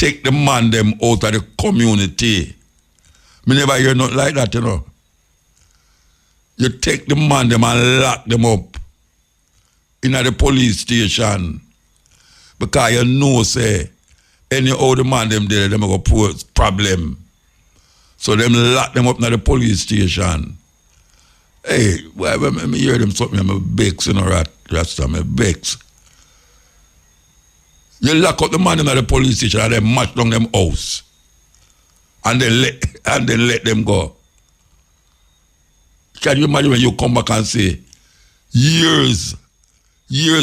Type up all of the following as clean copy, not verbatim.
take the man them out of the community. Me never hear nothing like that, you know. You take the man them and lock them up in the police station because you know, say, any other man them there, them go pose problem. So them lock them up in the police station. Hey, why me hear them something, I'm a bex, you know, Rasta, I'm a bex. You lock up the man in the police station and they match down them house. And then let them go. Can you imagine when you come back and say, years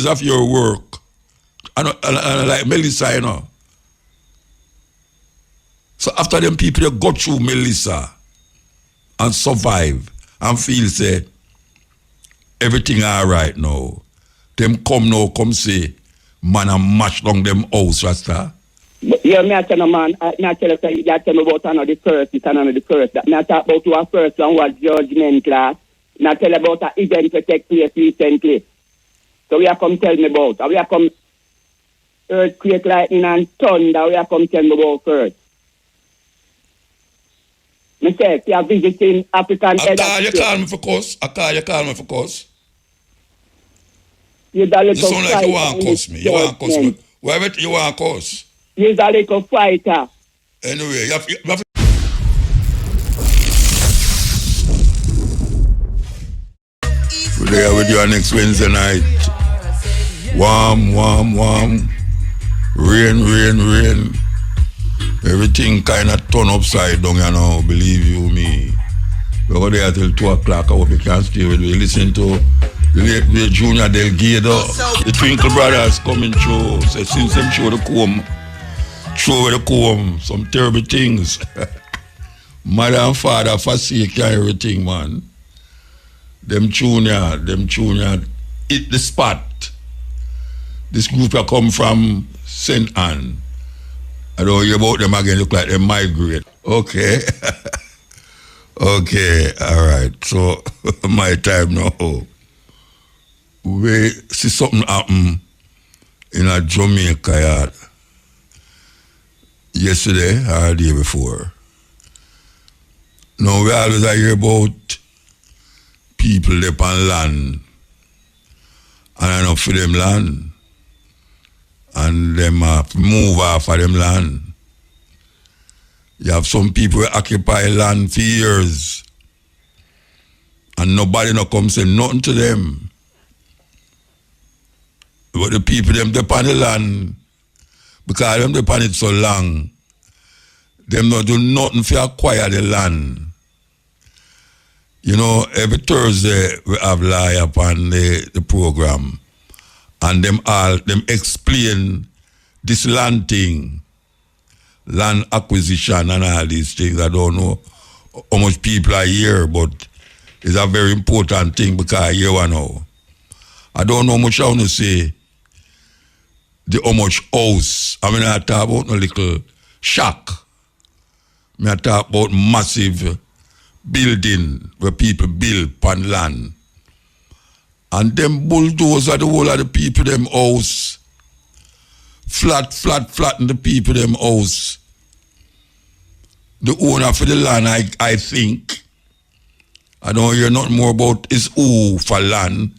of your work, and like Melissa, you know. So after them people, they go through Melissa and survive and feel, say, everything all right now. Them come say, man, I match down them house, Rasta. Yeah, me I tell you, man, I tell you, you tell me about another first, it's another first. Me I talk about our first one was judgment class. Me I tell you about an event that take place recently. So we are come tell me about. We are come earthquake, lightning and thunder, we are come tell me about first. Me say, if you are visiting African... You call me for course. You call me for course. You sound like you want to cuss me. You want to cuss me. Whatever you want to cuss. You're a little fighter. Anyway, you have to... We're there with you next Wednesday night. Warm. Rain. Everything kind of turn upside down, you know, believe you me. We're going there till 2 o'clock. I hope you can stay with me. Listen to the Junior Delgado. The Twinkle Brothers coming through. So since them show the comb, some terrible things. Mother and father forsake everything, man. Them junior hit the spot. This group that come from St. Anne. I don't hear about them again, look like they migrate. Okay. Okay, all right. So, my time now. We see something happen in a Jamaica yard. Yesterday or the day before. Now, we always hear about people up on land. And enough for them land. And them move off of them land. You have some people who occupy land for years. And nobody no come say nothing to them. But the people them depend on the land, because them depend on it so long, them not do nothing to acquire the land. You know, every Thursday we have lie upon the program. And them explain this land thing, land acquisition and all these things. I don't know how much people are here, but it's a very important thing because here I know. I don't know much how to say how much house. I mean, I talk about no little shack. I talk about massive building where people build upon land. And them bulldozer the whole of the people them house. Flatten the people them house. The owner for the land, I think. I don't hear nothing more about is who for land.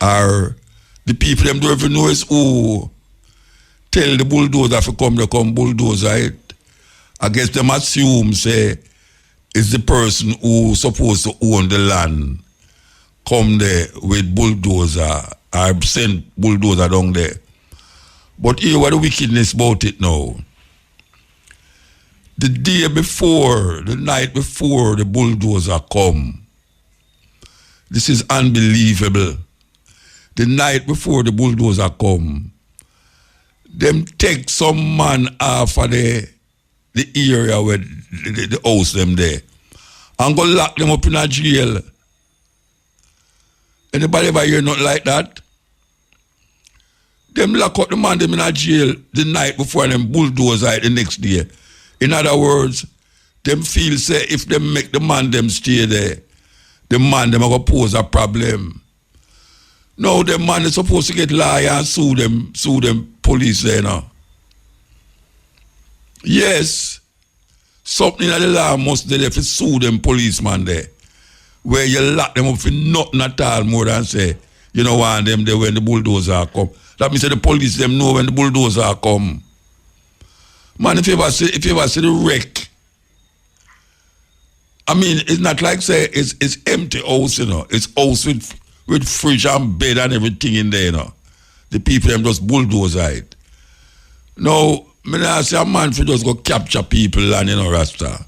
Or the people them don't even know is who. Tell the bulldozer to come, they come bulldozer it. I guess them assume, say, it's the person who supposed to own the land. Come there with bulldozer, or send bulldozer down there. But here, what the wickedness about it now? The day before, the night before the bulldozer come, this is unbelievable. The night before the bulldozer come, them take some man off of the area where the house them there, and go lock them up in a jail. Anybody ever hear nothing like that? Them lock up the man them in a jail the night before and them bulldozer the next day. In other words, them feel say if them make the man them stay there, the man them are going to pose a problem. No, the man is supposed to get lawyer and sue them police there now. Yes. Something that the law must do if you sue them policeman there. Where you lock them up for nothing at all more than say, you don't want them there when the bulldozer come. That means the police them know when the bulldozer come. Man, if you ever see the wreck, I mean, it's not like say it's empty house, you know. It's house with fridge and bed and everything in there, you know. The people them just bulldozer it. Now, I say a man for just go capture people and you know Rasta.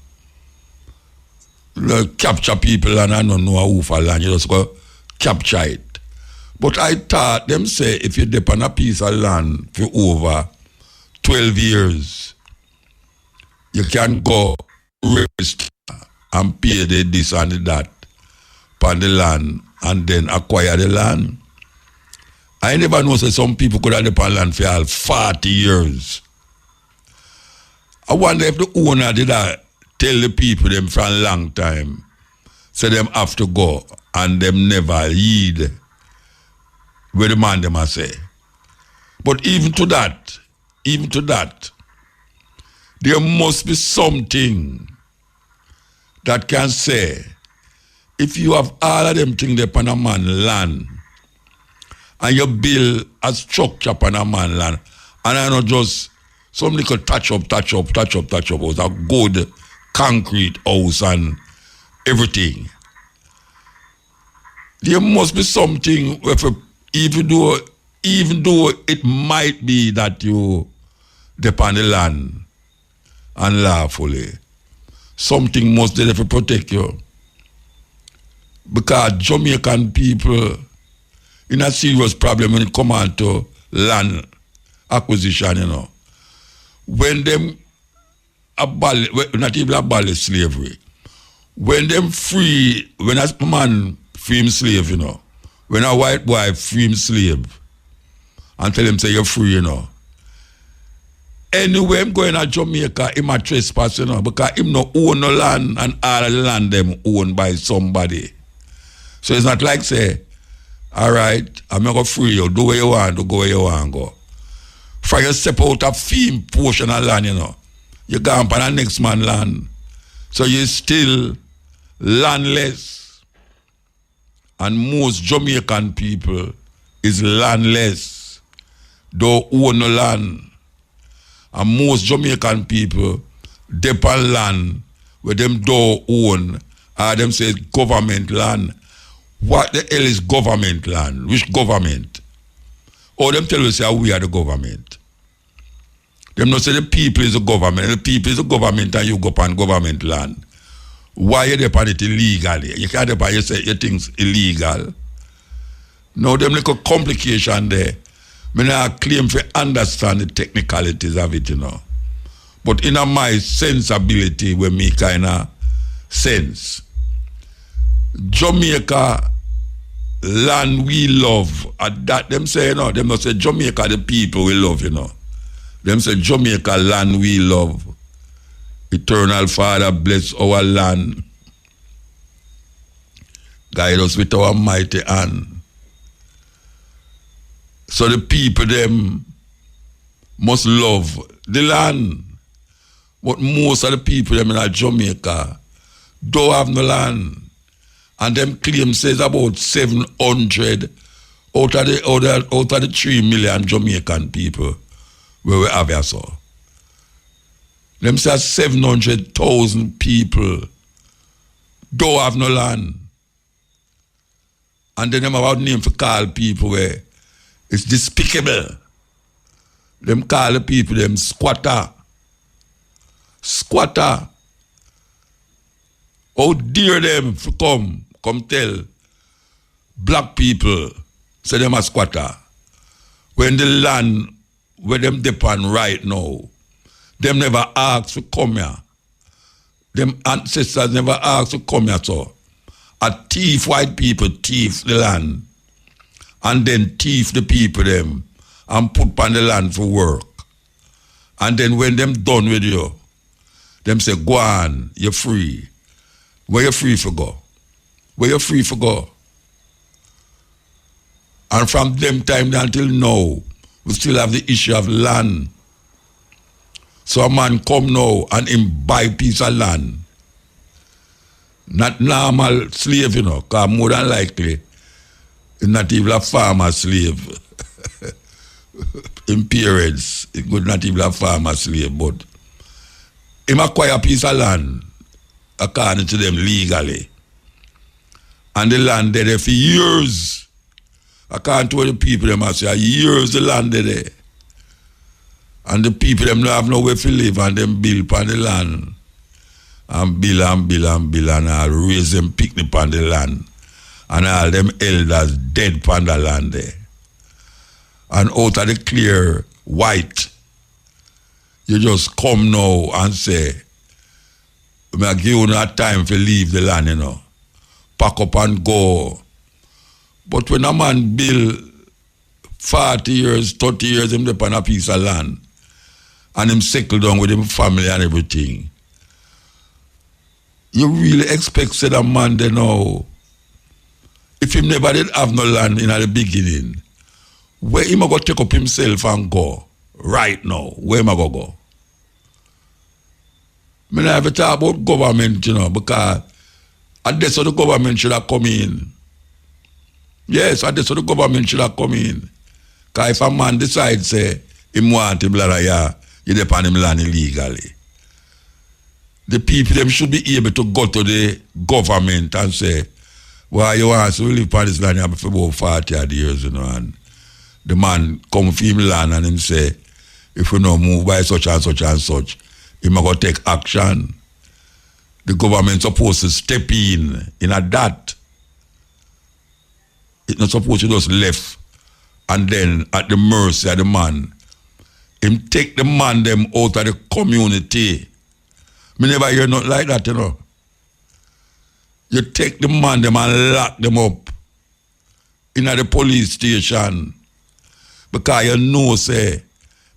Capture people and I don't know who for land, you just go capture it. But I thought them say if you depend on a piece of land for over 12 years, you can go register and pay the this and the that upon the land and then acquire the land. I never know say some people could have depend land for all 40 years. I wonder if the owner did that tell the people them for a long time, say them have to go and them never heed where the man them a say. But even to that, there must be something that can say, if you have all of them things upon a man land, and you build a structure upon a man land, and I not just some little touch up, was a good concrete house and everything. There must be something where even though it might be that you depend on the land and lawfully, something must be there to protect you. Because Jamaican people in a serious problem when it comes on to land acquisition, you know. When them abolish, not even abolish slavery, when them free, when a man free him slave, you know, when a white boy free him slave and tell him say you're free, you know, anyway, I'm going to Jamaica, him a trespass, you know, because him no own no land and all the land them owned by somebody. So it's not like say, all right, I'm going to free you, do what you want, go where you want to go. For you step out a fee portion of land, you know, you go on the next man land. So you're still landless. And most Jamaican people is landless. Don't own no land. And most Jamaican people depend land where them don't own, or them say government land. What the hell is government land? Which government? Or them tell us say we are the government. Them not say the people is the government. The people is the government and you go upon government land. Why you depend it illegally? You can't depend you say your things illegal. Now them little complication there. I not claim to understand the technicalities of it, you know. But in my sensibility will make kind of sense. Jamaica land we love. At that them say, you know, them not say Jamaica the people we love, you know. Them say Jamaica land we love. Eternal Father bless our land. Guide us with our mighty hand. So the people them must love the land. But most of the people them in Jamaica don't have no land. And them claim says about 700 out of the 3 million Jamaican people where we have here, so. Them say 700,000 people don't have no land. And then them about name to call people where it's despicable. Them call the people them squatter. Squatter. How dare them to come tell black people say them a squatter. When the land where them depend right now, them never asked to come here. Them ancestors never asked to come here, so. A thief white people thief the land and then thief the people them and put on the land for work. And then when them done with you, them say, go on, you're free. Where you free for go? Where you free for go? And from them time until now, we still have the issue of land. So a man come now and him buy piece of land. Not normal slave, you know, because more than likely, it's not even a farmer slave. In parents, it could not even a farmer slave, but him acquire a piece of land, according to them legally. And the land there for years. According to the people, them say, years the land there. And the people, them don't have nowhere to live, and them build upon the land. And build and all raise them picnic upon the land. And all them elders dead upon the land there. And out of the clear white, you just come now and say, I give you no time to leave the land, you know. Pack up and go. But when a man build 40 years, 30 years, him upon a piece of land, and him settle down with him family and everything, you really expect that a man they know, if him never did have no land in the beginning, where him a go take up himself and go right now? Where him a go? I never talk about government, you know, because at this the government should have come in. Yes, at this the government should have come in. Because if a man decides, say, him want him land, he depend him land illegally. The people them should be able to go to the government and say, well, you want to live on this land for about 40 odd years, you know, and the man come for him land and him say, if you don't move by such and such and such, he might go take action. The government supposed to step in a that. It's not supposed to just left and then at the mercy of the man. Him take the man them out of the community. Me never hear nothing like that, you know. You take the man them and lock them up in the police station because you know, say,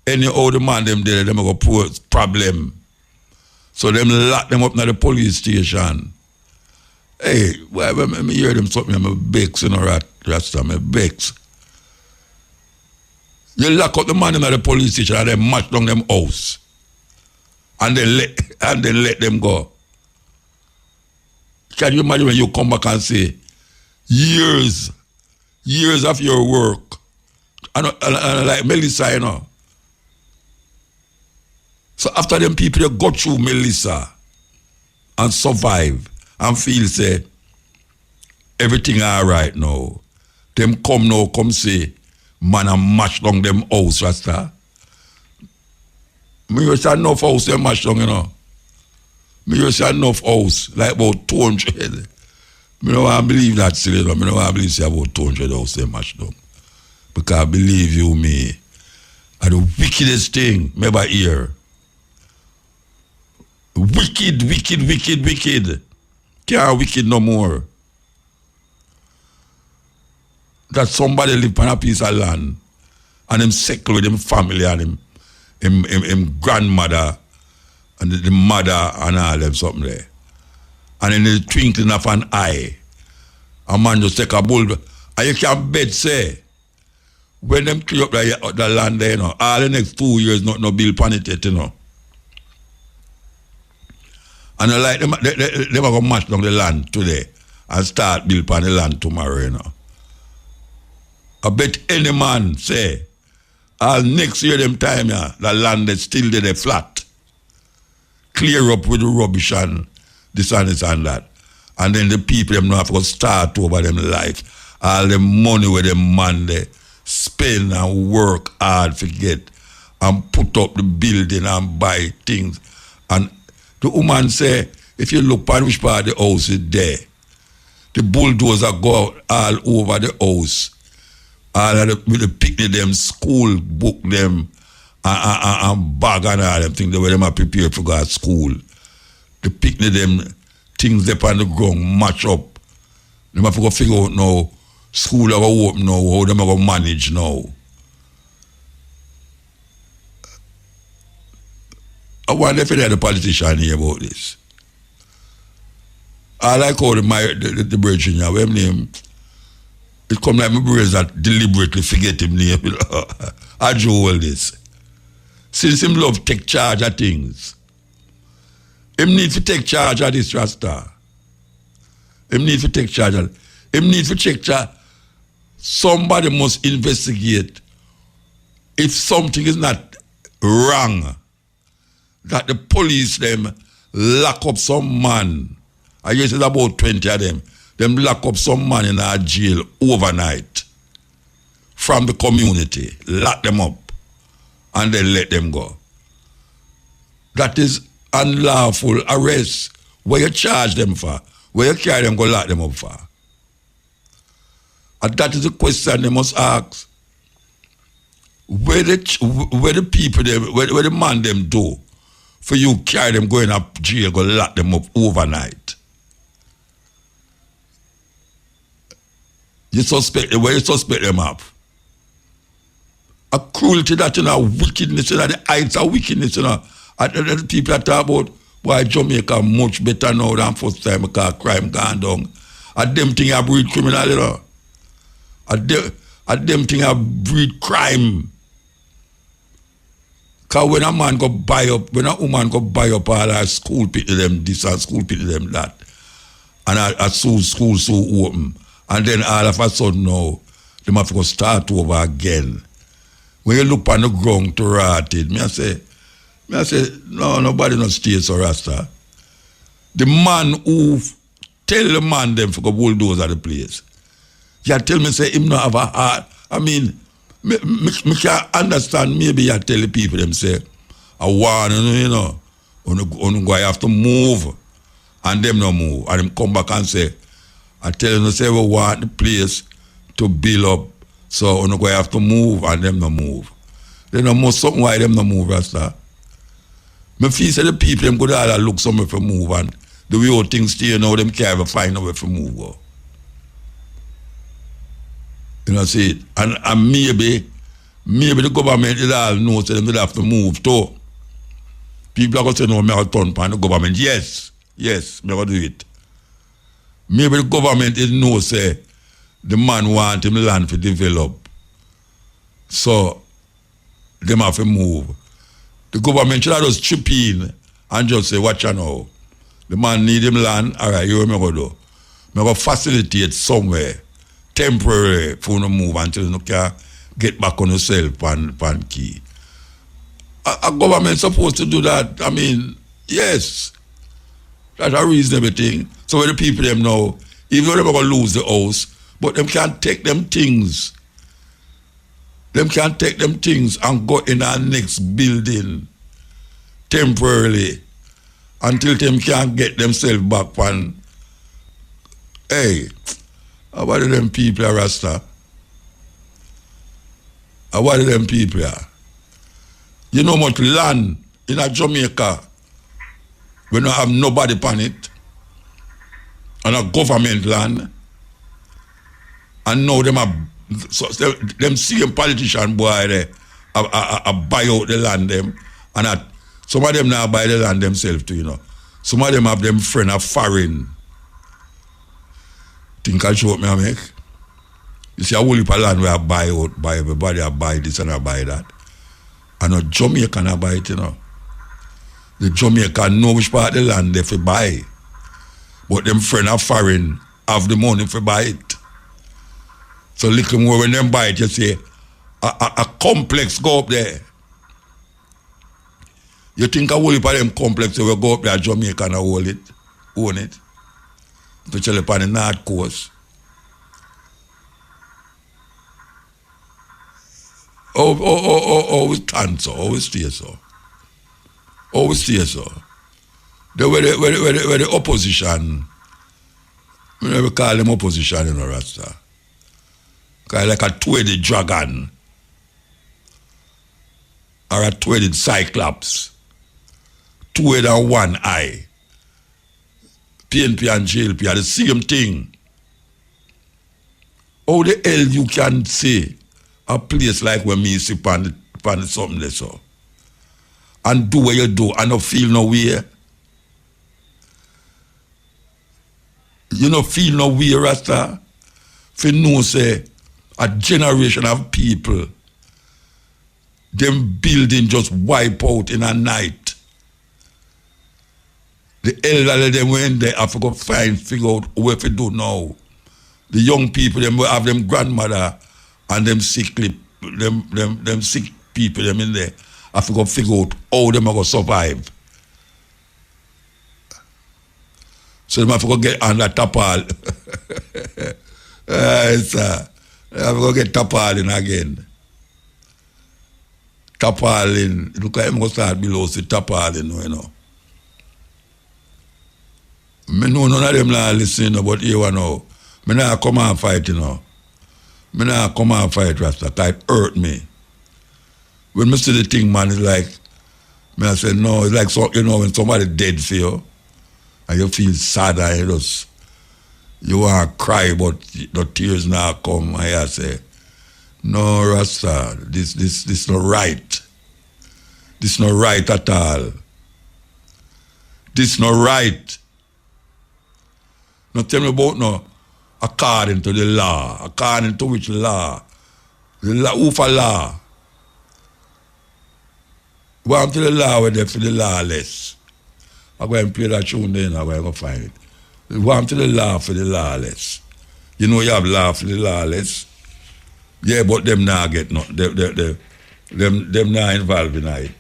anyhow the man them there, them go pose problem. So them lock them up in the police station. Hey, why me hear them something, I'm a bex, you know, Rasta, I'm a bex. You lock up the man in the police station and then match down them house. And then let them go. Can you imagine when you come back and say, years of your work, and like Melissa, you know. So after them people, you go through Melissa and survive and feel, say, everything all right now. Them come now, come say, man, I match down them house, Rasta. Me used to have enough house them match down, you know. Me used to have enough house, like about 200. Me don't want to believe that still, you know. Me don't want to believe say about 200 house them match down. Because believe you me, are the wickedest thing me ever hear. Wicked. Can't wicked no more. That somebody live on a piece of land and him settle with him family and him grandmother and the mother and all them something there. And in the twinkling of an eye, a man just take a bull. And you can bet say, when them clear up the land there, you know, all the next 2 years not no bill pan it yet, you know. And like them are going to match down the land today and start build pan the land tomorrow, you know. I bet any man say, all next year them time, yeah, the land is still there flat. Clear up with the rubbish and this and this and that. And then the people them have to start over them life. All the money where them man they spend and work hard to get and put up the building and buy things. And the woman say, if you look at which part of the house is there, the bulldozer go all over the house. All of the picnic them, school book them, and bag and all them things, the way them are prepared for go to school. The picnic them, things they on the ground, match up. Them have to go figure out now, school are going to open now, how them are going to manage now. I wonder if the politician hear about this. I like how the bridge in here, name. It come like my brothers that deliberately forget him name. I do all this. since him love take charge of things, him need to take charge of this Rasta. Him need to take charge of him need to check charge. Somebody must investigate if something is not wrong, that the police them lock up some man. I guess it's about 20 of them. Them lock up some man in a jail overnight from the community, lock them up, and then let them go. That is unlawful arrest. Where you charge them for? Where you carry them, go lock them up for? And that is the question they must ask. Where the people them, where the man them do for you carry them going up jail, go lock them up overnight? You suspect where you suspect them of? A cruelty that wickedness, the heights of wickedness, And the people that talk about why Jamaica much better now than first time because crime gone down. And them thing I breed criminal, And them thing I breed crime. Because when a man go buy up, when a woman go buy up all our school people them this and school people them that, and a school so open, and then all of a sudden now, them have to go start over again. When you look on the ground to rot it, I say, no, nobody not stay so Rasta. The man who tell the man them for go bulldoze at the place. You tell me say him not have a heart. I mean, me can understand maybe you tell the people them say, I want you know, on go have to move, and them no move, and them come back and say, I tell them say we want the place to build up, so on go have to move, and them no move. They no move something why them no move, Rasta. Me feel say the people them go all look somewhere for move, and the way how things stay now, them can't ever find a way for move. Go. You know, see it. And maybe the government will all know so them will have to move too. People are going to say, no, I'm going to turn upon the government. Yes, I'm going to do it. Maybe the government is know say the man want him land to develop. So them have to move. The government should just chip in and just say, watch out now. The man need him land, all right, you know what I'm going to do. I'm going to facilitate somewhere, temporary, for you to move until you can get back on yourself and key. A government supposed to do that. I mean, yes, that's a reasonable thing. So when the people them know, even though they're going to lose the house, but them can't take them things. Them can't take them things and go in our next building temporarily until them can't get themselves back on. Hey, how about them people are Rasta? How about them people are? You know much land in a Jamaica we don't have nobody upon it, and a government land, and now them are so them same politician boy there buy out the land them, and some of them now buy the land themselves too, you know. Some of them have them friend of foreign. Think I show up me I make. You see a whole heap of land where I buy out, buy everybody, I buy this and I buy that. And a Jamaican I buy it, you know. The Jamaican know which part of the land they buy. But them friend of foreign have the money for buy it. So little more when them buy it, you see, a complex go up there. You think a whole heap of them complex will go up there, Jamaica and own it. To tell upon the North Coast. Always stand so, always stay so. Always stay so. They were the opposition. We never call them opposition in Rasta. Because like a two-headed dragon. Or a two-headed cyclops. Two-head and one eye. PNP and JLP are the same thing. How the hell you can say a place like where me sit on something there so and do what you do and not feel no way? You not feel no way, Rasta? For know say a generation of people them building just wipe out in a night. The elderly them went there, I forgot figure out what to do now. The young people, them will have them grandmother and them them sick people them in there. I forgot figure out how them are gonna survive. So them have to get under tapal. Sir. I have to get tapalin again. Tapalin. Look at him go start below see tapalin, you know. Me know none of them not listen, but here one now. Me not come and fight, you know. Me not come and fight, Rasta, because it hurt me. When me see the thing, man, it's like, me I say, no, it's like, so, you know, when somebody dead for you, and you feel sad, and you want to cry, but the tears now come, and I say, no, Rasta, this not right. This not right at all. This not right. Now tell me about no, according to the law. According to which law? The law, who for law? Go to the law where they for the lawless. I'm going to play that tune then, I'm going to find it. Go to the law for the lawless. You know you have law for the lawless. Yeah, but them now get no, them now involved in it.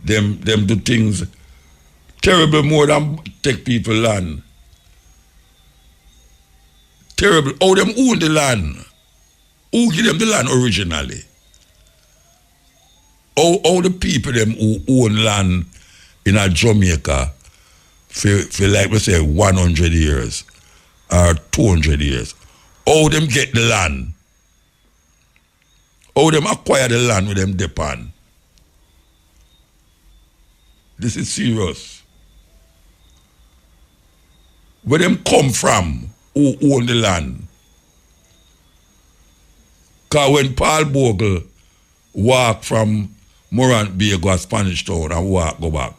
Them do things terrible more than take people land. Terrible. How them own the land? Who give them the land originally? How the people them who own land in a Jamaica for like we say 100 years or 200 years. How them get the land? How them acquire the land with them depend? This is serious. Where them come from? Who own the land? Because when Paul Bogle walk from Morant Bay go to Spanish Town and go back,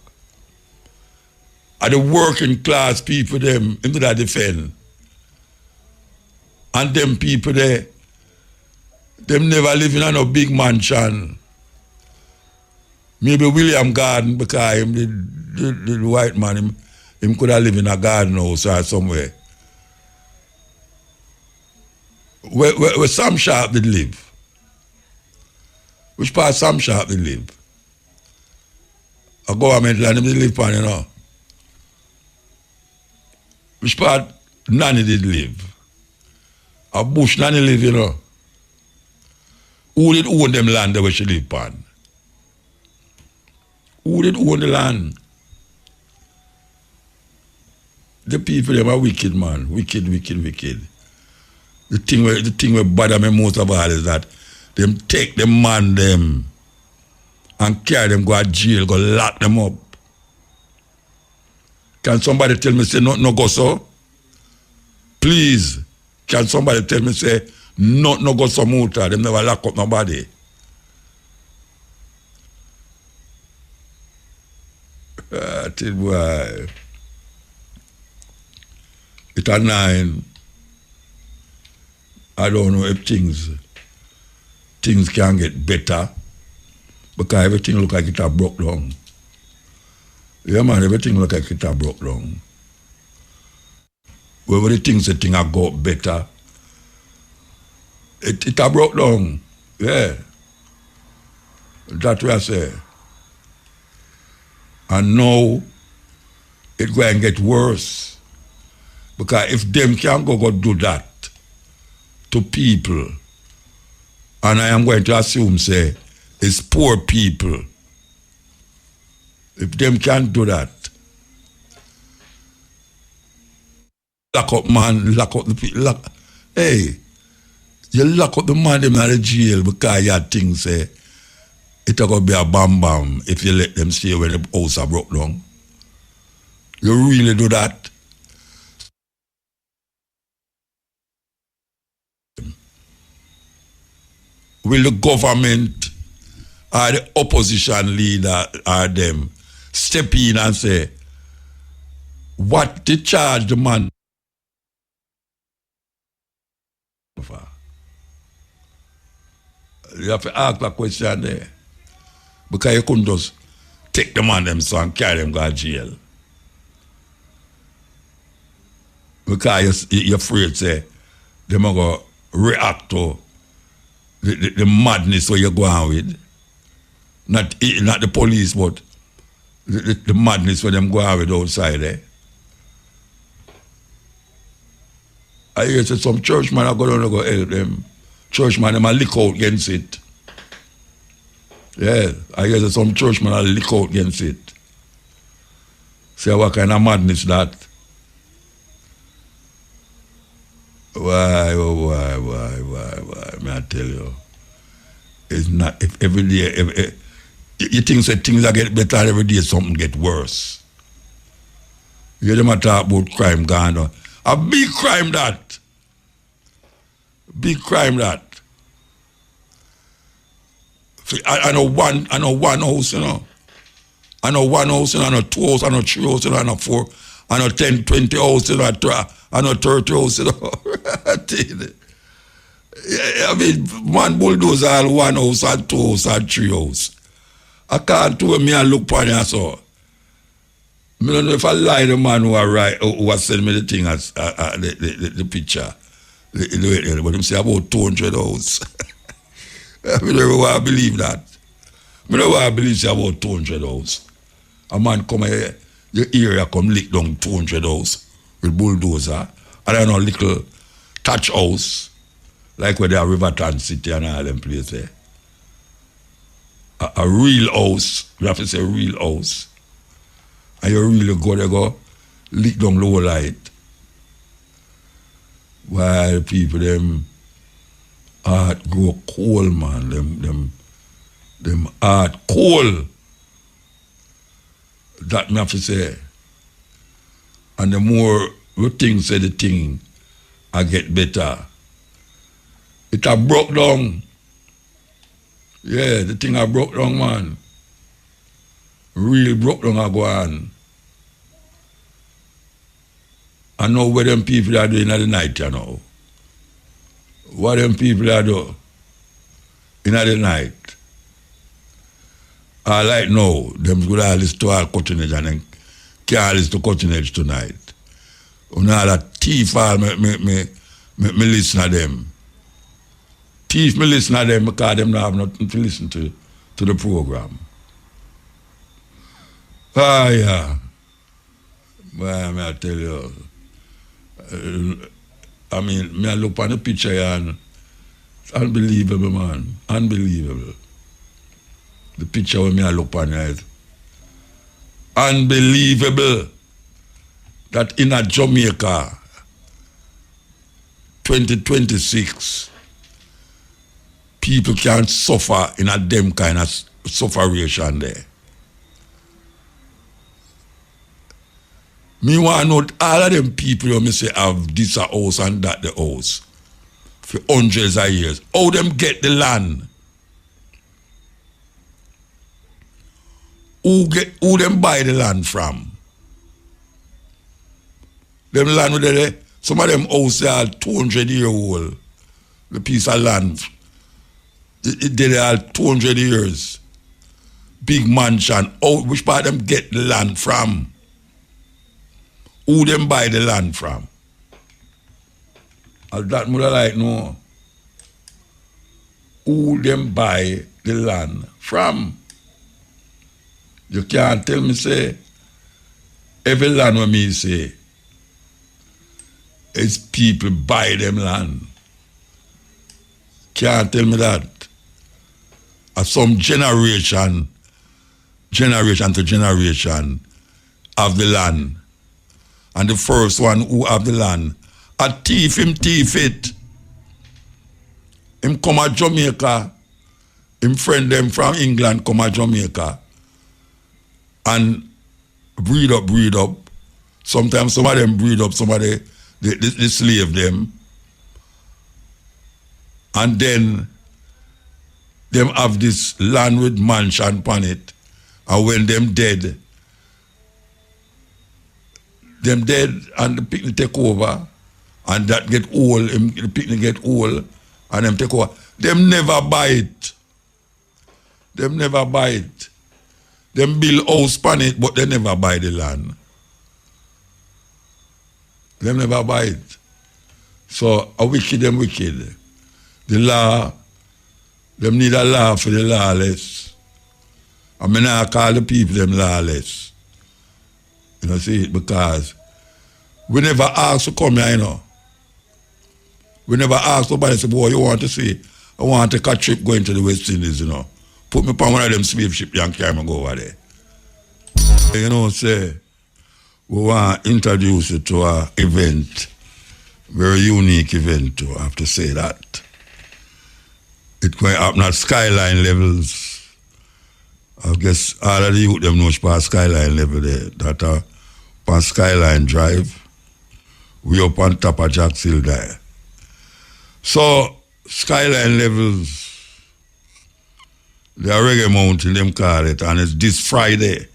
are the working class people them into that defend? And them people there, them never live in a no big mansion. Maybe William Garden, because him the white man, him could have lived in a garden house or somewhere. Where Sam Sharp did live? Which part Sam Sharp did live? A government land him did live on, you know. Which part Nanny did live? A bush Nanny live, you know. Who did own them land where she live on? Who did own the land? The people them are wicked, man. Wicked. The thing where bother me most of all is that them take the man them and carry them go to jail, go lock them up. Can somebody tell me say no go so? Please, can somebody tell me say no go so Muta? Them never lock up nobody. Till boy. It's a 9. I don't know if things can get better because everything look like it have broke down. Yeah man, everything look like it have broke down. Whenever the things have got better, it have broke down. Yeah. That's what I say. And now it's going to get worse. Because if them can go do that to people, and I am going to assume, say, it's poor people. If them can do that, lock up man, lock up the people. Hey, you lock up the man them in the jail because you think, say, it's going to be a bam if you let them stay when the house are broke down. You really do that? Will the government or the opposition leader or them step in and say, what they charge the man for? You have to ask that question there. Because you couldn't just take them on them so and carry them go to jail. Because you're afraid, say, they're going to react to the madness where you're going with. Not the police, but the madness where them go on with outside there. I hear say some churchmen are going to go help them. Churchmen, them are lick out against it. Yeah, I hear say some churchmen are lick out against it. Say what kind of madness that? Why, may I tell you? It's not, if every day, you think that things are get better every day, something get worse. You hear them talk about crime going on. A big crime that. Big crime that. I know one house, you know. I know one house, you know, I know two houses, I know three houses, I know four, I know 10, 20 houses, you know, I know 30 houses, you know. I mean, one bulldozer all one house and two houses and three houses. I can't do me and look upon you so. I don't know if I lie the man who was sending me the thing as the picture. But him say about 200 houses. I don't want to believe that. I don't want to believe say about 200 houses. A man come here, the area come lick down 200 houses with bulldozer. And I know little touch house, like where they are Riverton City and all them places. A real house, you have to say real house. And you really go lick down low light. While people, them heart grow cold, man. Them heart cold. That me have to say. And the more we think say the thing, I get better. It a broke down. Yeah, the thing I broke down, man. Real broke down I go on. I know what them people are doing at the night, you know. What them people are doing in the night. I like now, them good all listen to all cutting edge and then can't listen to cutting edge tonight. And all that thief all me listen to them. Thief me listen to them because them don't have nothing to listen to the program. Ah, yeah. Well, may I tell you, I mean, me I look on the picture here and it's unbelievable, man. Unbelievable. The picture where me I look on here is unbelievable that in a Jamaica 2026 people can suffer in a them kind of sufferation there. Me want to know all of them people who me say have this a house and that the house for hundreds of years. How them get the land? Who them buy the land from? Them land with the some of them houses are 200 years old. The piece of land. They are 200 years. Big mansion. Which part of them get the land from? Who them buy the land from? And that mother like no. Who them buy the land from? You can't tell me say every land what me say is people buy them land. Can't tell me that. As some generation to generation of the land. And the first one who have the land, a thief him thief it. Him come to Jamaica, him friend them from England come to Jamaica and breed up. Sometimes some of them breed up, some of they slave them. And then them have this land with mansion upon it. And when them dead and the picnic take over and that get old, the picnic get old and them take over. Them never buy it. Them never buy it. Them build house on it, but they never buy the land. Them never buy it. So a wicked, them wicked. The law, them need a law for the lawless. I mean, I call the people them lawless. You know, see it, because we never ask to come here, you know. We never ask somebody, say, boy, you want to see? I want to take a trip going to the West Indies, you know. Put me upon one of them slave ships and carry me go over there. You know, say, we want to introduce you to an event, very unique event too, I have to say that. It's going to happen at Skyline levels. I guess all of the youth them know past Skyline level there, that are on Skyline Drive. We up on top of Jack's Hill there. So, Skyline levels, the Reggae Mountain, them call it, and it's this Friday.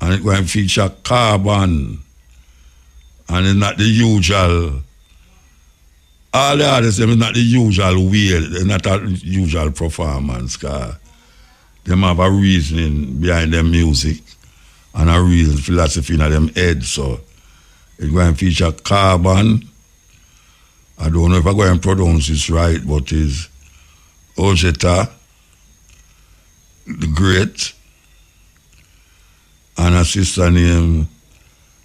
And it's going to feature Carbon, and it's not the usual, all the artists, them is not the usual way, it's not a usual performance, because them have a reasoning behind their music, and a real philosophy in them head, so it's going to feature Carbon. I don't know if I'm going to pronounce this right, but it's Ojeta, the Great, and a sister named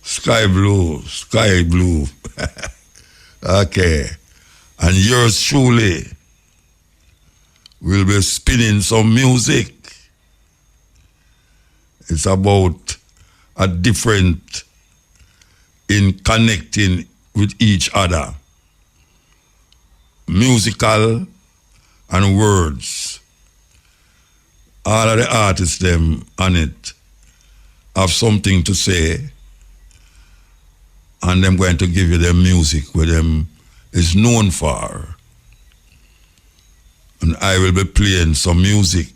Sky Blue. Okay. And yours truly will be spinning some music. It's about a different in connecting with each other. Musical and words. All of the artists them on it have something to say, and them going to give you their music where them is known for. And I will be playing some music.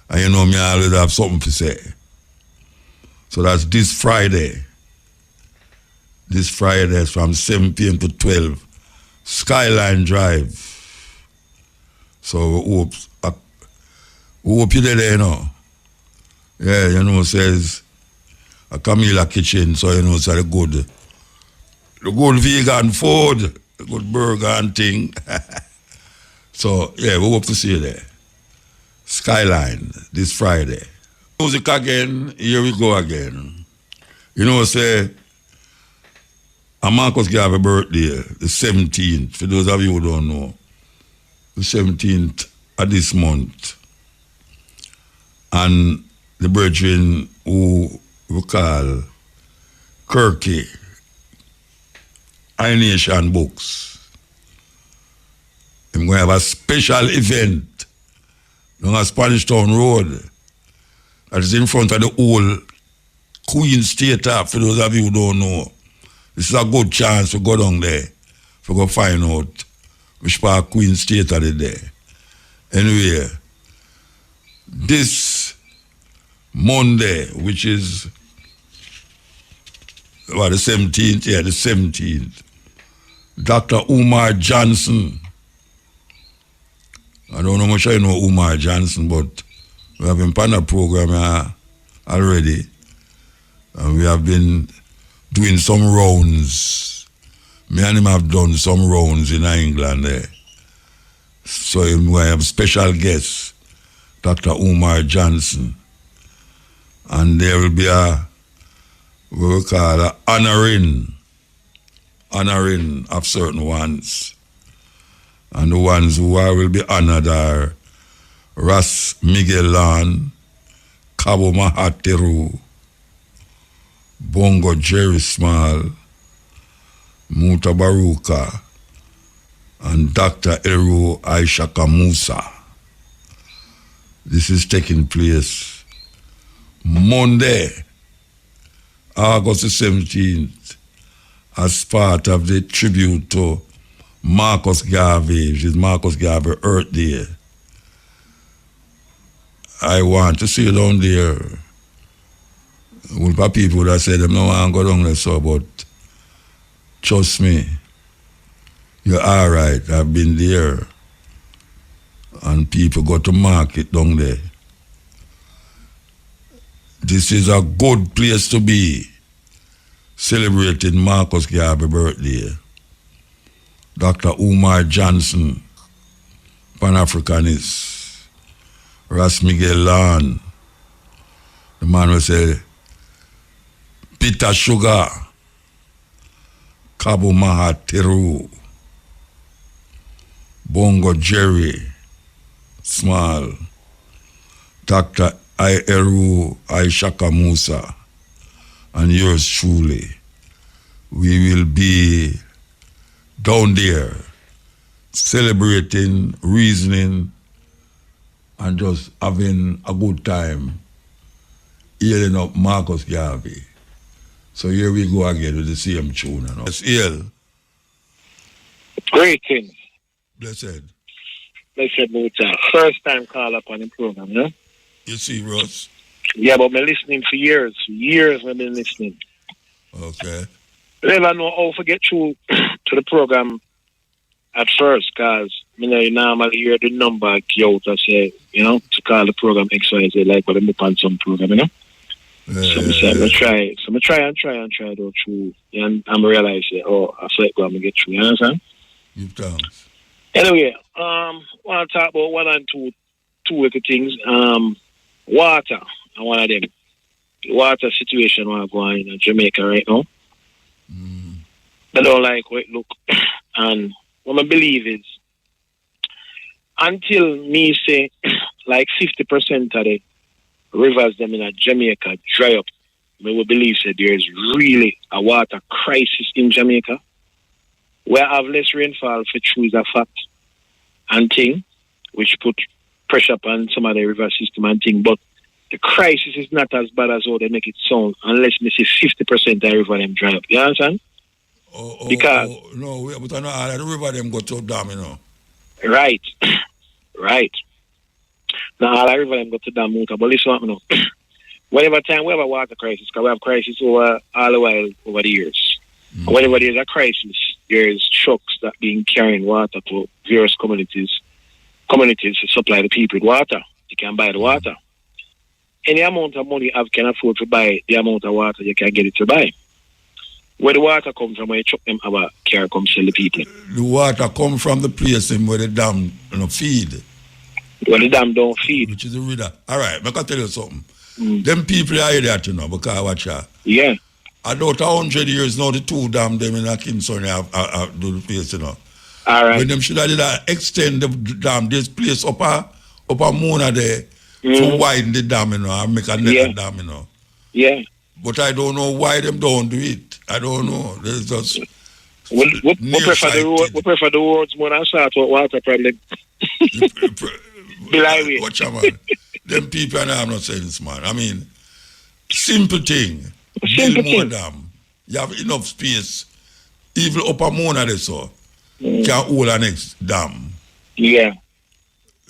And you know me, I always have something to say. So that's this Friday. This Friday is from 7 p.m. to 12. Skyline Drive. So we hope you're there, you know. Yeah, you know, says a Camila kitchen, so you know it's the good vegan food, the good burger and thing. So yeah, we hope to see you there. Skyline this Friday. Music again, here we go again. You know, say Marcus gave a birthday, the 17th, for those of you who don't know. The 17th of this month. And the brethren who we call Kirky, I Nation Books. I'm going to have a special event on Spanish Town Road that is in front of the old Queen's Theatre, for those of you who don't know. This is a good chance to go down there, to go find out which part Queen's Theatre is there. Anyway, this Monday, which is the 17th, yeah, the 17th, Dr. Umar Johnson. I don't know much I know Umar Johnson, but we have been on a program already, and we have been doing some rounds. Me and him have done some rounds in England there. So we have special guests, Dr. Umar Johnson. And there will be what we call a honoring of certain ones. And the ones who will be honored are Ras Miguelan, Cabo Mahateru, Bongo Jerry Small, Mutabaruka, and Dr. Eru Aisha Kamusa. This is taking place Monday, August the 17th, as part of the tribute to Marcus Garvey, which is Marcus Garvey Earth Day. I want to see you down there with people that say them no want to go down there, so, but trust me, you're all right. I've been there. and people go to market down there. This is a good place to be, celebrating Marcus Garvey's birthday. Dr. Umar Johnson, Pan-Africanist. Ras Miguel Lan, the man will say, Peter Sugar, Cabo Mahateru, Bongo Jerry, Small, Dr. Eru Aishaka Musa, and yours truly. We will be down there celebrating, reasoning, and just having a good time, healing up Marcus Garvey. So here we go again with the same tune. You know? Let's heal. Greetings. Blessed. Blessed Muta. First time call up on the program, yeah? You see, Ross? Yeah, but I'm listening for years. For years I've been listening. Okay. Never know how to get through to the program at first, because you normally hear the number Gov't I say, to call the program XYZ, like what I'm on some program, So I'm gonna try. So I'm try though through, and I'm realizing, I saw it go and get through. You understand? You thanks. Anyway, want to talk about one and two of the things. Water, and one of them. The water situation going on in Jamaica right now. I don't like what it look. And what I believe is, until me say like 50% of the rivers them in Jamaica dry up, I will believe that there is really a water crisis in Jamaica. Where I have less rainfall for true is a fact and thing, which put pressure upon some of the river system and thing. But the crisis is not as bad as how they make it sound, unless me see 50% of the river them dry up. You understand? Because no, but I know all the river them go to dam, Right. Now all the river them go to dam, but listen what me know. Whenever time we have a water crisis, because we have crisis over all the while over the years. Whenever there's a crisis, there's trucks that being carrying water to various communities to supply the people with water. You can buy the water. Any amount of money you can afford to buy the amount of water you can get it to buy. Where the water comes from, where you truck them have a car come sell the people. The water come from the place where the dam feed. Where the dam don't feed. Which is the river. All right, I can tell you something. Them people are that, because watch out. Yeah. About 100 years now, the two dam them in Kingston have do the place, All right. When them should have extend the dam, this place up a Mona there to widen the dam, and make another dam, Yeah. But I don't know why them don't do it. I don't know. There's just we prefer the roads more than sort of water problem. Watch out, man. Them people have no sense, man. I mean, simple thing. Build more dam. You have enough space. Even upper Mona there so can hold a next dam. Yeah.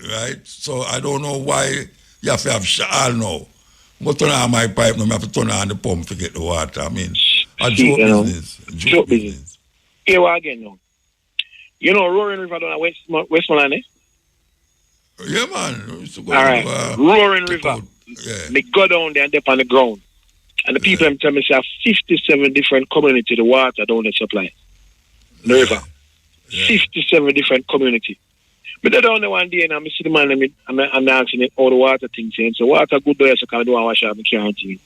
Right? So I don't know why you have to have shawl now. Go turn on my pipe now, I have to turn on the pump to get the water. I mean, a joke business. Joke business. Here we again now. Roaring River down at Westmoreland, eh? Yeah, man. All right. Roaring River. Yeah. They go down there and dip on the ground. And the people them tell me say 57 different communities the water down the supply. The river. 57 different communities. But they don't know one day and I see the man I'm asking him all the water things saying, so water good there so can do and wash up and can't do it.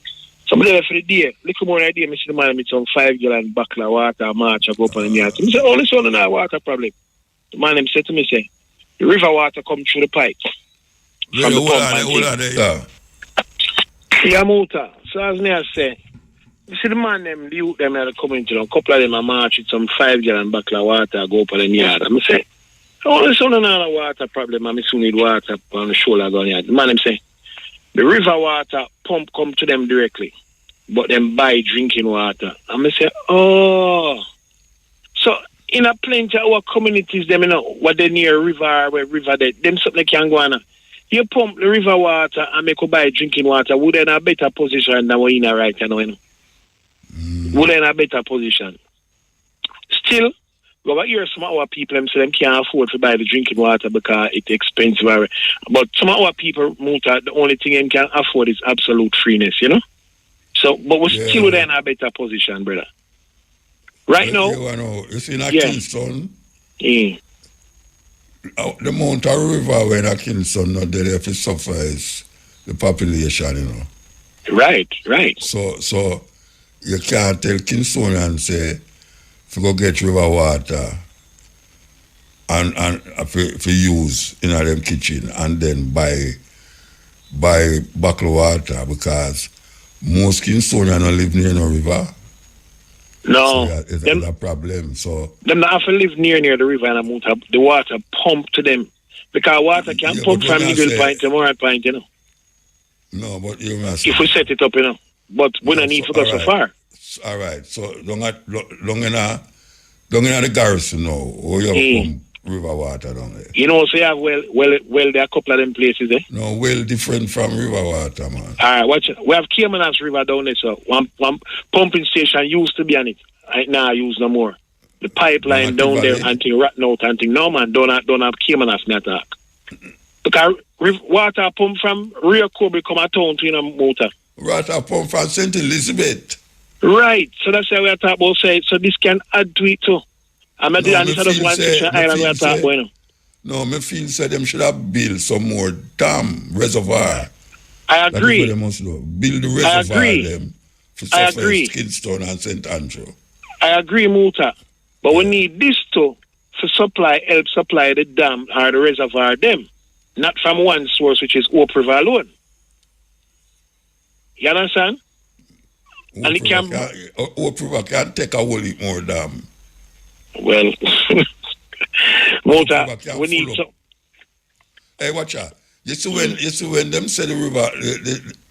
So I'm there for the day. Little more idea, I see the man with some 5 gallon buckle of water, march, I go up on the yard. I say, only son of water problem. The man said to me, say, the river water come through the pipe. From the pump. Yeah, Muta. So as I say, you see the man them, the youth them are coming to them, a couple of them are march with some 5 gallon buckle of water, go up on the yard. I say, only son of a water problem, I soon need water on the shoulder going yard. The man them say, the river water pump come to them directly, but them buy drinking water. I say, oh. So in a plenty of our communities, them what they near river, where river they, them something can go on. You pump the river water and make you buy drinking water, would they in a better position than we're in right now? Would they in a better position? Still, Go hear some of our people them say them can't afford to buy the drinking water because it's expensive. But some of our people, Muta, the only thing them can afford is absolute freeness, you know? So, but we're still in a better position, brother. Right now, you see in Kingston, the amount of river when a Kingston not there if it suffers the population, you know. Right. So you can't tell Kingston say if you go get river water and for use in them kitchen and then buy bottled water because most Kingstonians don't live near no river. No. So it's a problem. So them not have to live near the river and the water pump to them. Because water can pump from Middle Point to Morat Point, you know. No, but you must say, if we set it up, you know. But we don't need to go so far. All right. So long in the garrison now, or you have pump river water down there. You know, so you have well there are a couple of them places there. No, well different from river water, man. All right, watch it. We have Caymanas River down there, so one pumping station used to be on it. Right now I use no more. The pipeline down there until rat out until no man don't have Caymanas me attack. Because water pump from Rio Kobe come a town to in a motor. Water pump from St. Elizabeth. Right. So that's why we are talking about say so this can add to it too. I'm not doing this one section island we are talking about, you know. No, me feel say them should have built some more dam reservoir. I agree. That's what they must do. Build the reservoir them for Kingston and St. Andrew. I agree, Muta. But we need this to help supply the dam or the reservoir them. Not from one source which is Hope River alone. You understand? Hope River can take a whole heap more dam. Well, Muta, we need some. Hey, watch out. You see when them say the river,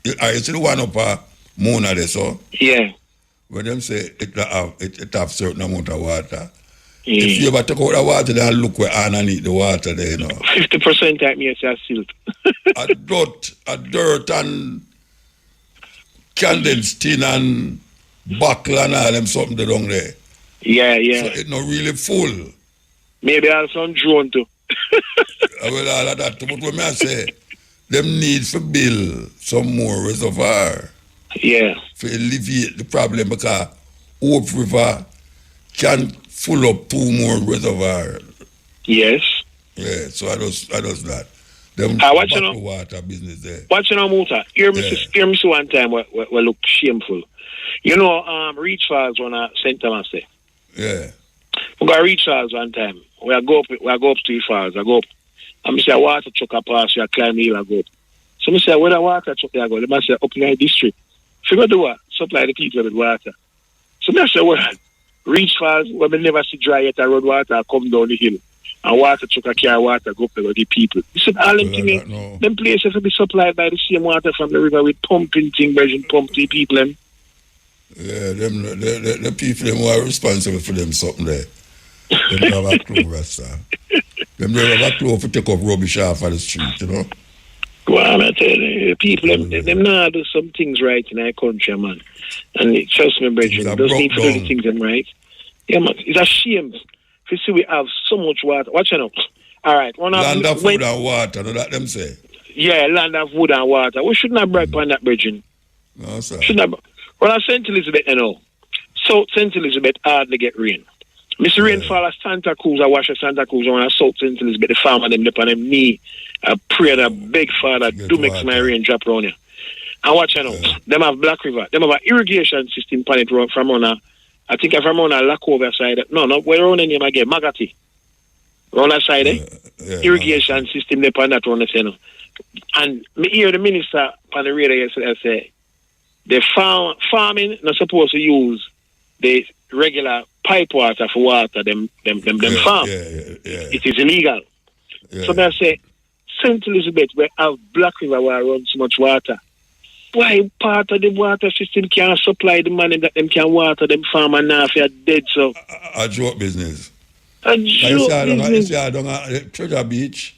you see the one up Mona there, so? Yeah. When them say it have certain amount of water. If you ever take out the water then look where underneath the water there, you know. 50% type me say silt. a dirt and condensed tin and buckle and all them something down there. Yeah. So it's not really full. Maybe I'll some drone too. Well, all of that. But when I say, them need to build some more reservoir. Yeah. To alleviate the problem because Hope River can full up 2 more reservoirs. Yes. Yeah, so I does that. Them bottled water business there. Watch on Muta. Hear me one time we look shameful. You know, Reach Falls on a St. Thomas there. Yeah. We got Reach Falls one time. We go up to the falls. I go up. And I say, water truck a pass, you climb the hill, I go up. So I say, where the water truck I go? They must say, up in the district. Figure do what? Supply the people with water. So I say, well, Reach Falls, where we never see dry yet, a road water come down the hill. And water truck carry water go up there with the people. You said, all them things, them places will be supplied by the same water from the river with pumping thing, version pump to the people. Them. Yeah, the people who are responsible for them something there. Them don't have a clue, Rasta. Them don't have a clue to take up rubbish off of the street, you know. Well, I tell you, people, them now do some things right in our country, man. And trust me, brethren, those need to do the things them right. Yeah, man, it's a shame. You see, we have so much water. Watch out. All right. Land of food and water, know that them say? Yeah, land of wood and water. We should not brag on that, brethren. No, sir. Should not. Well, I St. Elizabeth, you know. South St. Elizabeth hardly get rain. Mr. Rainfall at Santa Cruz, I watch Santa Cruz on South St. Elizabeth, the farmer them up on them knee, pray and a big father, do make my rain drop around here. And watch you know, them have Black River, them have an irrigation system on it from on I think from on a Lackover side. No, we're on the name again, Magati. On that side, irrigation system they on that one, you know. And me hear the minister on the radio yesterday say, the farming not supposed to use the regular pipe water for water them farm. It is illegal. So I say, St. Elizabeth, we have Black River where runs so much water. Why part of the water system can't supply the money that them can water them farm and now if you're dead so? A joke business. A joke business. You see I don't have Treasure Beach.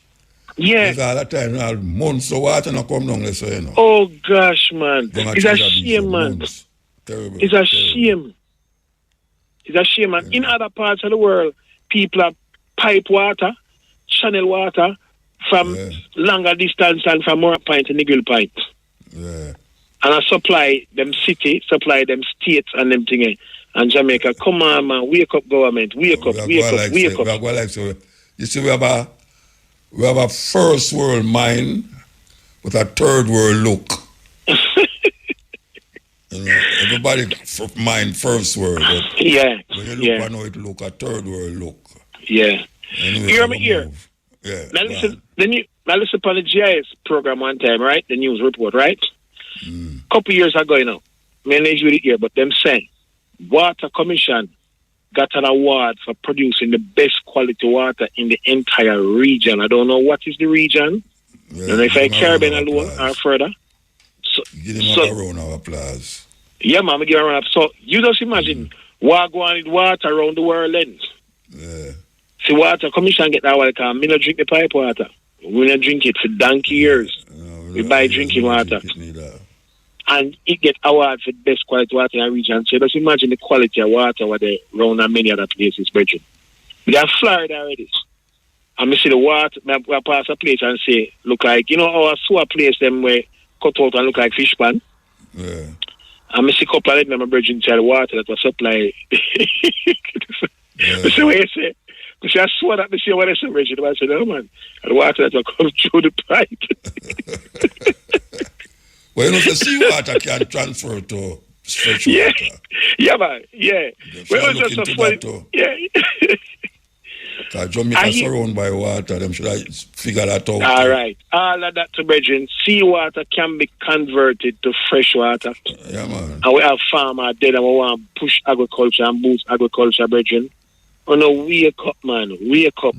Yeah. Because all the time, months of water not come down there, so you know. Oh gosh, man. It's a shame, man. Terrible. It's a shame. It's a shame, man. In other parts of the world, people are pipe water, channel water from longer distance and from more pint to niggle pint. Yeah. And I supply them city, supply them states and them thing. And Jamaica, come on, man, wake up, government, wake up. You see, we have a first world mind with a third world look. You know, everybody mind first world, but yeah. when you look, I know it look a third world look. Yeah. Anyway, Hear me here. Yeah. Now listen upon the GIS program one time, right? The news report, right? Couple years ago, you know, managed with it here, but them saying Water Commission got an award for producing the best quality water in the entire region. I don't know what is the region. Yeah, and if I Caribbean alone or further. So, give him a round of applause. Yeah, man, give a round of applause. So you just imagine what go on with water around the world then. Yeah. See, Water Commission get that water because me not drink the pipe water. We not drink it for donkey years. We buy drinking water. And it get award for best quality water in the region. So just imagine the quality of water where they run in many other places, Bridget. We are Florida already. And I see the water, I pass a place and say, look like, you know how I saw a place them where cut out and look like fish pan? Yeah. And I see a couple of them, Bridget, inside the water that was supply. I say, what you say? I say, I saw that, I see what I say, Bridget. I said, no, man. And the water that will come through the pipe. Well, you know, the seawater can transfer to fresh water. Yeah, man. Yeah. Well, just a funny. Yeah. Because Jamaica surrounded by water, them should have figured that out. All right. All of that to Bridget. Seawater can be converted to fresh water. Yeah, man. And we have farmers there that we want to push agriculture and boost agriculture, Bridget. Oh, no, wake up, man. Wake up.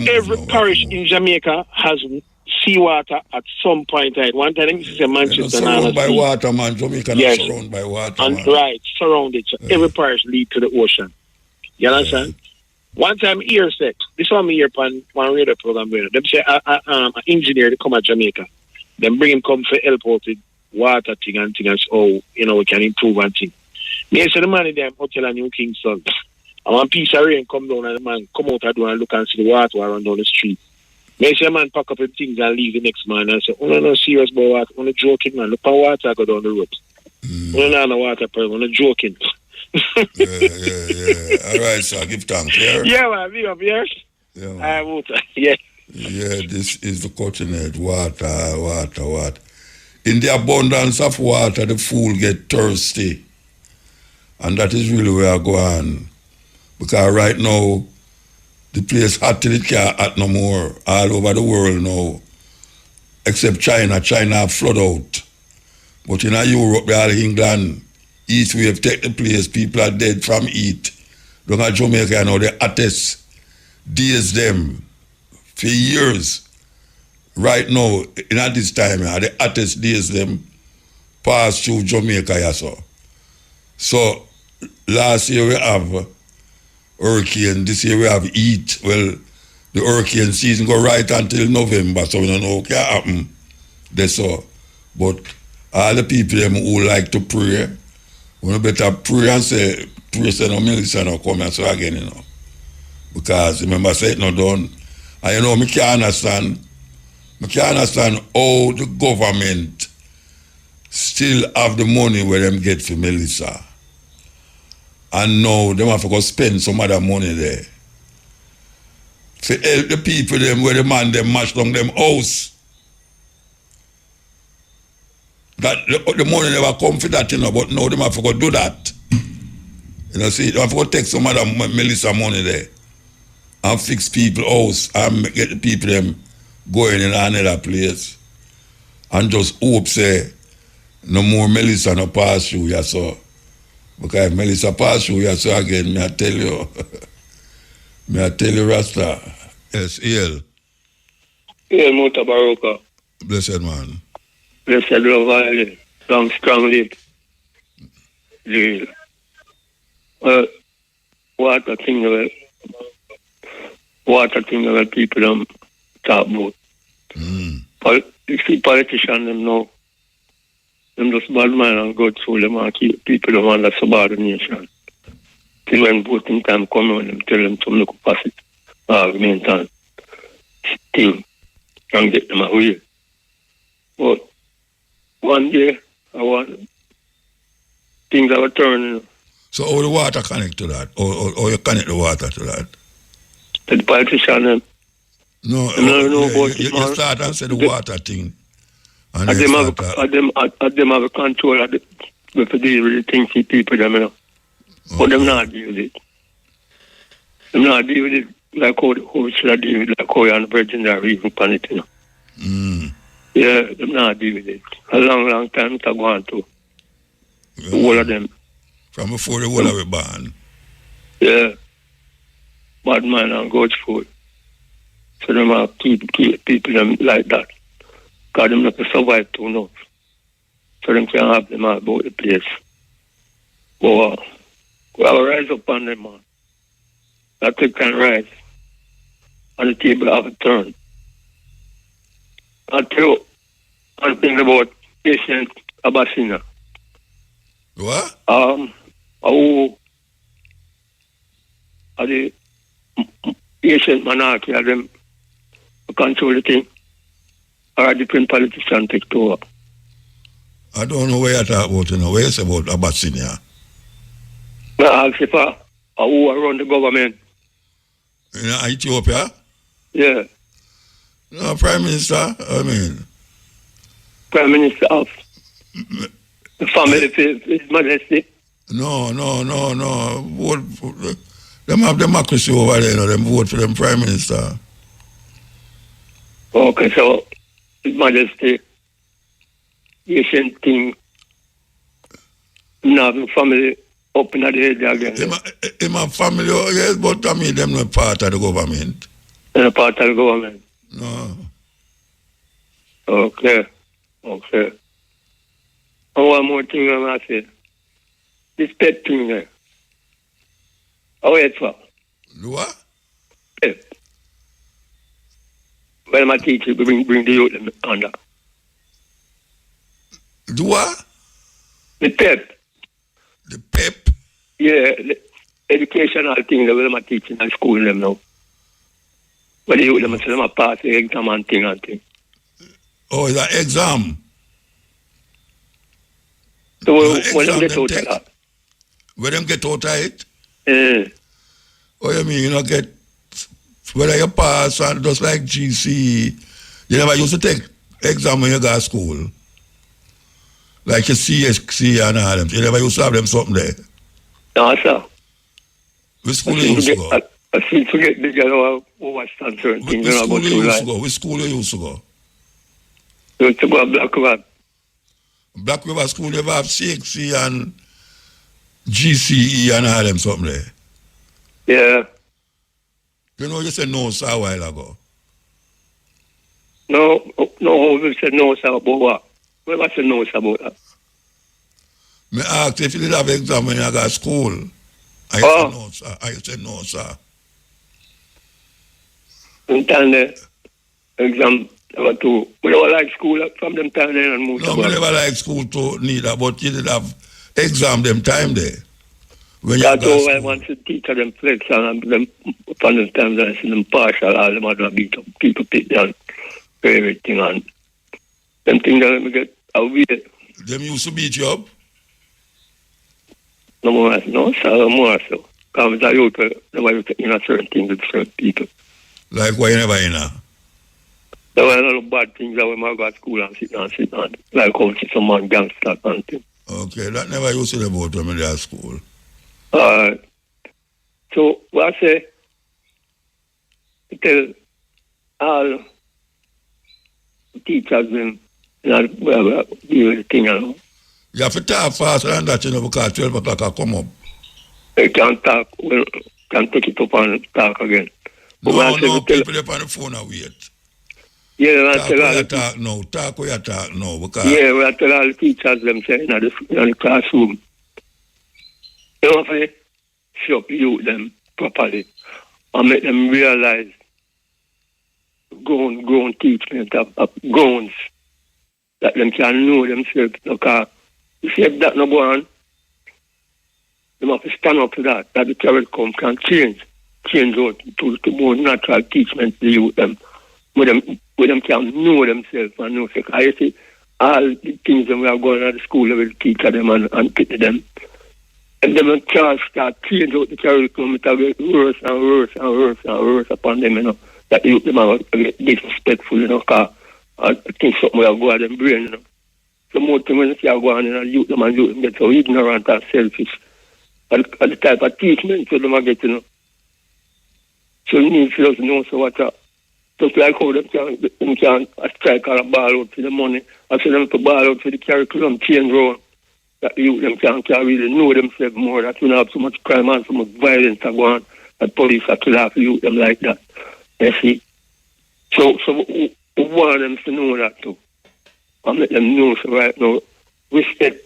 Every parish in Jamaica has seawater at some point. Right? One time, this is a Manchester. Surrounded by water, man. Jamaica is surrounded by water, and man. Right, surrounded. So every parish lead to the ocean. You understand? One time, here said, this one me here on one radio program, them say an engineer to come at Jamaica. Then bring him come for help out with water thing and things. Oh, you know, we can improve and thing. Me say the man in them hotel and New Kingston. And one piece of rain come down and the man come out and do and look and see the water run down the street. Me say the man pack up his things and leave the next man and say, oh no, serious about water. I'm not joking, man. Look at water go down the road. Oh no, water person. I'm not joking. Yeah. All right, sir. Give thanks. Yeah, man. Be up, yes? Yeah, man. Water. Yeah. Yeah, this is the continent. Water. In the abundance of water, the fool get thirsty. And that is really where I go on. Because right now, the place hot till it can't hot no more. All over the world now. Except China. China flood out. But in Europe, all England, East wave take the place. People are dead from heat. Look at Jamaica now, the hottest days them for years. Right now, in this time, the hottest days them pass through Jamaica. So last year we have hurricane, this year we have heat. Well, the hurricane season go right until November, so we don't know what can happen. That's all. But all the people them who like to pray, we better pray and say no Melissa no come and so again, you know. Because remember say it not done. And you know, I can't understand how the government still have the money where them get for Melissa. And now them have to go spend some other money there. To help the people them where the man them mash down them house. That the money never come for that, you know, but now them have to go do that. You know, see, they have to go take some other Melissa money there and fix people house and get the people them going in another place. And just hope say no more Melissa no pass through, yeah, so. Because if Melissa pass through, yeah, so again, may I tell you, Rasta. Yes, EL. EL Mutabaruka. Blessed man. Blessed love all, long strong live. The water thing that people don't talk about. You see politicians them know. Them just bad man and go through them and keep people them under subordination. Till when voting time come on, them tell them to look past it, argument and still and get them away. But one day, I want things are turning. So how the water connect to that? Or you connect the water to that? The politician, No, you start and say the water thing. And them have a control of the deal with the things people them, you know. But them not deal with it. Them not deal with it like how should deal with it, like how you're on the Virgin are even on it, you know. Yeah, them not deal with it. A long time to go on to. All of them. From before the whole of it born. Yeah. Bad man and God's food. So them have people them like that. Because them not to survive too much. So them can have them all about the place. But we have to rise up on them, man. That they can rise. And the table have a turn. I tell you one thing about patient Abyssinia. What? The patient monarchy of them control the thing. Or a different politician take over. I don't know where you talk about, you know. Where you say about Abyssinia? I ask if who run the government. In Ethiopia? Yeah. No, Prime Minister, I mean. Prime Minister of the family of His Majesty. No. Vote for, them have democracy over there, you know. Them vote for them Prime Minister. Okay, so His Majesty, Asian thing, now the family up in the area again. In my family, yes, but I mean, them not part of the government. They're not part of the government? No. Okay. And one more thing I'm going to say. This pet thing there. How it's for? What? Pet. Well, my teacher bring the youth under. The what? The pep. The pep? Yeah, the educational thing that we're teaching at school them now. But the youth them say them pass the exam and thing. Oh, it's an exam? So when them get out of that? When them get out of it? Yeah. Oh, you mean you don't get, whether you pass and just like GC, you never used to take exam when you go to school? Like your CSC and all them. You never used to have them something there? No, sir. Which school you used to go? I seem to get the girl who was certain things. Which school you used to go? Which school you used to go? You used to go to Black River. Black River School, they have CXC and GCE and all them something there? Yeah. You know, you said no, sir, a while ago. No, we said no, sir, about what? What I said no, sir, about that? Me asked if you did have exam when you got to school. I said no, sir. I said no, sir. Sometime the exam, we don't like school from them time there and move. No, we never like school too neither, but you did have exam them time there. When that's all I want to teach them flex and them from them time there, see them partial, all them other beat up, people pick down everything and them things that let get away. Them used to beat you up? No more, so. Because I used to, in a certain things with certain people. Like why you never in a? There were a lot of bad things that when I go to school and sit down. Like how see some man gangster and things. Okay, that never used to be about when they at school. So what I say, I tell all teachers them, deal with the thing, you know. You have to talk faster than that, you know, because 12 o'clock will come up. They can't talk, can take it up and talk again. But no, people up on the phone and wait. Yeah, talk where you talk now. Talk where you talk now. Because yeah, we tell all the teachers them say in the classroom. You know, if show up you them properly and make them realize grown teachment of groans that them can know themselves. Because if that no go on, They have to stand up to that the curriculum can change out to more natural teachment to the youth them. Where them can know themselves and know. So I see all the things that we are going at the school level, teach them and pity them. And then can start change out the curriculum, it will get worse and worse and worse and worse upon them, that the youth them are disrespectful, because I think something will go at them brain, So more things when you see are going on, youth them get so ignorant and selfish. And the type of teachment so them are getting, So you need to just know so what just like how them can strike or a ball out for the money, I see them to ball out for the curriculum change around. That the youth them can really know themselves more, that we don't have so much crime and so much violence going, that police are kill off the youth them like that. You see? So we want them to know that too. And let them know so right now, respect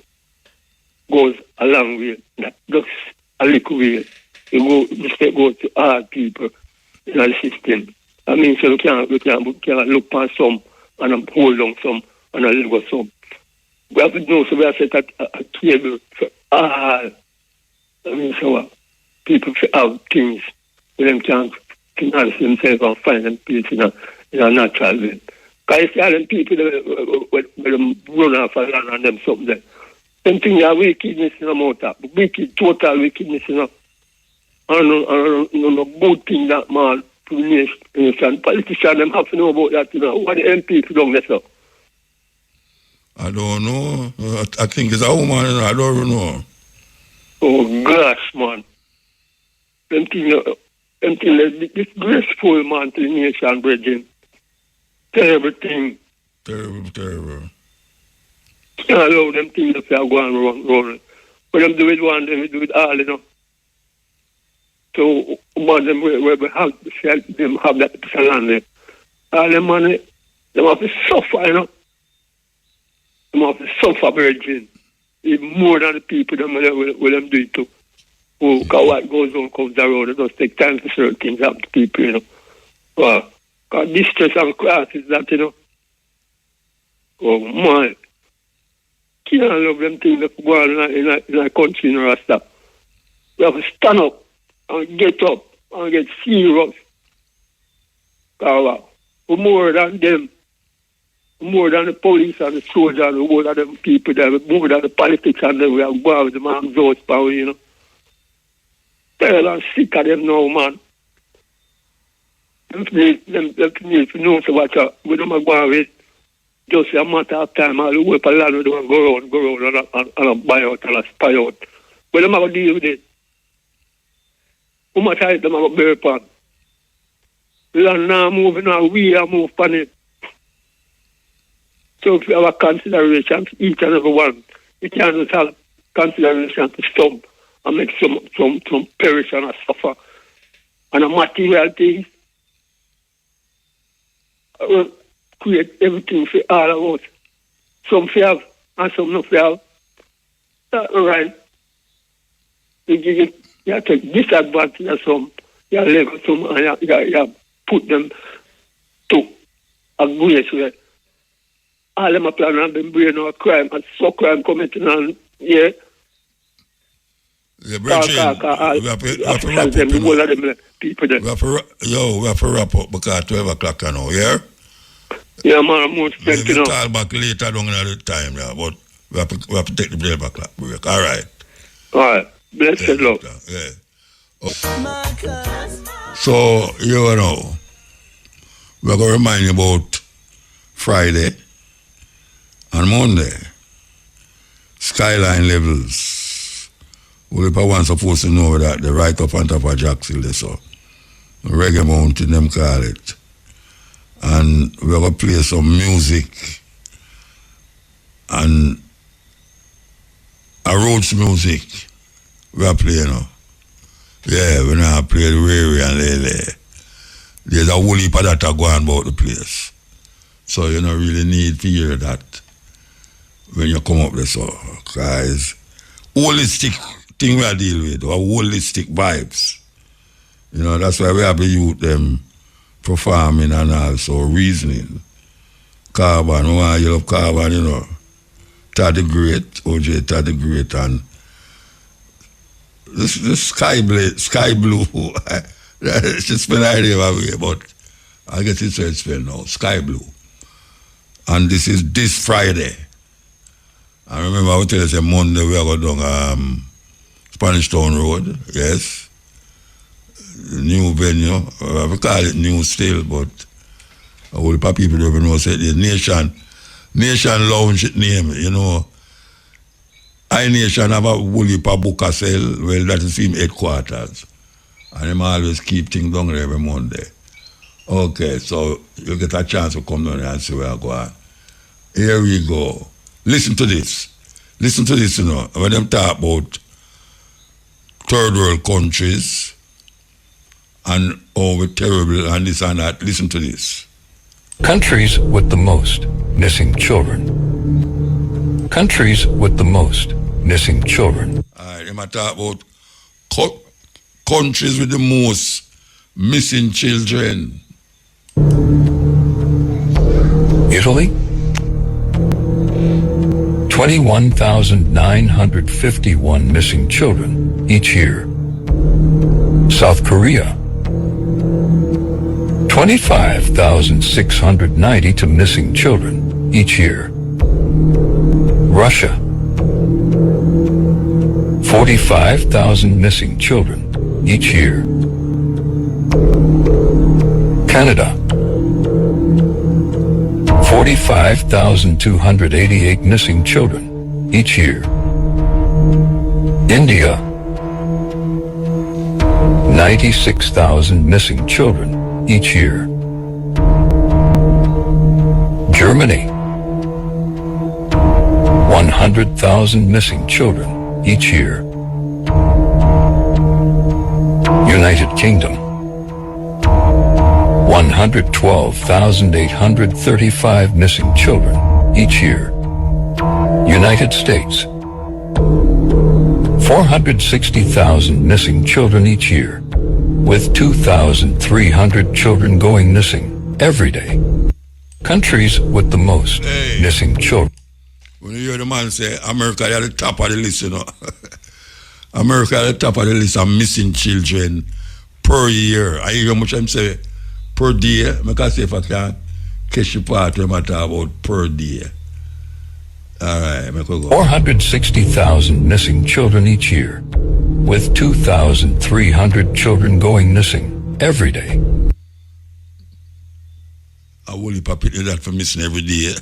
goes a long way, not just a little way. Respect goes to all people in the system. I mean, so we can't look past some and hold on some and let go some. We have to know, so we have set a table for all. I mean, so people have things where them can finance themselves and find them peace in a natural way. Because you see all them people where them run off and land on them something there. Them things are wickedness in the motor. Total wickedness, And no good thing that man to the nation. Politicians them have to know about that, What the MPs don't get up. I don't know. I think it's a woman, I don't know. Oh gosh, man. Them thing disgraceful, man, to the nation, brethren. Terrible thing. Terrible. Can't allow them things to go on round. But them do it one, them do it all, So, man, them we have that land there. All them money, them have to suffer, Them have to suffer, virgin. Even more than the people them will them do it too. Because what goes on comes around, it does take time for certain things happen to people, Well, because distress and class is that, Oh, man. Can't love them things that go on in a country in Rasta. We have to stand up and get up and get serious. Because we're more than them. More than the police and the soldiers and the whole of them people there, more than the politics and them, we are going with the man's house power, Tell I'm sick of them now, man. Them need to know so what we don't go with. Just a matter of time, all the way for land, we don't go around and buy out and spy out. But them have to deal with it. How much time them have to bear upon? Land now moving now, we are moving upon it. So if you have a consideration to each and every one, you can't just have consideration to some and make some perish and suffer. And a material thing will create everything for all of us. Some for have and some not for have. That's all right. You have to take disadvantage of some, you have to level some, and you have put them to a grace where all them are planning on them brain or crime and so crime committing on, Yeah, brethren, we have to wrap up, we have to wrap up because 12 o'clock now, yeah? Yeah, man, I'm more spent, We'll call back later down another time, yeah, but we have to take the 12 o'clock break, all right? All right, blessed love. Yeah. Oh. So, we're going to remind you about Friday and Monday, skyline levels. One supposed to know that the right up on top of Jacksonville, so Reggae Mountain, them call it. And we're going to play some music and a roads music. We're playing now. Yeah, we're not playing Rary and Lele. There's a whole heap of that going about the place. So you don't really need to hear that when you come up there, so guys, holistic thing we are dealing with, or holistic vibes. That's why we have the youth them performing and also reasoning. Carbon, you love Carbon, Tad the Great, OJ Tad the Great, and this sky blue. She spelled idea away, but I guess it's spelled now. Sky blue. And this is this Friday. I remember I would tell you Monday we are going down Spanish Town Road. Yes. New venue. We call it new still, but a whole lot of people don't even know say the Nation Lounge it name, you know. I Nation have a whole heap of book sell. Well, that is him headquarters. And them always keep things down there every Monday. Okay, so you get a chance to come down there and see where I go on. Here we go. Listen to this. Listen to this, you know. When them talk about third world countries and we're terrible and this and that, listen to this. Countries with the most missing children. Countries with the most missing children. Alright, them talk about countries with the most missing children. Italy, 21,951 missing children each year. South Korea, 25,690 to missing children each year. Russia, 45,000 missing children each year. Canada, 45,288 missing children each year. India, 96,000 missing children each year. Germany, 100,000 missing children each year. United Kingdom, 112,835 missing children each year. United States, 460,000 missing children each year, with 2,300 children going missing every day. Countries with the most missing children. When you hear the man say, America is at the top of the list, you know. America at the top of the list of missing children per year. I hear how much I'm saying per day. I can say if I can catch the part when I talk about per day. All right, I go. 460,000 missing children each year, with 2,300 children going missing every day. A whole heap of people that for missing every day.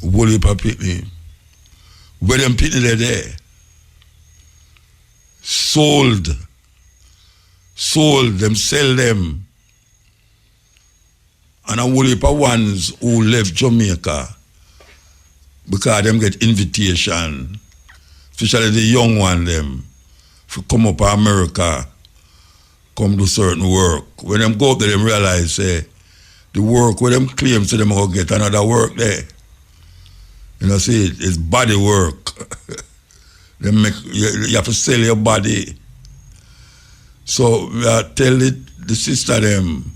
A whole heap of people. Where them people are there? Sold, them sell them. And a whole heap of ones who left Jamaica because them get invitation, especially the young one them, to come up to America, come do certain work. When them go up there, them realize the work where them claim to them go get another work there. You know, see, it's body work. You have to sell your body. So I tell the sister them,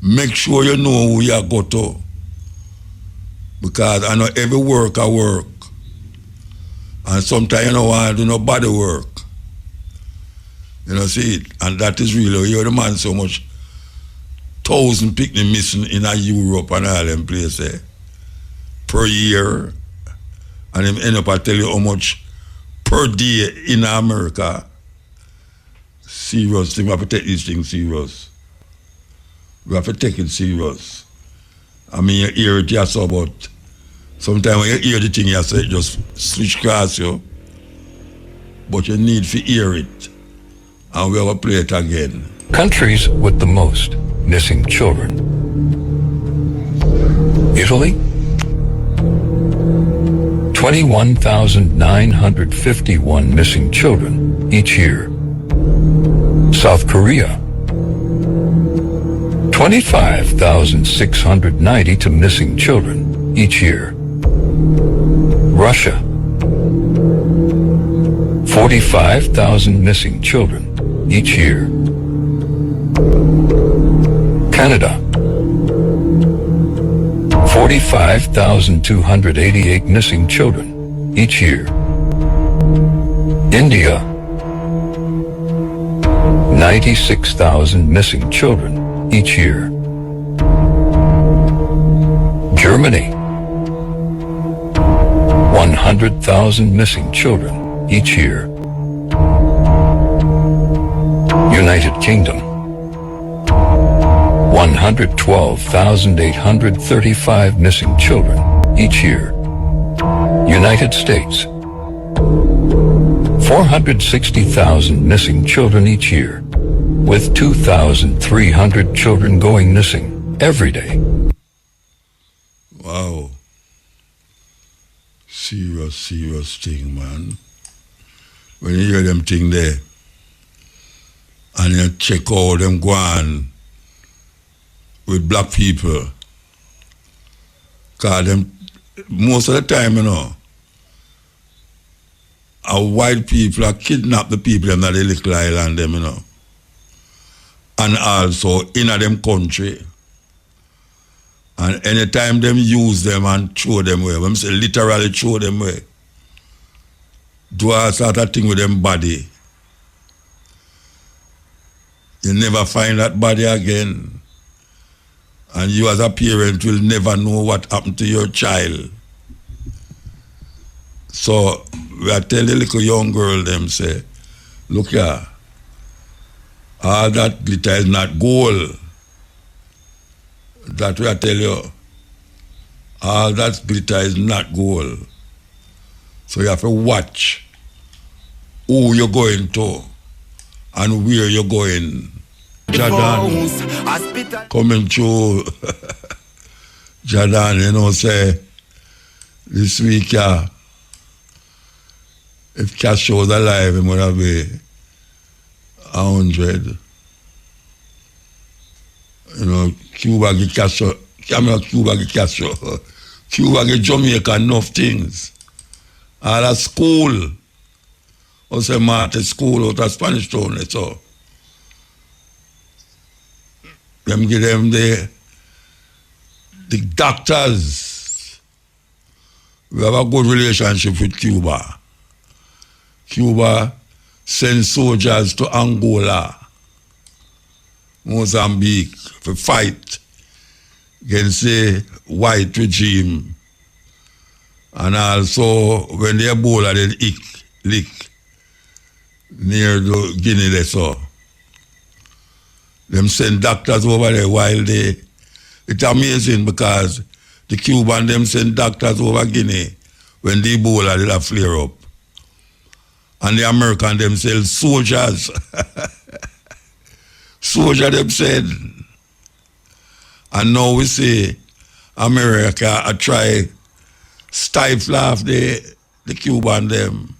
make sure you know who you go to. Because I know every work I work. And sometimes you know I do no body work. You know, see it. And that is really, you hear the man so much 1,000 picnic missing in Europe and all them places per year. And them end up I tell you how much per day in America. Serious. We have to take these things serious. We have to take it serious. I mean, you hear it yourself, but sometimes when you hear the thing, you say just switch class you. But you need to hear it. And we have to play it again. Countries with the most missing children. Italy, 21,951 missing children each year. South Korea, 25,690 to missing children each year. Russia, 45,000 missing children each year. Canada, 45,288 missing children each year. India. 96,000 missing children each year. Germany. 100,000 missing children each year. United Kingdom. 112,835 missing children each year. United States. 460,000 missing children each year, with 2,300 children going missing every day. Wow. Serious thing, man. When you hear them thing there, and you check how them go on with black people, because them, most of the time, you know, our white people are kidnap the people in the little island, them, you know, and also in them country. And anytime them use them and throw them away, when I say literally throw them away, do a sort of thing with them body. You never find that body again. And you as a parent will never know what happened to your child. So we are telling the little young girl them say, look here, all that glitter is not gold. That we are telling you, all that glitter is not gold. So you have to watch who you're going to and where you're going. Jordan, coming through, Jordan, you know, say, this week, if Castro was alive, it would have been 100. You know, Cuba get Castro, Cuba get Castro. Cuba get Jamaica, enough things. All that school, also Martin school out of Spanish Town, so. Them give them the doctors. We have a good relationship with Cuba. Cuba sends soldiers to Angola, Mozambique, to fight against the white regime. And also, when the Ebola did lick near the Guinea, they saw. Them send doctors over there while they... It's amazing because the Cuban, them send doctors over Guinea when the Ebola did a flare up. And the American themselves, soldiers. Soldiers them send. And now we see America try stifle off the Cuban them.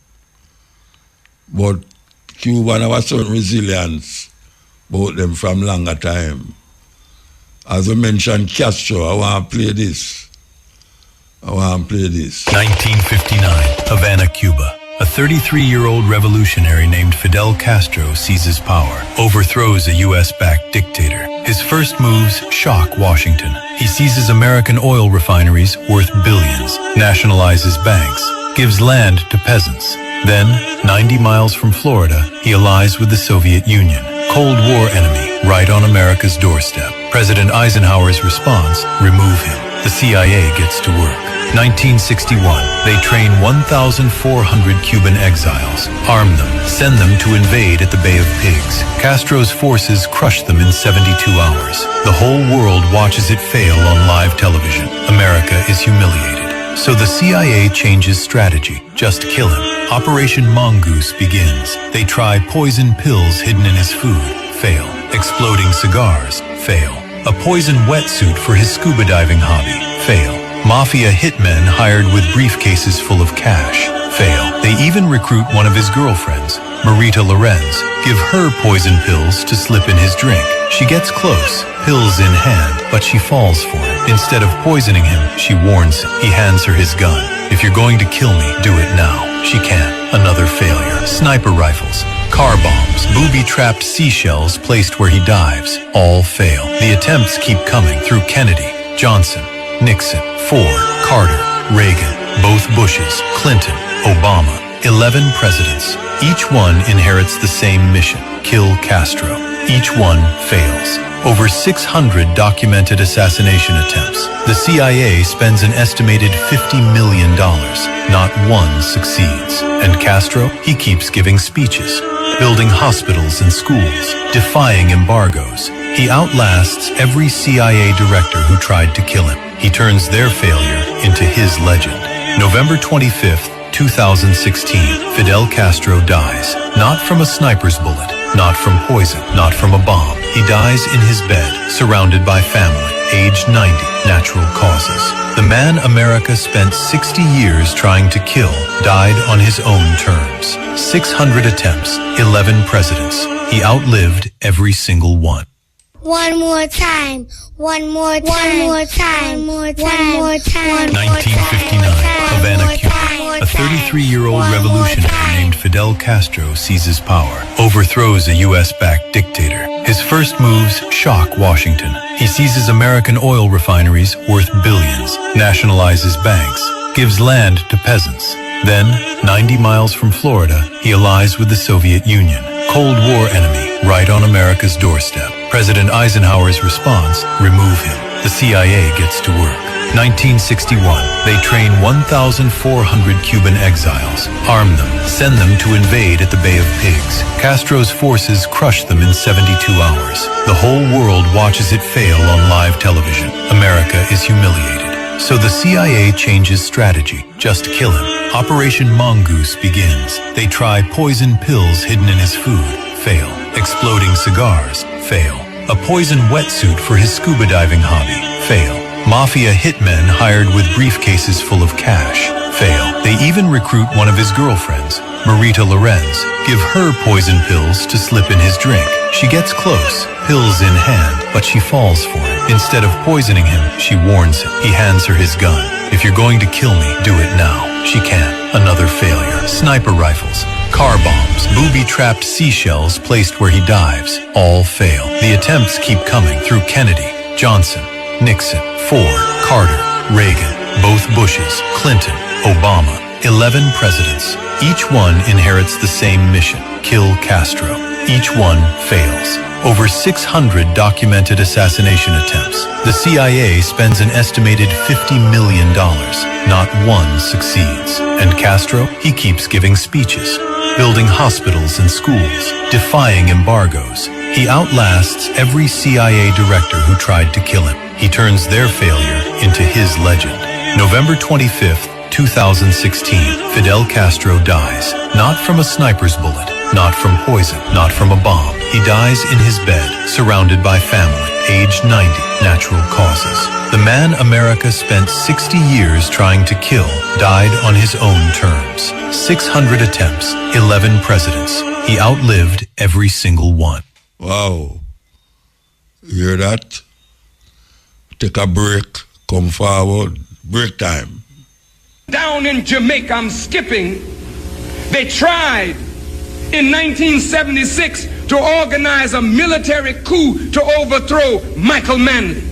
But Cuban have a certain resilience about them from longer time. As we mentioned Castro, I want to play this. 1959, Havana, Cuba. A 33-year-old revolutionary named Fidel Castro seizes power, overthrows a U.S.-backed dictator. His first moves shock Washington. He seizes American oil refineries worth billions, nationalizes banks, gives land to peasants. Then, 90 miles from Florida, he allies with the Soviet Union, Cold War enemy, right on America's doorstep. President Eisenhower's response, remove him. The CIA gets to work. 1961, they train 1,400 Cuban exiles, arm them, send them to invade at the Bay of Pigs. Castro's forces crush them in 72 hours. The whole world watches it fail on live television. America is humiliated. So the CIA changes strategy. Just kill him. Operation Mongoose begins. They try poison pills hidden in his food. Fail. Exploding cigars. Fail. A poison wetsuit for his scuba diving hobby. Fail. Mafia hitmen hired with briefcases full of cash. Fail. They even recruit one of his girlfriends, Marita Lorenz, give her poison pills to slip in his drink. She gets close, pills in hand, but she falls for him. Instead of poisoning him, she warns him. He hands her his gun. If you're going to kill me, do it now. She can't. Another failure. Sniper rifles, car bombs, booby-trapped seashells placed where he dives. All fail. The attempts keep coming through Kennedy, Johnson, Nixon, Ford, Carter, Reagan, both Bushes, Clinton, Obama. 11 presidents. Each one inherits the same mission: kill Castro. Each one fails. Over 600 documented assassination attempts. The CIA spends an estimated $50 million. Not one succeeds. And Castro, he keeps giving speeches, building hospitals and schools, defying embargoes. He outlasts every CIA director who tried to kill him. He turns their failure into his legend. November 25th, 2016, Fidel Castro dies. Not from a sniper's bullet, not from poison, not from a bomb. He dies in his bed, surrounded by family, aged 90, natural causes. The man America spent 60 years trying to kill died on his own terms. 600 attempts, 11 presidents. He outlived every single one. One more time. One more time. One more time. One more time. 1959, Havana, Cuba. A 33-year-old revolutionary named Fidel Castro seizes power, overthrows a U.S.-backed dictator. His first moves shock Washington. He seizes American oil refineries worth billions, nationalizes banks, gives land to peasants. Then, 90 miles from Florida, he allies with the Soviet Union, Cold War enemy, right on America's doorstep. President Eisenhower's response: remove him. The CIA gets to work. 1961, they train 1,400 Cuban exiles, arm them, send them to invade at the Bay of Pigs. Castro's forces crush them in 72 hours. The whole world watches it fail on live television. America is humiliated. So the CIA changes strategy, just kill him. Operation Mongoose begins. They try poison pills hidden in his food, fail. Exploding cigars, fail. A poison wetsuit for his scuba diving hobby, fail. Mafia hitmen hired with briefcases full of cash, fail. They even recruit one of his girlfriends, Marita Lorenz, give her poison pills to slip in his drink. She gets close, pills in hand, but she falls for it. Instead of poisoning him, she warns him. He hands her his gun. If you're going to kill me, do it now. She can't. Another failure. Sniper rifles, car bombs, booby-trapped seashells placed where he dives, all fail. The attempts keep coming through Kennedy, Johnson, Nixon, Ford, Carter, Reagan, both Bushes, Clinton, Obama. 11 presidents. Each one inherits the same mission: kill Castro. Each one fails. Over 600 documented assassination attempts. The CIA spends an estimated $50 million. Not one succeeds. And Castro, he keeps giving speeches, building hospitals and schools, defying embargoes. He outlasts every CIA director who tried to kill him. He turns their failure into his legend. November 25th, 2016, Fidel Castro dies. Not from a sniper's bullet, not from poison, not from a bomb. He dies in his bed, surrounded by family, aged 90, natural causes. The man America spent 60 years trying to kill died on his own terms. 600 attempts, 11 presidents. He outlived every single one. Wow. You hear that? Take a break, come forward, break time. Down in Jamaica, I'm skipping, they tried in 1976 to organize a military coup to overthrow Michael Manley.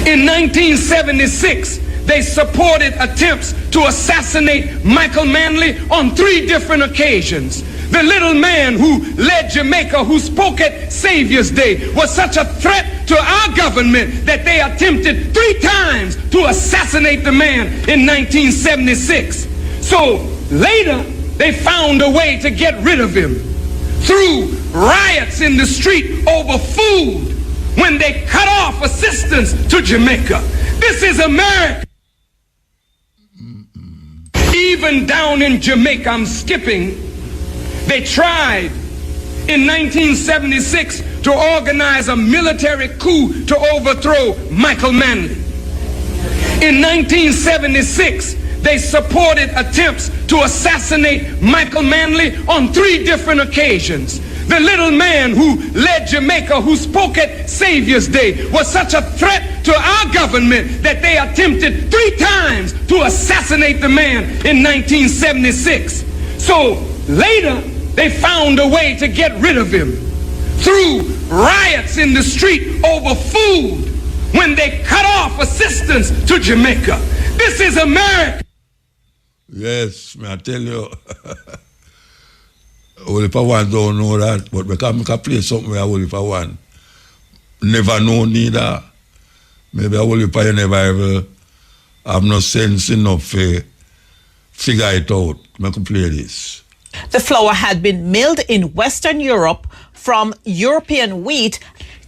In 1976, they supported attempts to assassinate Michael Manley on 3 different occasions. The little man who led Jamaica, who spoke at Savior's Day, was such a threat to our government that they attempted 3 times to assassinate the man in 1976. So later, they found a way to get rid of him through riots in the street over food when they cut off assistance to Jamaica. This is America. Even down in Jamaica, I'm skipping, they tried in 1976 to organize a military coup to overthrow Michael Manley. In 1976, they supported attempts to assassinate Michael Manley on 3 different occasions. The little man who led Jamaica, who spoke at Savior's Day, was such a threat to our government that they attempted 3 times to assassinate the man in 1976. So later, they found a way to get rid of him through riots in the street over food when they cut off assistance to Jamaica. This is America. Yes, I tell you. Well, if I want don't know that, but because I can play something where I will if I want. Never know neither. Maybe I will if I never ever have no sense enough to figure it out. I can play this. The flour had been milled in Western Europe from European wheat.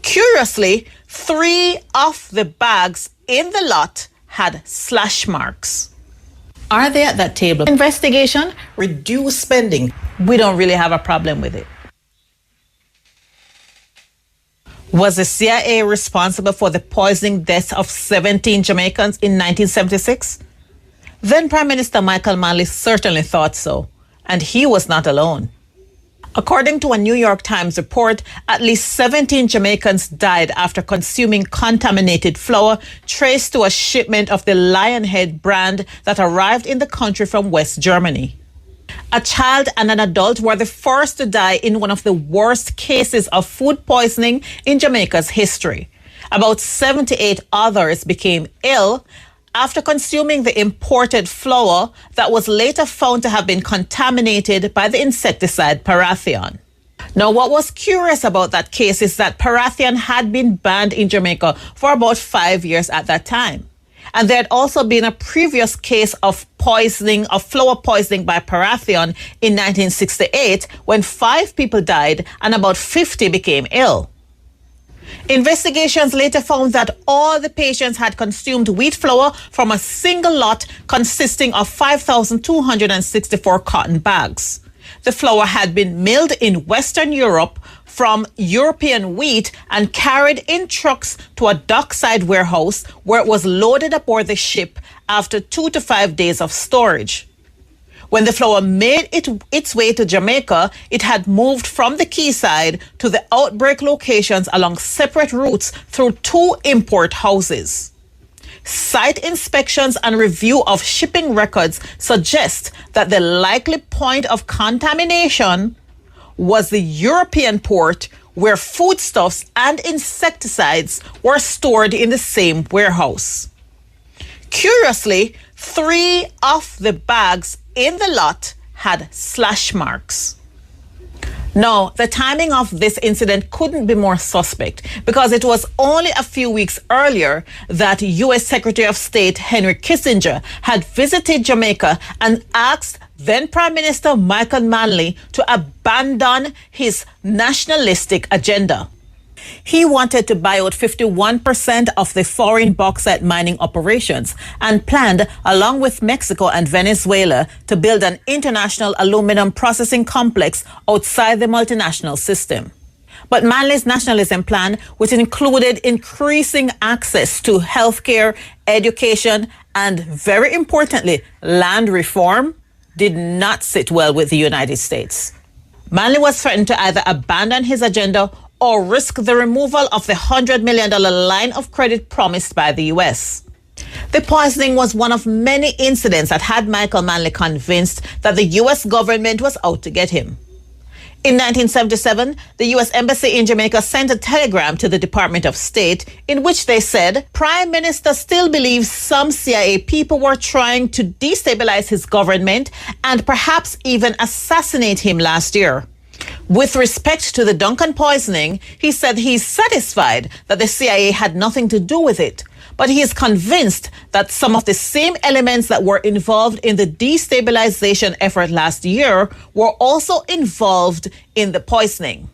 Curiously, 3 of the bags in the lot had slash marks. Are they at that table? Investigation, reduce spending. We don't really have a problem with it. Was the CIA responsible for the poisoning deaths of 17 Jamaicans in 1976? Then Prime Minister Michael Manley certainly thought so, and he was not alone. According to a New York Times report, at least 17 Jamaicans died after consuming contaminated flour traced to a shipment of the Lionhead brand that arrived in the country from West Germany. A child and an adult were the first to die in one of the worst cases of food poisoning in Jamaica's history. About 78 others became ill after consuming the imported flour that was later found to have been contaminated by the insecticide Parathion. Now, what was curious about that case is that Parathion had been banned in Jamaica for about 5 years at that time. And there had also been a previous case of flour poisoning by Parathion in 1968 when 5 people died and about 50 became ill. Investigations later found that all the patients had consumed wheat flour from a single lot consisting of 5,264 cotton bags. The flour had been milled in Western Europe from European wheat and carried in trucks to a dockside warehouse where it was loaded aboard the ship after 2 to 5 days of storage. When the flour made its way to Jamaica, it had moved from the quayside to the outbreak locations along separate routes through 2 import houses. Site inspections and review of shipping records suggest that the likely point of contamination was the European port where foodstuffs and insecticides were stored in the same warehouse. Curiously, 3 of the bags in the lot had slash marks. Now, the timing of this incident couldn't be more suspect because it was only a few weeks earlier that U.S. Secretary of State Henry Kissinger had visited Jamaica and asked then Prime Minister Michael Manley to abandon his nationalistic agenda. He wanted to buy out 51% of the foreign bauxite mining operations and planned, along with Mexico and Venezuela, to build an international aluminum processing complex outside the multinational system. But Manley's nationalism plan, which included increasing access to healthcare, education, and, very importantly, land reform, did not sit well with the United States. Manley was threatened to either abandon his agenda or risk the removal of the $100 million line of credit promised by the U.S. The poisoning was one of many incidents that had Michael Manley convinced that the U.S. government was out to get him. In 1977, the U.S. Embassy in Jamaica sent a telegram to the Department of State in which they said, Prime Minister still believes some CIA people were trying to destabilize his government and perhaps even assassinate him last year. With respect to the Duncan poisoning, he said he's satisfied that the CIA had nothing to do with it, but he is convinced that some of the same elements that were involved in the destabilization effort last year were also involved in the poisoning.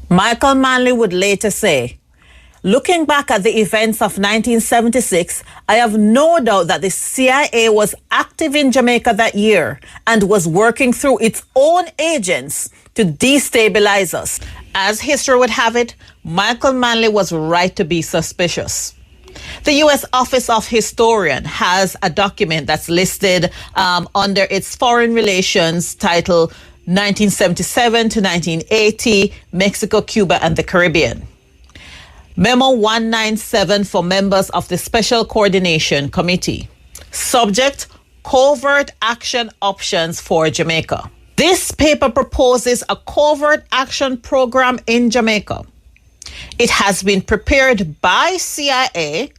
Michael Manley would later say, looking back at the events of 1976, I have no doubt that the CIA was active in Jamaica that year and was working through its own agents to destabilize us. As history would have it, Michael Manley was right to be suspicious. The U.S. Office of Historian has a document that's listed under its Foreign Relations title 1977 to 1980, Mexico, Cuba, and the Caribbean. Memo 197 for members of the Special Coordination Committee. Subject, Covert Action Options for Jamaica. This paper proposes a covert action program in Jamaica. It has been prepared by CIA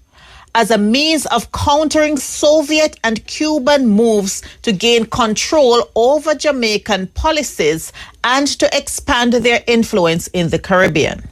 as a means of countering Soviet and Cuban moves to gain control over Jamaican policies and to expand their influence in the Caribbean.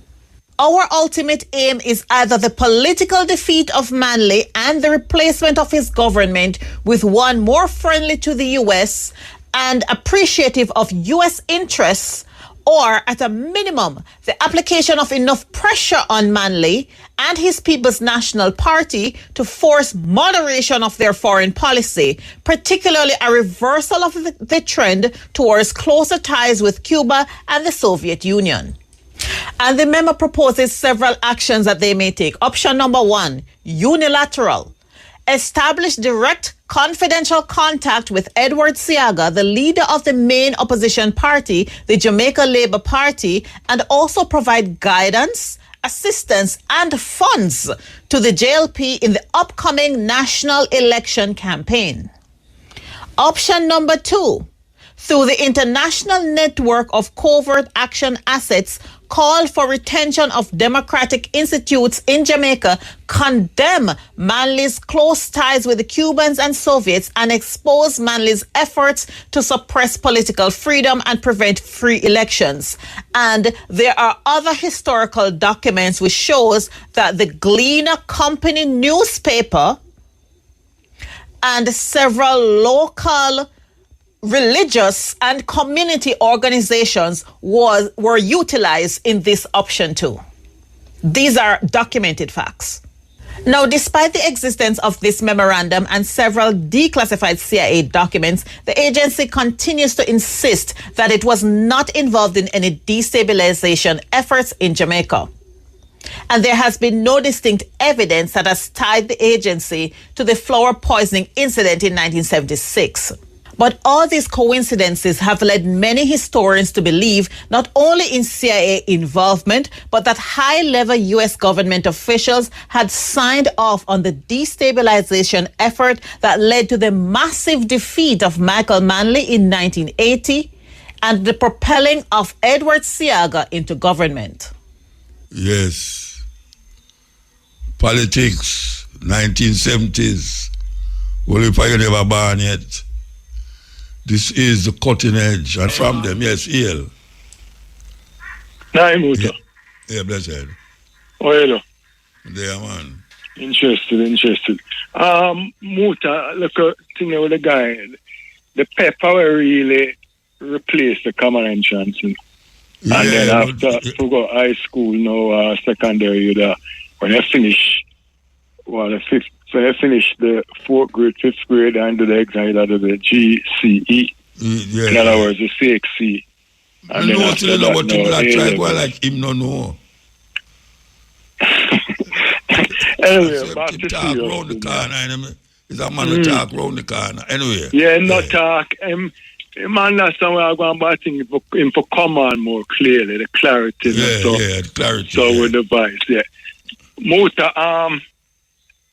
Our ultimate aim is either the political defeat of Manley and the replacement of his government with one more friendly to the U.S. and appreciative of U.S. interests, or at a minimum, the application of enough pressure on Manley and his People's National Party to force moderation of their foreign policy, particularly a reversal of the trend towards closer ties with Cuba and the Soviet Union. And the memo proposes several actions that they may take. Option number 1, unilateral. Establish direct confidential contact with Edward Seaga, the leader of the main opposition party, the Jamaica Labour Party, and also provide guidance, assistance, and funds to the JLP in the upcoming national election campaign. Option number 2, through the international network of covert action assets, call for retention of democratic institutes in Jamaica, condemn Manley's close ties with the Cubans and Soviets, and expose Manley's efforts to suppress political freedom and prevent free elections. And there are other historical documents which shows that the Gleaner Company newspaper and several local religious and community organizations were utilized in this option too. These are documented facts. Now, despite the existence of this memorandum and several declassified CIA documents, the agency continues to insist that it was not involved in any destabilization efforts in Jamaica. And there has been no distinct evidence that has tied the agency to the flour poisoning incident in 1976. But all these coincidences have led many historians to believe not only in CIA involvement, but that high-level U.S. government officials had signed off on the destabilization effort that led to the massive defeat of Michael Manley in 1980 and the propelling of Edward Seaga into government. Yes. Politics, 1970s. Well, if I never born yet. This is the cutting edge, and from them, yes, Iel. Nah, Muta. Yeah, blessed. Oh, hello. There, man. Interested. Muta, look at thing with the guy. The pepper really replaced the common entrance. Yeah, and then after to go high school, now secondary, when I finish, so I finished the 4th grade, 5th grade, and do the exam out of the GCE. Yeah, in other words, the CXC. And then after that, what people are trying, well, like him no know. Anyway, back to talk round the corner. Is a man to talk round the corner. Anyway. Yeah, not talk. Man, that's somewhere I'm going to think him for come on more clearly, the clarity. Yeah, the clarity. So with the voice, yeah. Muta,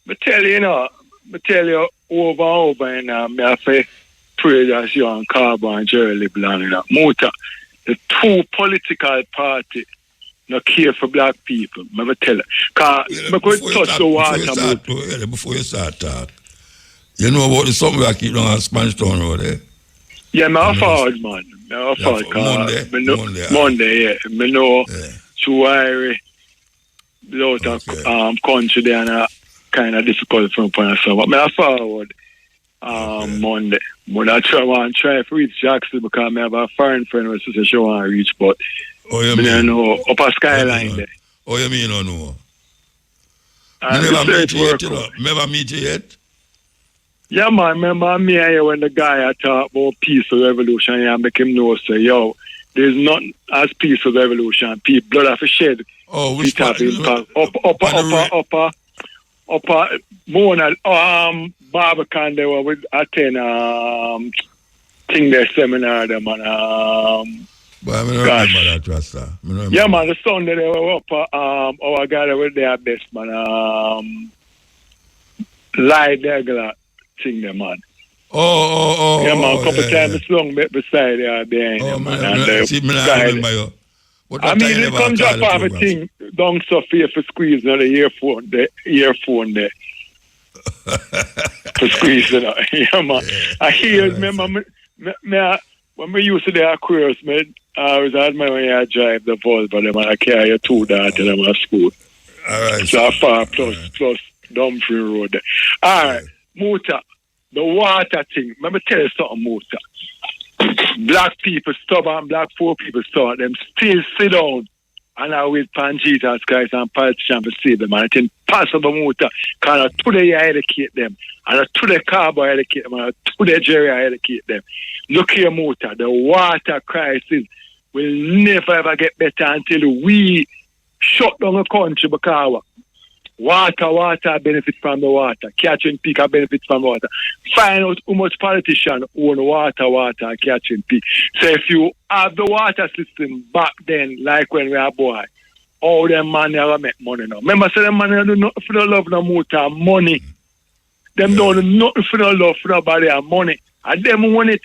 I tell you over and over, and I have to pray that you and Carbo and Jerry Leblanc, Muta, the two political parties not care for black people. I tell you. Because I could touch the water. Before you start talk, you know about the something I keep on Spanish Town Road, eh? Yeah, I'm forward, man. I'm forward. Monday, yeah. I know through Irie, lot of country there, and kind of difficult for me, so but I'm forward Monday. But I want to try to reach Jackson because I have a foreign friend who says she want to reach, but I know upper skyline there. Oh, you mean you know? Never meet you yet? Yeah, man. Remember me and you when the guy I talk about peaceful revolution, I make him know, say, yo, there's nothing as peaceful revolution. People, blood have a shed. Oh, which part? Upper Mona Barbican they were with attend thing their seminar them and but I don't remember that Rasta. Yeah man, the Sunday they were up our guy they were their best man lie there thing them man. Oh. Yeah man, couple times slung beside there behind them man. I mean, they come drop off a thing down Sophia for squeeze on the earphone there. To squeeze it out. Yeah, man. I hear, remember, when we used to do our careers, man, I was admiring when I drive the bus, but then I carry a 2 daughters them at school. All right. So far plus Dumfries Road. All right, Muta, the water thing. Let me tell you something, Muta. Black people stubborn, black poor people stubborn. Them still sit down and I with pan Jesus Christ and politicians to save them. And it's impossible, Muta. Because today you educate them. And today Carbo educate them. And today Jerry educate them. Look here, Muta. The water crisis will never ever get better until we shut down the country because water benefits from the water. Catching peak benefits from water. Find out how much politicians own water and catching peak. So if you have the water system back then, like when we were boy, all them money never make money now. Remember, so them money do nothing for the love no motor money. Them don't do nothing for the love for nobody and money. And them own it.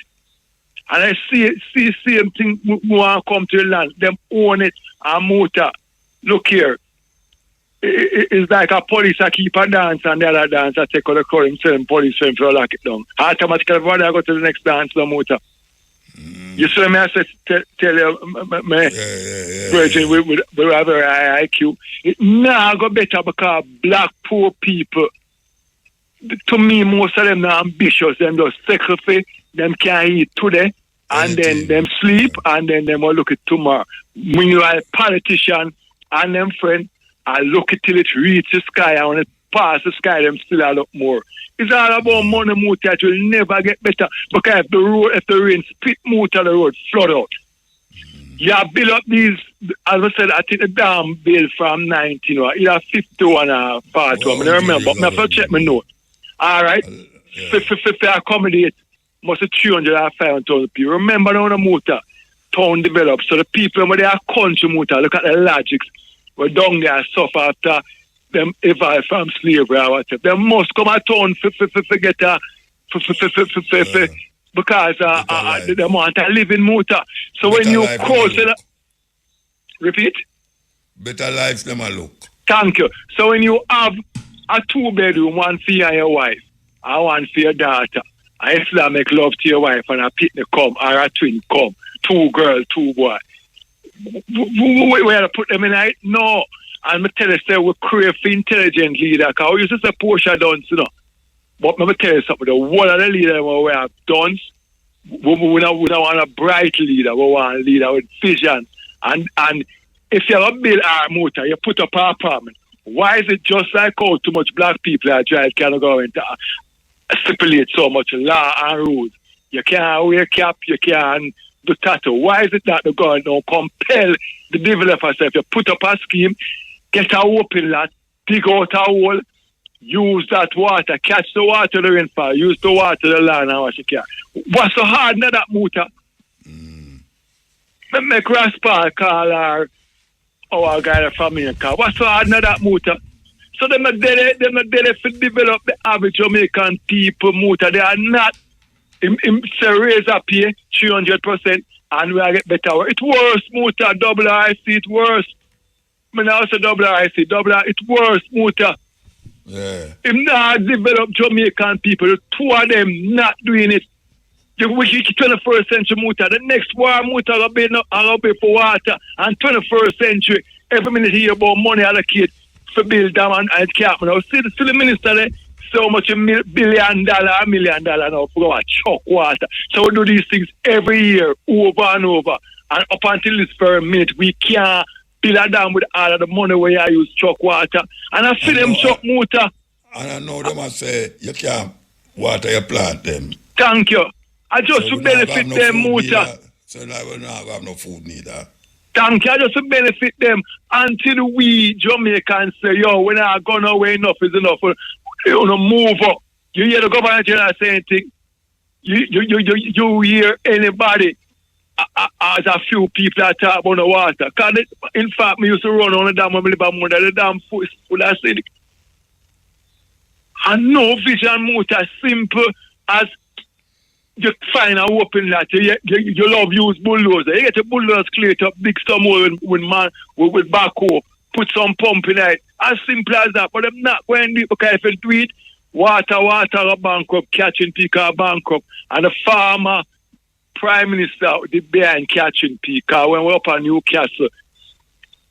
And I see same thing want to come to the land. Them own it and motor. Look here. It's like a police that keep a dance and the other dance that take out the crowd and send police film for lock it down. Automatically, everybody go to the next dance, the motor. You see me, I say, tell you, Virgin, we have a very high IQ. It now go better because black poor people, to me, most of them are ambitious. Them just sacrifice, them can't eat today, and then them sleep, and then them will look at tomorrow. When you are a politician and them friend, I look it till it reaches the sky, and when it passes the sky, them still a lot more. It's all about money, motor. It will never get better because if the rain spit motor, the road flood out. You build up these, as I said, I think the dam built from 19, either 51 or 41. I don't remember, but I have to check my note. All right? If they accommodate, must be 300 or 500,000 people. Remember now the motor, town developed. So the people, when they are country motor, look at the logics. We down there suffer after them evolve from slavery or whatever. They must come at town to get because they want a living motor. So when you cross it, repeat? Better life them a look. Thank you. So when you have a 2-bedroom, one for you and your wife, and one for your daughter, and you still make love to your wife and a picnic come, or a twin come, 2 girls, 2 boys. Where to put them in it? No. And I tell you, say, we crave for intelligent leader, because we used to say Portia Dunce, you know. But let me tell you something, the whole of the leader we have done, we don't want a bright leader, we want a leader with vision. And if you have a build our motor, you put up an apartment, why is it just like how too much black people are drive can go into stipulate so much law and rules? You can't wear cap, you can't do tattoo. Why is it that the government don't compel the developers if you put up a scheme, get a open lot, dig out a hole, use that water, catch the water the rainfall, use the water the land and what you can. What's so hard in that motor? Make Raspa call our guy from Jamaica. What's so hard in that motor? So them are dead to develop the average Jamaican people motor. They are not raise up here 300% and we get better. It's worse motor, double RIC, it's worse. I now say double RIC, it's worse motor. Yeah. If not develop Jamaican people, 2 of them not doing it. The 21st century motor, the next war motor will be for water, and 21st century, every minute you hear about money allocated for build dam and cap. Now, see the minister there, so much $1 billion, $1 million now for our chuck water. So we do these things every year, over and over. And up until this very minute, we can't build a dam with all of the money where I use chuck water. And I see them chuck motor. And I know them I say, you can't water your plant them. Thank you. I just to benefit them motor. So now we don't have no food neither. Thank you. I just to benefit them until we Jamaicans say, yo, when I go away, enough is enough. You know, move up. You hear the government saying thing. You hear anybody as a few people that talk about the water. In fact, me used to run on the dam when we live on the dam full of acidic. And no vision motor simple as you find a open lot. You love use bulldozer. You get a bulldozer clear it up big some more with backhoe. Put some pump in it. As simple as that. But I'm not going to do it because if you do it, water bankrupt, catching people bankrupt, and the farmer prime minister the behind catching people. When we're up on Newcastle,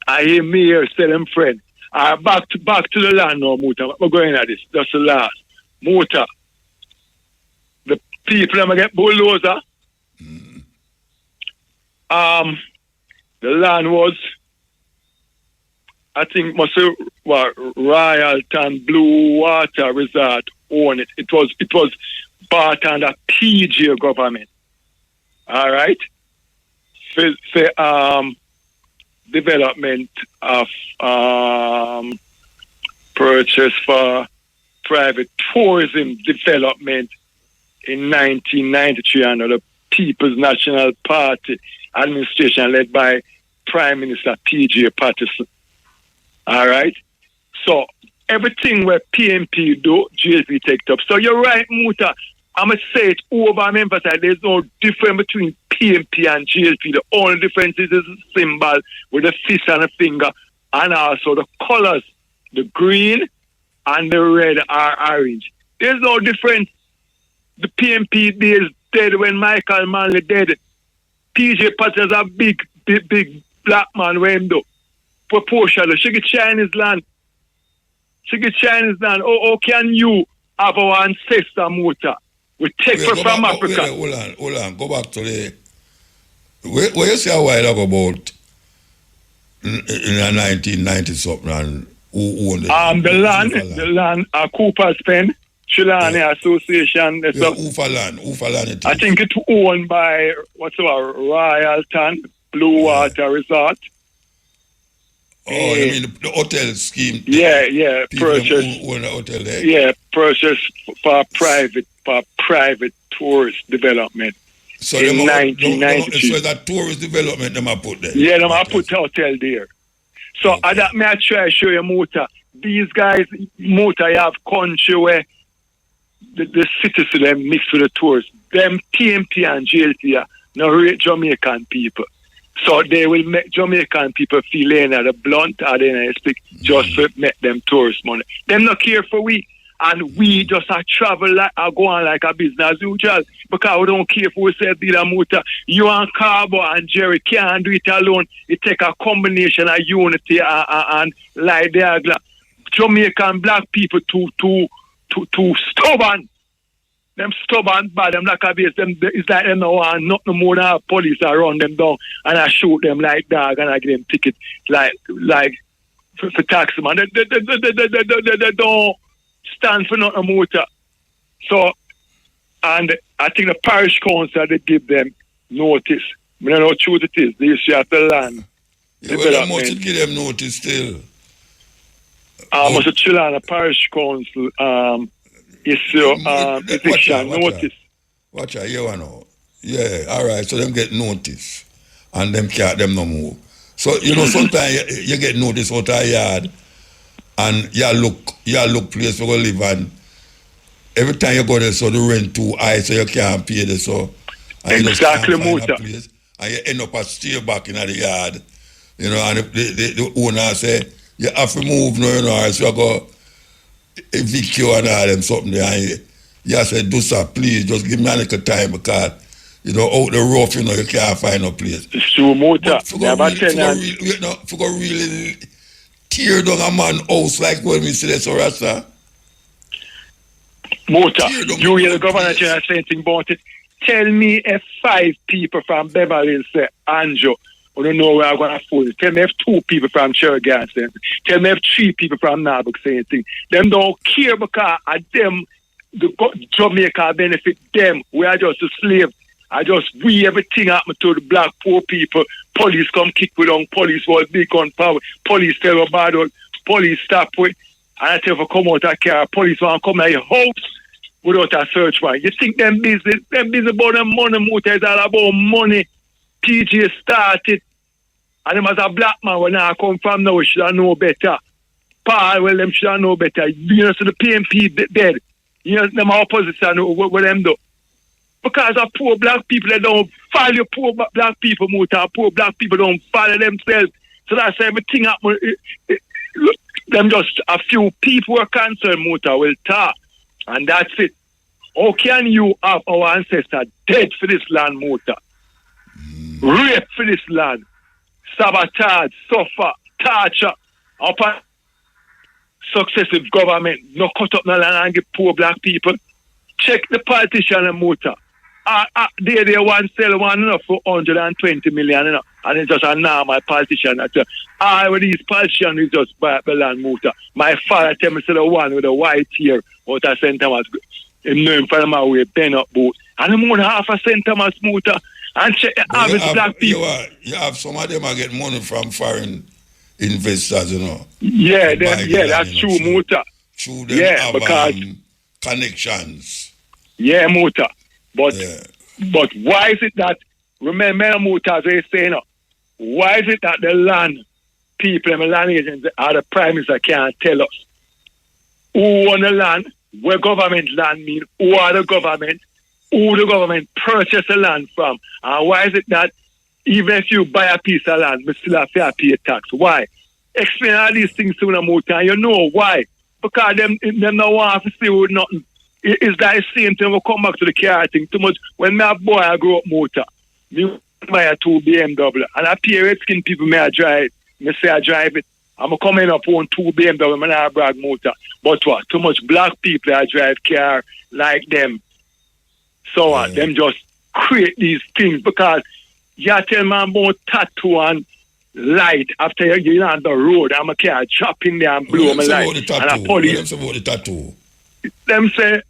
I hear mayor tell them friend, back to the land now, Muta. We're going at this. That's the last. Muta. The people that get bulldozer. The land was, I think, must say, Royalton Blue Water Resort own it. It was bought under PJ government. All right. For development of purchase for private tourism development in 1993 under the People's National Party administration led by Prime Minister P.J. Patterson. All right? So, everything where PMP do, GLP take up. So, you're right, Muta. I'm going to say it over and emphasize there's no difference between PMP and GLP. The only difference is the symbol with the fist and the finger, and also the colors. The green and the red are orange. There's no difference. The PMP days dead when Michael Manley dead. PJ Patterson is a big black man where him do. Proportional. She get Chinese land. How can you have our ancestor Muta? We take her from Africa. Hold on. Go back to the... Where you say a while ago about in the 1990s and who owned it? The land, Cooper's Pen, Trelawney Association. Ufa land it is. I think it's owned by, Royalton Blue Water Resort. Oh, I mean the hotel scheme. Yeah, purchase. Who own the hotel there? Yeah, purchase for private tourist development. So in 1992. So that tourist development them have put there? Yeah, them have put hotel there. So okay. That may I try to show you Muta. These guys, Muta, you have country where the citizens them mix with the tourists. Them PMP and GLP are now rate Jamaican people. So they will make Jamaican people feel the blunt or they speak just to make them tourist money. Them not care for we. And we just travel like go on like a business as usual. Because we don't care for we say Bila Muta. You and Carbo and Jerry can't do it alone. It take a combination of unity and like the Jamaican black people too stubborn. Them stubborn bad, them like a base, them it's like them no nothing more than police around them down and I shoot them like dog and I give them ticket like for taxi man. They don't stand for nothing more. So and I think the parish council they give them notice. I don't know how true it is. They should have the land. Yeah, well, they must give them notice still. Must have chill on the parish council issue eviction notice. Watch out, you know. Yeah, all right. So them get notice, and them can't them no more. So sometimes you get notice out of yard, and you look place where you live, and every time you go there, so the rent too high, so you can't pay there. So and exactly, you just can't find a place, and you end up a stay back in the yard. And if the owner say you have to move now, or so you go evict you and all them something there, and you say, do sir, please just give me a little time because out the rough, you can't find a place. It's true, Muta. For really tear down a man's house like when we see that, so Rasta. Muta, you hear the governor saying something about it. Tell me if 5 people from Beverly Hills say, Anjo, I don't know where I'm going to fool it. Tell me if 2 people from Chergan say anything. Tell me if 3 people from Narberth say anything. Them don't care because of them, the Jamaica benefit them. We are just a slave. Everything happen to the black poor people. Police come kick with on. Police was big on power. Police tell about it. Police stop with. And I tell you, come out of car. Police want to come to your house without a search warrant. You think them busy about them money, Muta, is all about money. PJ started. And them as a black man when I come from now, we should have know better. Paul, well, them should have know better. So the PMP dead. Them opposition, what them do. Because of poor black people, they don't value poor black people, Muta. Poor black people don't value themselves. So that's everything happen. Them just a few people who are concerned, Muta, will talk. And that's it. How can you have our ancestors dead for this land, Muta? Rape for this land, sabotage, suffer, torture, upon successive government, no cut up no land and give poor black people. Check the politician and Muta. They want sell one enough for 120 million, you know, and it's just a normal politician. With these politicians is just buy up the land, Muta. My father tell me to the one with the white hair out of St. Thomas. Him know him from my way, pen up boat. And the more than half of St. Thomas, Muta. And check the harvest black people. You have some of them are get money from foreign investors, you know. Yeah, that's true, Muta. True, them have because connections. Yeah, Muta. But why is it that, remember Muta, as they say, why is it that the land people and the land agents are the prime minister can't tell us who own the land, where government land mean, who are the government, who the government purchase the land from, and why is it that even if you buy a piece of land, you still have to pay tax? Why? Explain all these things to them, Muta, and you know why. Because them don't want to see with nothing. It's that same thing. We come back to the car thing too much. When my boy I grew up Motor, me buy a 2 BMW, and I pay red skin people me I drive. Me say I drive it. I'm coming up on 2 BMW, and I brag Motor. But what? Too much black people I drive car like them. So them just create these things because you tell me about tattoo and light after you on the road. I'm a car drop in there and blow my light. And I police. About the tattoo. Them say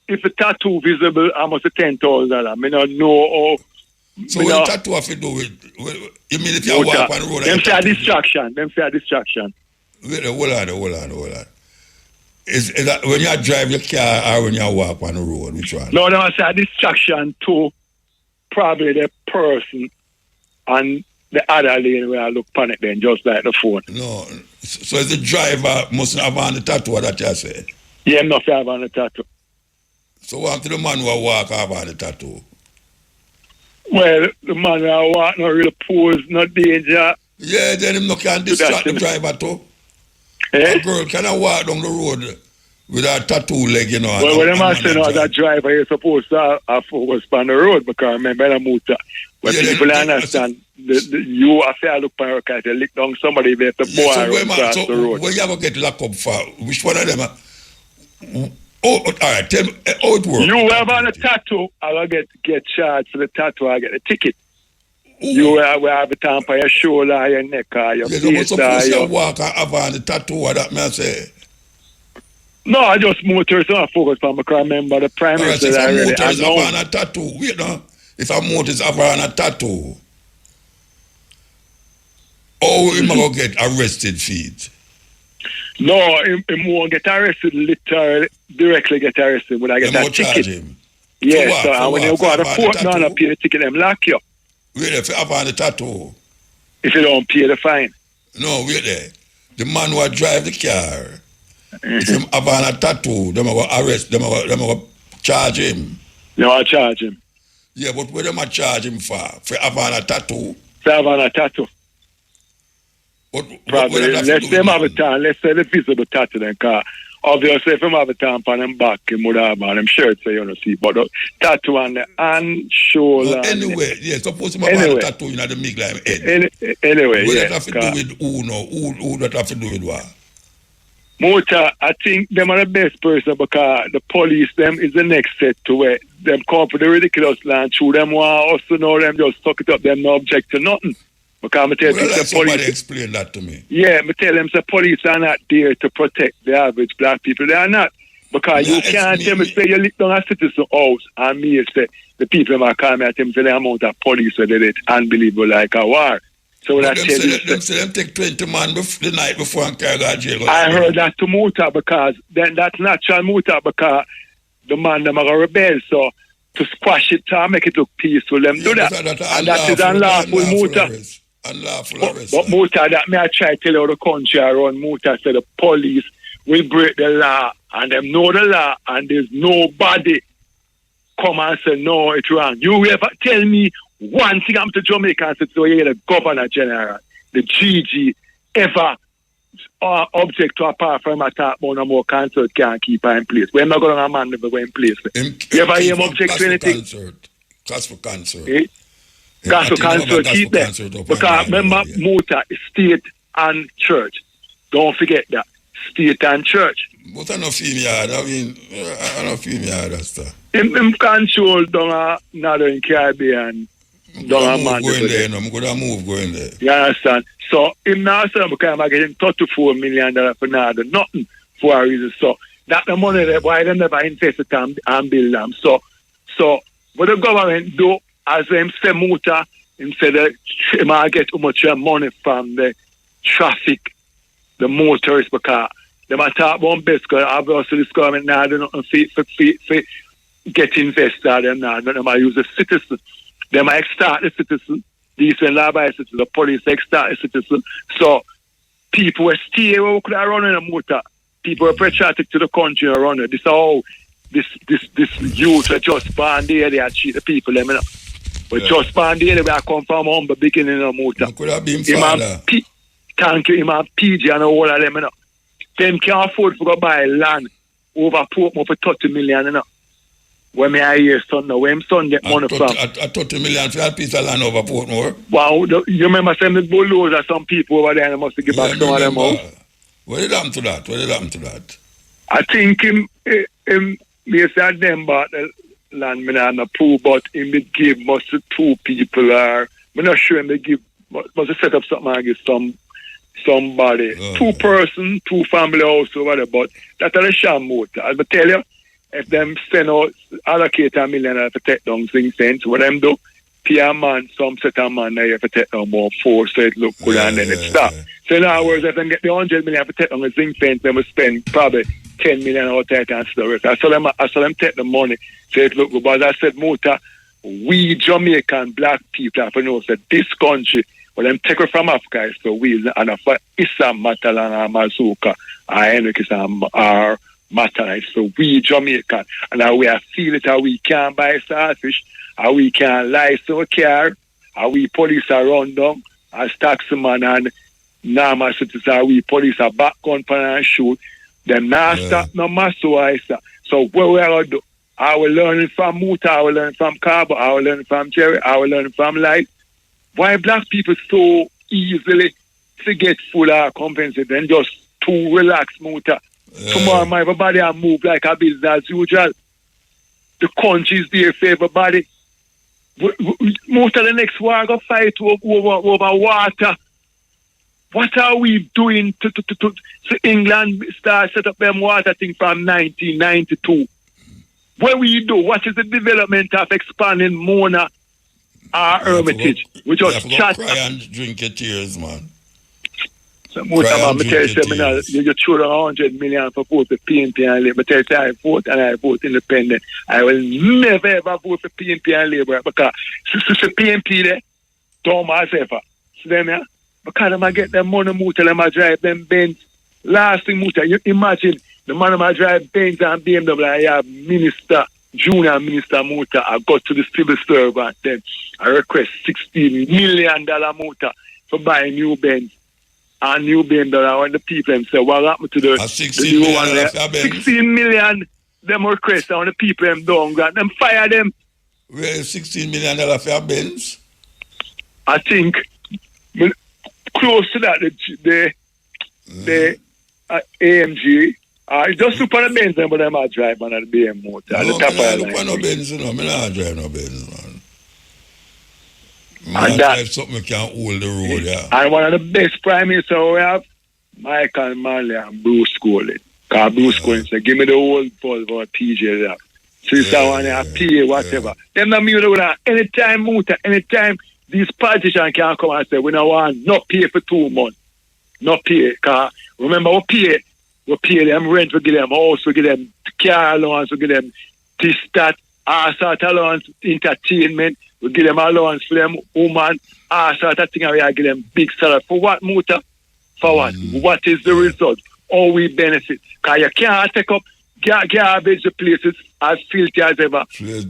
if a tattoo visible, I must $10,000. I don't know. So what the tattoo have to do with? You mean if you walk on the road? Them say a distraction. Wait, hold on. Is that when you drive your car or when you walk on the road? Which one? No, I say a distraction to probably the person and the other lane where I look on it then, just like the phone. No. So the driver mustn't have on the tattoo that you say? Yeah, I'm not have on the tattoo. So what to the man who walk have on the tattoo? Well, the man who walk not really pose, not danger. Yeah, then him no can distract the driver too. A girl cannot walk down the road with a tattoo leg, you know. Well, when I say that driver, you're supposed to have focus on the road because remember the motor. But people understand, you have to look for a they lick down somebody there to boy across the road. Where you ever get locked up for? Which one of them? All right, tell me how it works. You have on a tattoo, I will get charged for the tattoo, I get a ticket. Ooh. You will have it on your shoulder, your neck, your face. You're supposed to walk and have on the tattoo, what that may say? No, I just motor, so I focus on because I remember the prime minister. If a motor is have on a tattoo, wait now. If a motor is have on a tattoo, he will get arrested for it. No, he won't get arrested, literally, directly get arrested when I get that ticket. Him. Yes, so and when you go to the court, no, pay the ticket, them lock you. Wait there, if you have on the tattoo. If you don't pay the fine. No, wait there. The man who drive the car, if him have on a tattoo, them will arrest, them will charge him. No, I charge him. Yeah, but what them charge him for? For have on a tattoo? For have on a tattoo. Probably, let's them have a time, let's say the visible tattoo then, because obviously if him have a time on them back, he would have on them shirts, so you don't see, but the tattoo on the hand, shoulder. No, anyway, yeah, suppose him have a tattoo in the middle of him head. Anyway, what yeah. What that have to do with who, no? Who that have to do with what? Mota, I think them are the best person because the police, them is the next set to where them come for the ridiculous land through them want us to know them just suck it up, them no object to nothing. Because I tell you, let somebody explain that to me. Yeah, I tell them the police are not there to protect the average black people. They are not. Because you can't tell me, say you live down a citizen house and me say the people that call me and tell me the amount of police that did it unbelievable like a war. So that tell you. Them take 20 man the night before and carry out jail. I heard that to Muta because then that's natural Muta because the man them are rebel. So to squash it to make it look peaceful, them do that. And that is unlawful Muta. But Muta, that me I try to tell you the country around Muta said the police will break the law and them know the law and there's nobody come and say no, it's wrong. You ever tell me one thing I'm to Jamaica and say so you're the Governor General, the GG ever object to a power from a top on a more concert can't keep her in place. We're not going to man never in place. You ever hear him object to anything? Cost for concert. Eh? Cost for concert, keep that. Because remember, Muta is state and church. Don't forget that. State and church. But I don't feel yard. I mean, I don't feel yard, that's that. Him control down Northern Caribbean. I'm going there. You understand? So, him now saying because I'm getting $34 million for nothing for a reason. So, that's the money that why they never invested and build them. So, what the government do, as them say Muta, him say that he might get too much money from the traffic, the motorists, because they might talk about best, because obviously this government now do nothing for get invested and now they might use the citizens. They might start the citizen, these when law-abiding citizens, the police start the citizen. So people will stay where we could have run in a motor. People are patriotic to the country and run it. This is how this youth are just born there, they cheat the people, you know. But just born there, they come from humble beginning of motor. Could have been father. Thank you, Imam PG and all of them, you know. Them can't afford to go buy land over Portmore for 30 million, you know. When I hear son now, where him son get money from? At 30 million for a piece of land over Portmore. Wow, you remember saying the bulldozer, some people over there, they must give back some of them out. What did happen to that? I think him they said them bought the land, me not approve, but him they give must two people are, I'm not sure him they give, must set up something and give somebody. 2 person, 2 family house over there, but that's a sham motor. As I tell you, if them send out, allocate $1 million to take down things, sense, what them do, pay a man, some set a man, now you have to take down about 4, so it look good, and then it stop. So in other words, if them get the 100 million to take down a zinc fence, they will spend probably 10 million out there and stuff. I saw them take the money, so it look good. But as I said, Muta, we Jamaican black people have to know that this country, well, them take it from Africa, is for we, and for Isam Matalan or Mazuka, or Henrik or Matalan, so we Jamaican, and how we feel it, how we can't buy starfish, how we can't license a car, how we police are run down, as taxman and normal citizens, how we police are back gun and shoot, them not stop no massive. So what we are do? I will learn from Muta, I will learn from Cabo, I will learn from Jerry, I will learn from Light. Why black people so easily forgetful or compensated and just too relaxed, Muta? Tomorrow, everybody will move like a business as usual. The country is there for everybody. Most of the next war go fight over water. What are we doing to England start set up them water thing from 1992? What we do? What is the development of expanding Mona or Hermitage? We just chat. Cry and drink your tears, man. So most of them tell you, you throw 100 million for vote for PNP and Labour. Tell you I vote and I vote independent. I will never ever vote for PNP and Labour because the PNP there, dumb as ever. See them, yeah? Because them get them money, Muta, them drive them Benz. Last thing, Muta, you imagine the man of drive Benz and BMW, I have minister, junior minister Muta, I got to the civil servant, then I request $16 million Muta for buying new Benz. And new BMW, when the people say, what happened to the 16 new one there? 16 million, them request, and the people them don't grant them, fire them. Well, $16 million for Benz? I think close to that, the AMG, just look on the Benz, but them are driving on the BM motor. No, I look on no Benz, no. I'm not driving no Benz, man. And that, something can hold the road, yeah. And one of the best prime ministers we have, Michael Manley and Bruce Colin. Because Bruce Colin said, give me the old Volvo PJ there. Sister one, I pay whatever. Them not me with that. Anytime, Muta, anytime these politicians can come and say, we don't want not pay for 2 months. Not pay. Because remember, we pay them rent, we give them house, we give them car allowance, we give them this, that, all sort of allowance, entertainment. We give them allowance for them woman, all sort of thing, and we give them big salary. For what, Muta? For what? What is the result? How we benefit? Because you can't take up garbage the places as filthy as ever. You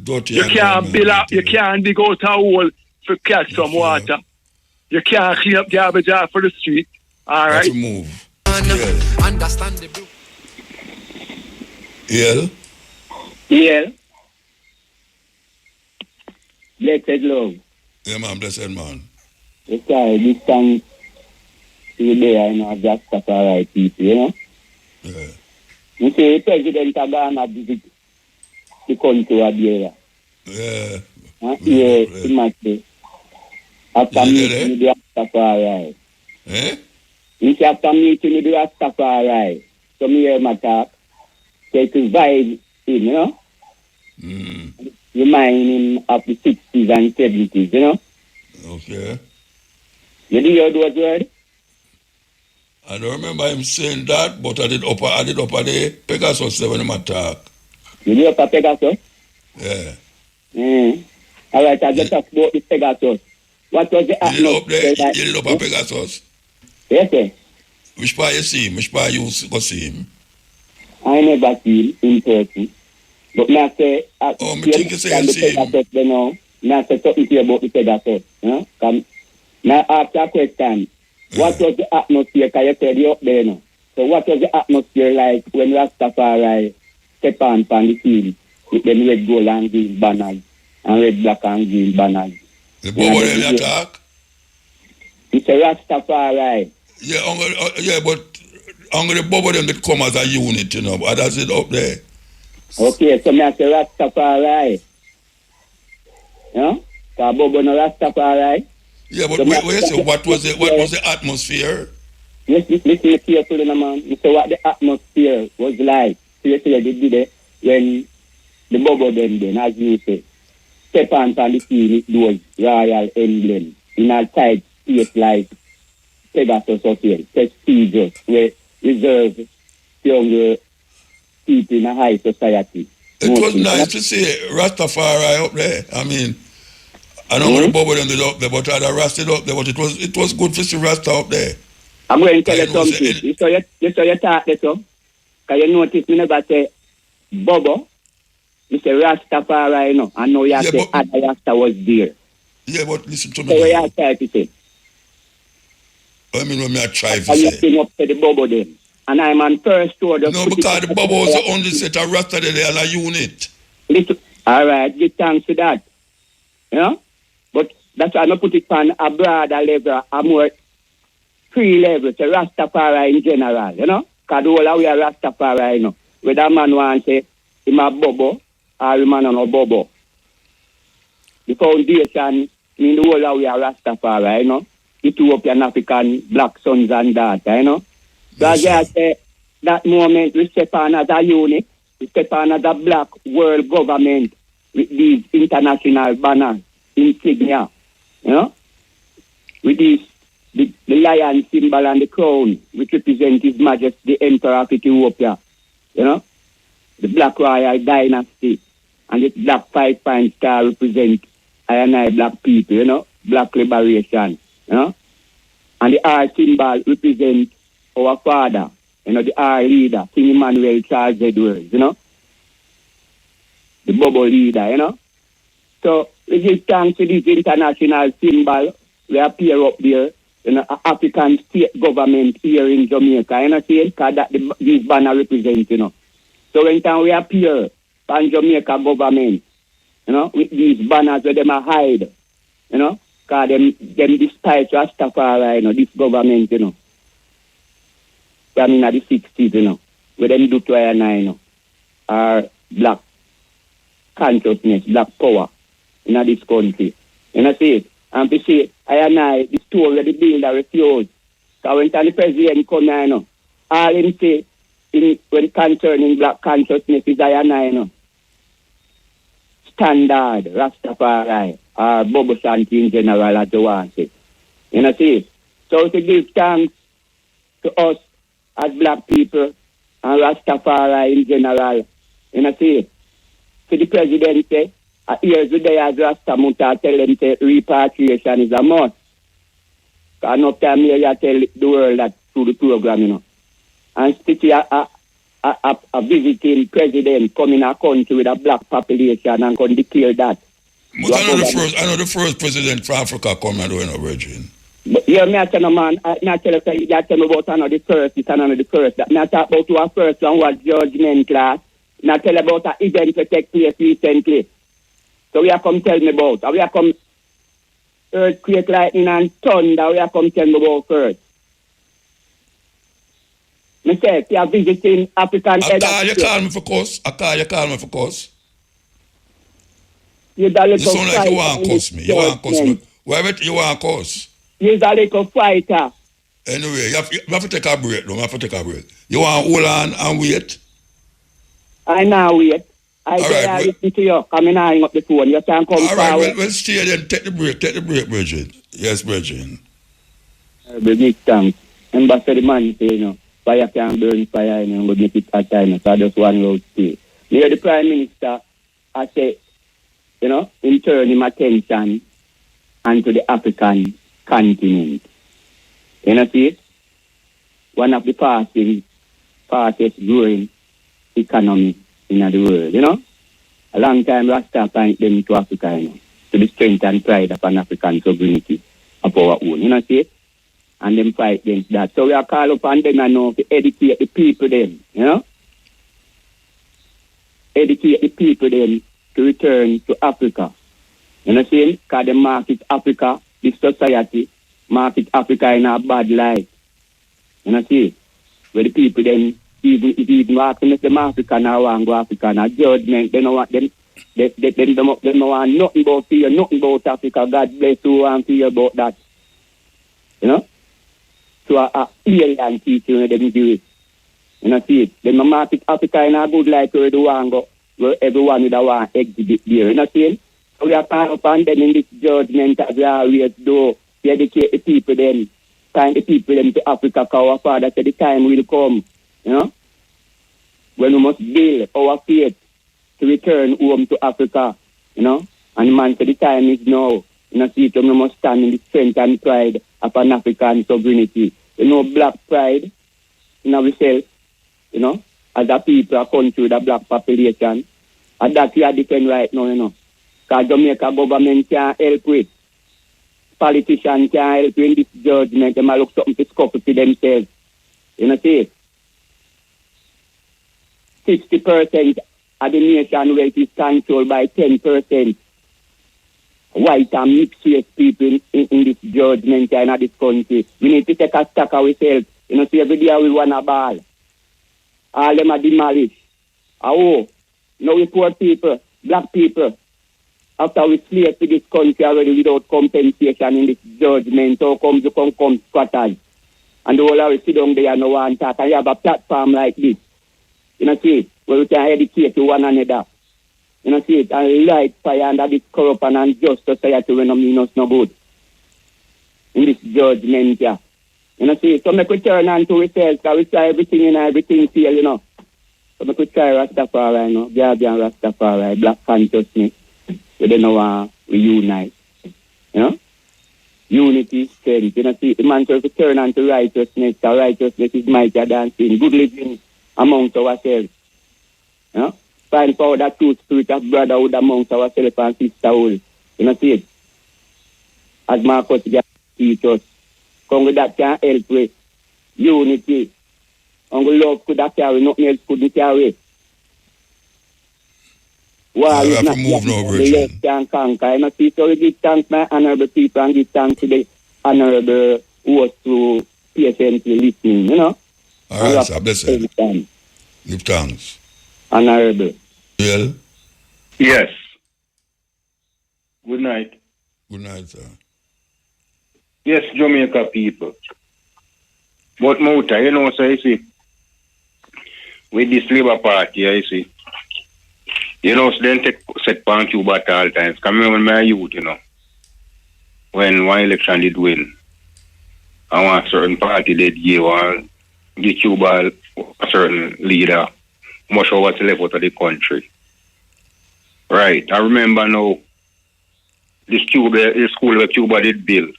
can't build up, you can't dig out a hole to catch some water. You can't clean up garbage off for the street. All right? Move. Understand the blue. Yeah. Yeah. Blessed love. Yeah, man, blessed man. Okay, this time today, I know just Rastafari people, you know. Yeah. You see, the president of Ghana visit the country of the Yeah. He must be. After meeting with the Rastafari. Eh? He after meeting with the Rastafari. So me hear my talk. Say to vibe him, you know. Remind him of the 60s and 70s, you know. Okay. You hear those words? I don't remember him saying that, but I did up the Pegasus when him attack. You did up a Pegasus? Yeah. All right, I just talk about the Pegasus. What was the atmosphere? You did up a Pegasus? Yes, sir. Which part you see him? Which part you go see him? I never see him in person. But now say, I think you say you see him. Now say something to you about the Pegasus. You know? Now after a question, what was the atmosphere? Can you tell you up there now? So what was the atmosphere like when Rastafari step on the field with them red, gold and green banners and red, black and green banners? The Bobo them attack? It's a Rastafari. Yeah, but the Bobo them that come as a unit, you know, but that's it up there. Okay, so I say Rastafari. You know? So Bobo no Rastafari. Yeah, but so wait, so what was the atmosphere? Yes, listen carefully, man. So what the atmosphere was like? Seriously, they did it when the Bobo then, as you say, step on the field, it was royal emblem in a tight space like Pegasus Hotel, prestigious, where reserved younger people in a high society. It was nice to see Rastafari up there. I mean, I don't know the Bobo them did up there, but I had Rasta up there, but it was good to see Rasta up there. I'm going to tell you something. You saw your talk there, so? Can you notice me never say Bobo? You say Rastafari, no. I know you say other Rasta was there. Yeah, but listen to me. So what you try to say? I mean, what I try to say? You bring up to the Bobo then. And I'm on first order. No, because the Bobo was the only set of Rasta there as a unit. Listen, all right, give thanks to that. You know? But that's why I'm going to put it on a broader level, a more free level, to Rastafari in general, you know? Because the whole of we are Rastafari, you know? Whether a man wants to say, him a Bobo, or a man on a Bobo. The foundation mean the whole of we are Rastafari, you know? Ethiopian African black sons and daughters, you know? So as I say, that moment we step on as a unit, we step on as a black world government with these international banners, insignia, you know? With these, the lion symbol and the crown, which represent His Majesty the Emperor of Ethiopia, you know? The Black Royal Dynasty, and the Black 5-point star represent I and I black people, you know? Black liberation, you know? And the R symbol represent our father, you know, the R leader, King Emmanuel Charles Edwards, you know? The Bobo leader, you know? So we give thanks to this international symbol. We appear up there, you know, African state government here in Jamaica, you know, see, because that this banner represents, you know. So when time we appear on Jamaica government, you know, with these banners where them are hide, you know, because them despite Rastafari, you know, this government, you know. From in the 60s, you know, where them do to I and I, you know, are black consciousness, black power in this country. You know, see, and to see, I and I, the story the builder refused. So when the president come here, you know, all him say, when concerning black consciousness is I and I, you know, standard, Rastafari, or Bobo Shanti in general, as you want to say. You know, see, so to give thanks to us as black people and Rastafari in general, you know, see, to the president say, here's the day as Rastamuta tell them that repatriation is a must. Because enough time here you tell the world that through the program, you know. And still a visiting president come in a country with a black population and can declare that. But I know the first president from Africa come and do, you know, Virgin. But yeah, me I tell no man, I tell you, you tell me about another first, it's another first. That me I talk about our first one was judgment class. And I tell you about an event that take place recently. So we have come tell me about. We have come earthquake, lightning and thunder. We have come tell me about first. Me say, if you are visiting African I call me for course. You sound like you want to cuss me. You want to cuss me. Why you want to cuss? You're a little fighter. Anyway, you have to take a break. You want to hold on and wait? I now wait. I listen to you. Come in and hang up the phone. You can come forward. All right, well, stay then. Take the break, Bridget. Yes, Bridget. Big thanks. Ambassador man say, you know, fire can burn fire, you know, but make it at time. So I just want to stay. Near the Prime Minister, I say, you know, in turn him attention onto the African continent. You know, see it? One of the fastest growing economy in the world, you know. A long time Rasta point them to Africa, you know, to the strength and pride of an African sovereignty of our own, you know, see it? And them fight against that. So we are called upon them and now to educate the people then, you know. Educate the people then to return to Africa. You know, see, because they market Africa, this society, market Africa in a bad light. You know, see, where the people then, even asking if them African or want go African, a judgment, they don't want them, they don't want nothing about fear, nothing about Africa. God bless you and fear about that. You know? So a alien teaching them do it. You know, see it. Then market Africa in a good light where they want go, where everyone would want to exhibit there. You know, see? So we are calling upon them in this judgment as we always do, to educate the people then, find the people them to Africa, because our Father said the time will come, you know, when we must build our faith to return home to Africa, you know, and the man said the time is now, you know, see, so we must stand in the strength and pride of an African sovereignty. You know, black pride in ourselves, you know, as a people, a country with a black population, and that we are defending right now, you know. Because Jamaica government can't help with. Politicians can't help in this judgment. They might look something to scuffle to themselves. You know, see? 60% of the nation wealth is controlled by 10% white and mixed race people in this judgment in this country. We need to take a stock of ourselves. You know, see, every day we want a ball. All them are demolished. Oh, now we poor people, black people, after we slave to this country already without compensation in this judgment, how come you come squatters? And the whole of us sit down there and no one talk, and you have a platform like this. You know, see, where we can educate to one another. You know, see it, and light fire under this corrupt and unjust society when no mean us no good. In this judgment, yeah. You know, see, so make we turn on to ourselves, because we try everything and everything fail, you know. So make we try Rastafari, you know, Guardian Rastafari, Black Consciousness. We don't know we unite. You know? Unity is strength. You know, see, the man should turn on to righteousness. Because righteousness is mightier than sin. Good living amongst ourselves. You know? Find power that true spirit of brotherhood amongst ourselves and sisterhood. You know, see it? As Marcus teach us. Come with that can help with unity. And love could have carry, nothing else couldn't carry. Wow, we have to move now, Virgin. Can conquer. I must see, so we give thanks, my honorable people, and give thanks to the honorable host to patiently listening, you know? All right, sir, bless you. Give thanks. Honorable. Well? Yes. Good night. Good night, sir. Yes, Jamaica people. But Muta, you know, so you see, with this Labour Party, you see, you know, so then take set point Cuba at all times. Come when my youth, you know, when one election did win, and one certain party did give Cuba a certain leader, much of what's left out of the country. Right. I remember now, this school where Cuba did build.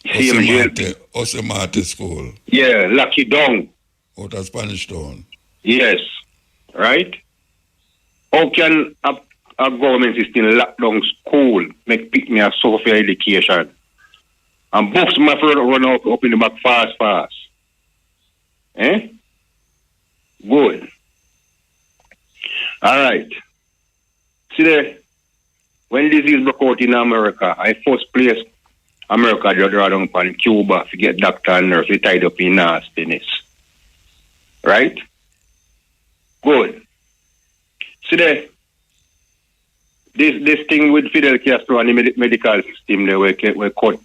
Osemate School. Yeah, lock it down. Out of Spanish Town. Yes. Right? How can a government system lock down school, make pick me a software education, And both my friend run up in the back fast. Eh? Good. All right. See there, when disease broke out in America, I first place America just draw down upon Cuba to get doctor and nurse to tied up in nastiness. Right? Good. See there, this thing with Fidel Castro and the medical system, they were cut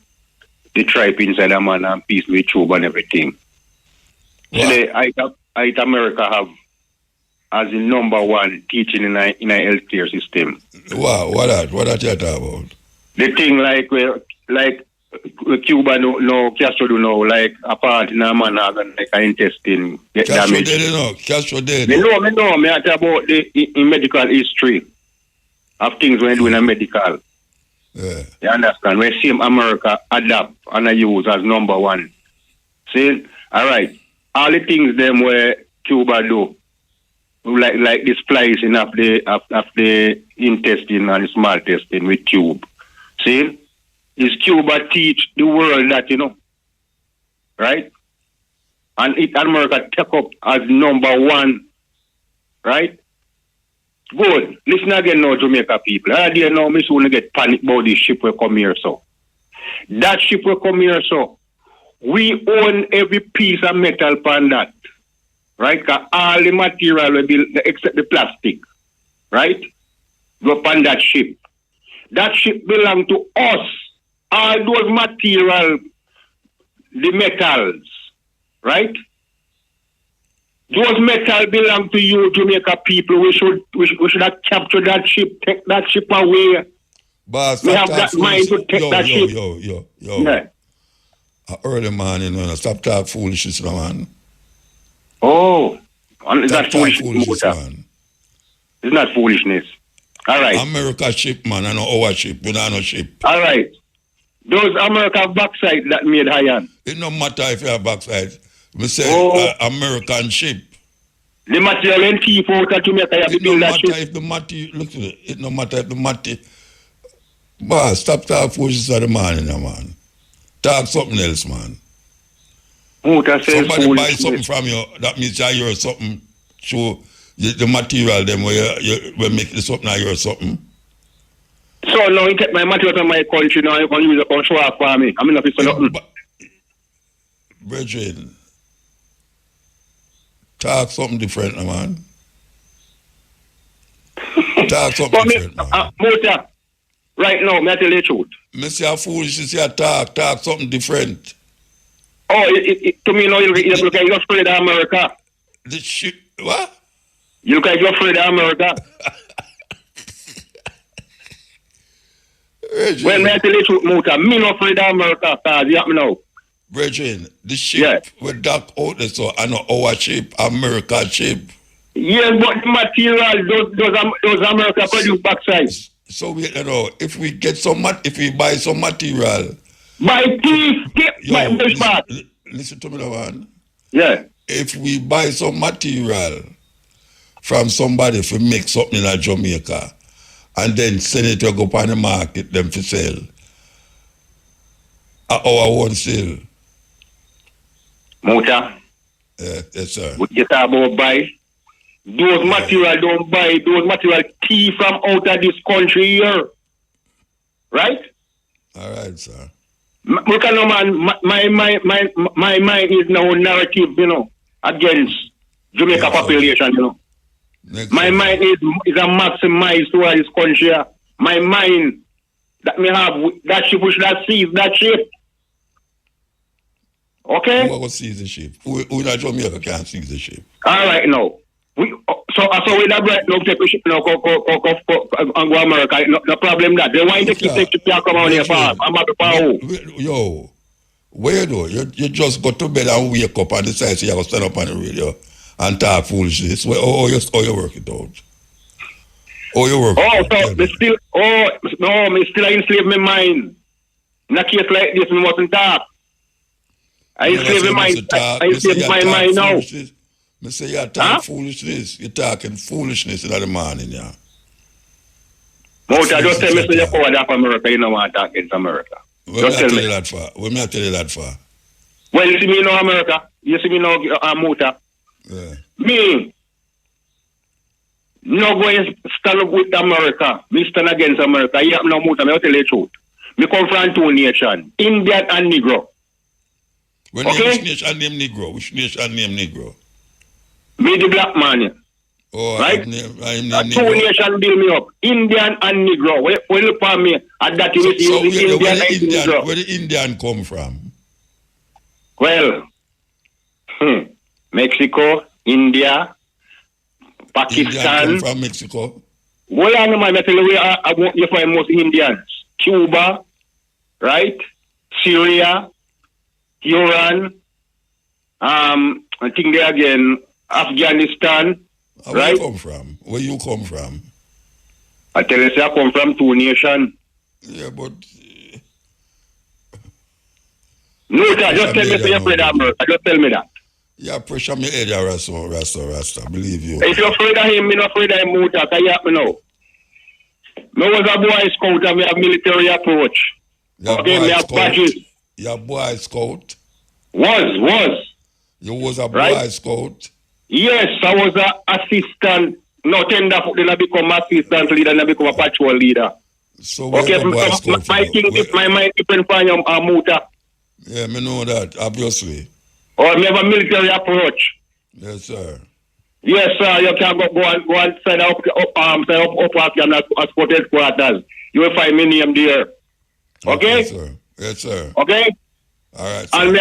the tripe inside a man and piece with tube and everything. Yeah. See there, I America have as the number one teaching in a healthcare system. Wow, what that you talk about? The thing like Cuba no Castro do know, like a part in a man organ like an intestine get damaged. Castro dead. Me know, me talk about the in medical history of things when doing a medical. Yeah. You understand? When same America adapt and I use as number one. See? Alright. All the things them where Cuba do. Like the splicing of the intestine and the small intestine with tube. See? Is Cuba teach the world that, right? And it America take up as number one, right? Good. Listen again now, Jamaica people. I dare now, me soon get panic about this ship will come here, so. That ship will come here, so. We own every piece of metal upon that. Right? Because all the material will be except the plastic. Right? Go upon that ship. That ship belongs to us. All those material, the metals. Right? Those metals belong to you, Jamaica people. We should have captured that ship, take that ship away. But we have that mind to take that ship. Yo. Yeah. Early man, stop talking foolishness, man. Oh, is that foolishness, man? It's not foolishness. All right. America ship, man. I know our ship. We don't know ship. All right. Those America backside that made high. It no matter if you have backside. We say American ship. The material and thief out of Jamaica, you have to build that ship. If the material, look at it. It no matter if the material. But stop talking foolishness of the man, man. Talk something else, man. Somebody buy something from you, that means you hear something, show the material them where you make the something I hear something. So now you take my material from my country now, you can use it to show off for me. I'm not for nothing. Brethren, talk something different, man. Talk something different, man. Right now, may I tell you the truth? Me say a foolishness, you talk something different. Oh, to me now, you look like you're afraid of America. The shit, what? You look like you're afraid of America. When I tell you the truth, Muta, me not afraid of America, because you have me now. Brethren, the ship with dark out there, so I know our ship, America ship. Yes, but the material, those America produce backside. So we, if we get if we buy some material. Buy teeth, listen to me now, man. Yeah. If we buy some material from somebody to make something in Jamaica and then send it to go up on the market, them to sell. At our own sale. Mota? Yes, sir. You talk about buy? Those material don't buy, those material key from out of this country here. Right? All right, sir. Look at no man, my mind is now narrative, against Jamaica population, My mind is a maximized toward this country. My mind that me have that ship, we should have seized that ship. Okay? Who will seize the ship? Who in Jamaica can't seize the ship? All right, now. So we that right now take the ship now go America. No problem that. They want to keep the ship come on here fast. I'm about to power. Yo, where though? You just go to bed and wake up and decide so you have to stand up on the radio and talk foolishness. Oh, you work it out. Oh, you work. Oh, so me still. Oh, no, me still enslave my mind. In a case like this, me mustn't talk. I enslave my mind. I enslave my mind now. Me say you're talking foolishness. You're talking foolishness in the morning, yeah. Mouta, just tell me so you're forward of America, you don't want to talk against America. Where may I tell you that for? Where may I tell you that for? Well, you see me now, America. You see me now, Muta. Yeah. Me, no going to stand up with America. Me stand against America. You have no Muta. Me tell you the truth. Me come from two nations, Indian and Negro. When okay? Which nation name Negro? Which nation name Negro? Me the black man. Oh, right? I'm name two nations build me up. Indian and Negro. When look for me, at that you see Indian and Negro. Where the Indian come from? Well, Mexico, India, Pakistan. Indian come from Mexico. Well, I know my tell you where I want you find most Indians. Cuba, right? Syria, Iran, I think they again Afghanistan. Where right? you come from? Where you come from? I tell you, I come from two nations. Yeah, but no, just tell me you're afraid of America. Just tell me that. Yeah, pressure me head, Rasta, believe you. If you're afraid of him, I'm not afraid of him, Muta. Can you help me now? I was a Boy Scout and we have military approach. Okay, we have badges. You're a Boy Scout? Was. You was a Boy Scout? Yes, I was an assistant. No, tenderfoot, then I become assistant leader and I become a patrol leader. So okay, my mind depends on your Muta. Yeah, me know that, obviously. Or we have a military approach. Yes, sir. Yes, sir. You can go and sign up Afghan as protect quarters. You will find me name there. Okay? Yes, sir. Yes, sir. Okay? All right, sir. And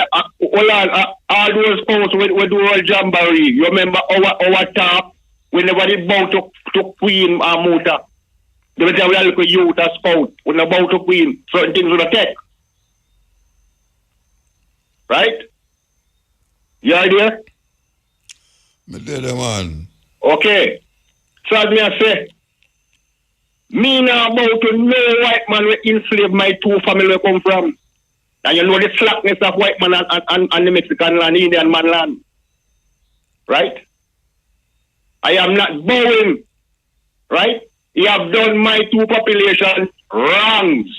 all those posts we do all jamboree. You remember our top? Whenever they bow to Queen Muta. They will tell we are like a youth, a scout. When they bow to Queen, certain things will attack. Right? You are there? Me there, man. Okay. So as me I say, me now about to know white man will enslave my two family come from. And you know the slackness of white man and the Mexican land, Indian man land. Right? I am not bowing. Right? You have done my two population wrongs.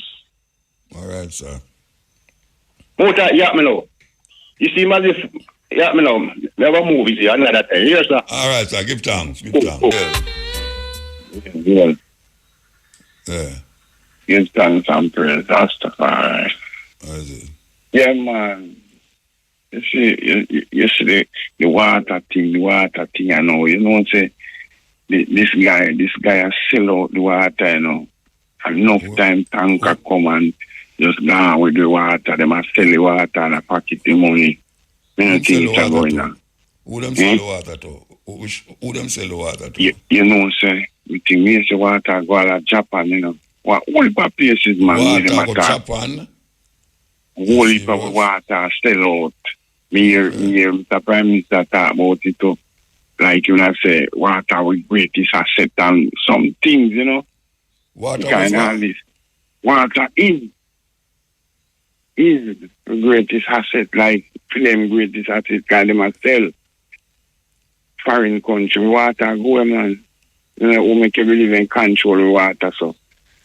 All right, sir. Muta, you have me now. You see, man, if yeah, me know. Never move it here. Another time. Yes, sir. All right, sir. Give thanks. Give thanks. Yeah. Yeah. Give thanks and praise. Rastafari. Yeah, man. You see the water thing, I know. You know, say this guy has sell out the water, you know. Enough time tanker come and just go with the water. They must sell the water and a pocket the money. Who them sell the water to? Who them sell the water to? You know, say, we think me say water go to Japan, you know. What all the places, man. Water go to Japan? Whole heap of water sell out. Me hear Mr. Prime Minister talk about it too. Like you know, say water with greatest asset and some things, you know. Water is the greatest asset, like them greatest asset, because they must sell foreign country water go, man. You know, we make you believe in control the water, so.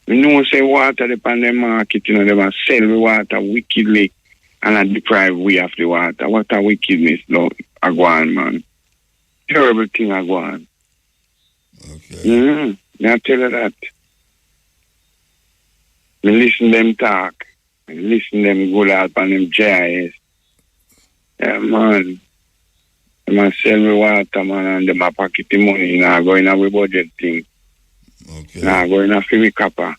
You know, say water depend on the market, you know, they must sell the water wickedly and not deprive we of the water. What a wickedness, no, I go on, man. Terrible thing I go on. Okay. I tell you that. I listen them talk. I listen them go out on them GIS. Yeah, man. They must sell me water, man, and they must pocket the money. Now go in our budget thing. Okay. Now go in a free copper.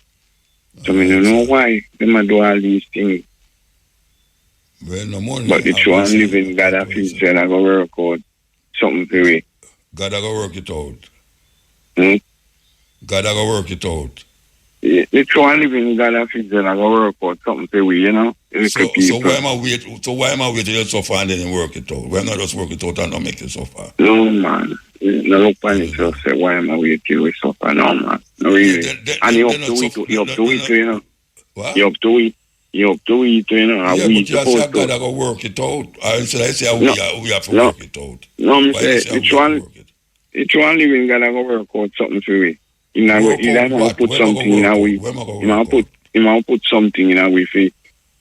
So I don't know why they must do all these things. Well, no money. But the true and living God of Israel, I go work out something for me. God I go work it out. God I go work it out. The true and living God of Israel, I go work out something for me, you know. So why am I wait till you suffer and then work it out? Why not just work it out and not make you suffer? No, man. No look on yourself, say, why am I wait till we suffer? No, man. No, really. And you up to it, you know. What? You up to it, you know. Yeah, but you say God I go work it out. I say we have to work it out. No, I'm saying, it's one living God I go work out something for me. You know, put something in our way. You know, put something in our way for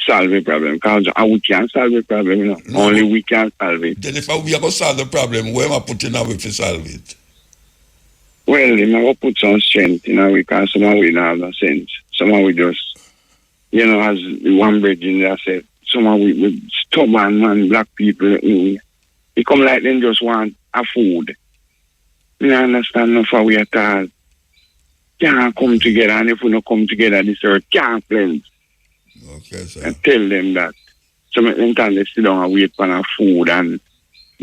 solve the problem. Because we can't solve the problem, you know. No. Only we can solve it. Then if we are going to solve the problem, where am I putting our way to solve it? Well, you know, put some strength, you know, because someone will not have no sense. Someone will just, you know, as one brethren that said, someone with stubborn man, black people, it come like them just want a food. You don't understand enough how we at all. Can't come together, and if we don't come together, this earth can't blend. Okay, sir. And tell them that. So many times they sit down and wait for our food and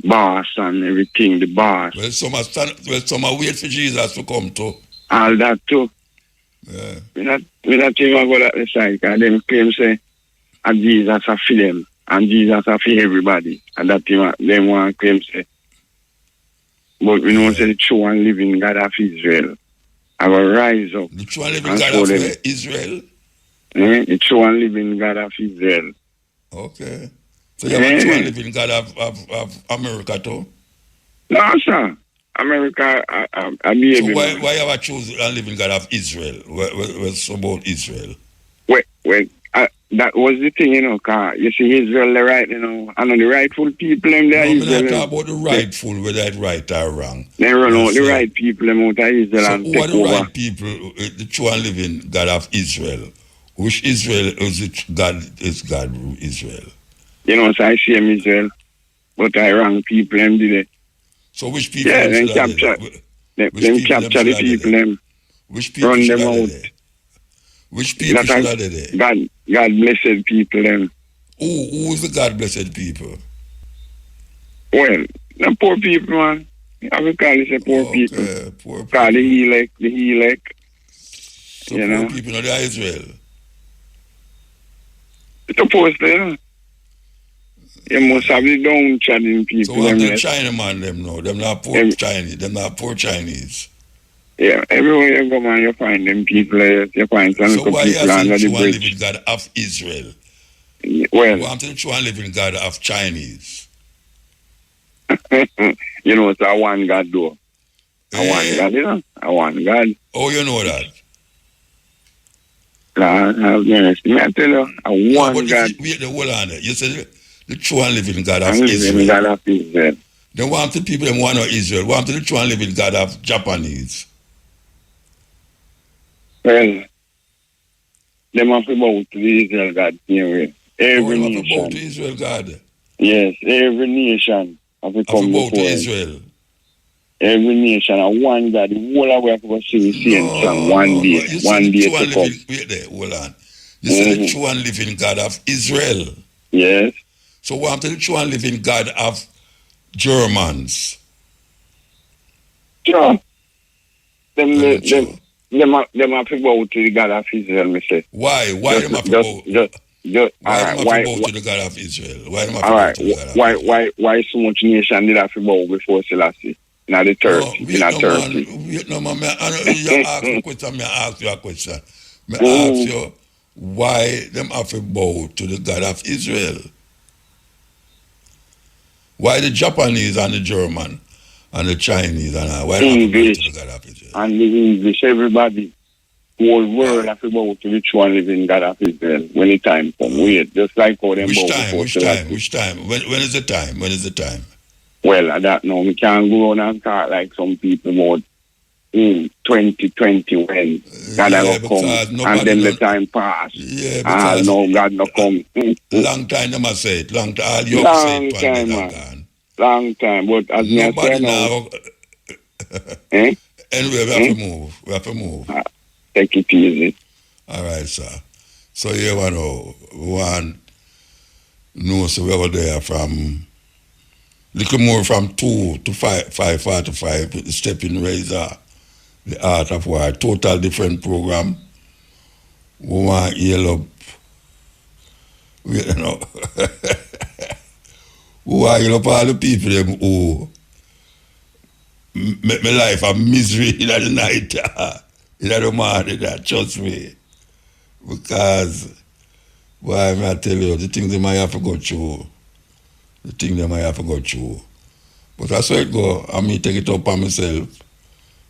boss and everything, the boss. Well, some are wait for Jesus to come too. All that too. Yeah. We not even go that side, because them claim say, and Jesus are for them, and Jesus are for everybody. And that them want claim say. But we know say the true and living God of Israel. I will rise up. The true and living God of Israel? The true and living God of Israel. Okay. So you have a true and living God of America too? No, sir. America, I be able. So why have I chosen a living God of Israel? What's about Israel? Well, that was the thing, you know, because you see Israel, the right, you know, and the rightful people, them there. No, I'm not talking about the rightful, whether it's right or wrong. They run out the right people, them out of Israel so and take take over. over. Right people, the true and living God of Israel? Which Israel is it? God is God Israel? You know, so I see him Israel, but I wrong people, them did it. So which people? Yeah, them capture the people, them. Which people run them out? Which people should have there? God blessed people, them. Who is the God blessed people? Well, the poor people, man. I will call it the poor people. Poor people. Call the elect. So you poor people, not Israel. It's supposed to, you know. You must have the downtrodden people. So what the Chinaman them know? Them not poor Chinese. Them not poor Chinese. Yeah, everywhere you go, man, you find them people. You find some people under the bridge. Living God of Israel? Well, want the true and living God of Chinese? You know, it's a one God, though. A one God, you know? A one God. Oh, you know that? May I tell you, a one God. Wait, hold on. You said the true and living God of Israel. God of Israel. Then want the people them want of Israel? Want the true and living God of Japanese? Well, them have to bow to the Israel God anyway. Every nation. Have to bow to Israel God? Yes, every nation have to come bow to before Israel. Every nation, and one God, the whole of we have to sing the same song one day. One day to come. Wait there, hold on. You said the true and living God of Israel. Yes. So what happened to the true and living God of Germans? Sure. Them have to bow to the God of Israel, me say. Why? Why them have to bow? Why to the God of Israel? Why them have to bow to the God of Israel? Why so much nation did have to bow before Selassie? Now the Turkey. Vietnam, you ask a question, I ask you a question. I ask you why them have to bow to the God of Israel? Why the Japanese and the German and the Chinese and why them have to bow to the God of Israel? And the English, everybody, whole world have to bow to the true and living God of Israel when the time comes. Wait, just like how them bow. Which time? When is the time? When is the time? Well, I don't know. We can't go on and talk like some people about 2020 when God will come and then the time pass. Yeah, because no, God no come. Long time they must say it. Long time. Long time, man. Long time. But as me say now. Anyway, we have to move. Take it easy. All right, sir. So you want to know, so we were there from little more from 2 to 5:45, Stepping Razor, The Art of War, total different program. We want to heal up, you know, we want to heal up all the people them who make my life a misery in the night, in the morning, trust me. Because, why I tell you, the things they might have to go through. The thing that I have to go through. But that's how it go. I mean, take it up on myself.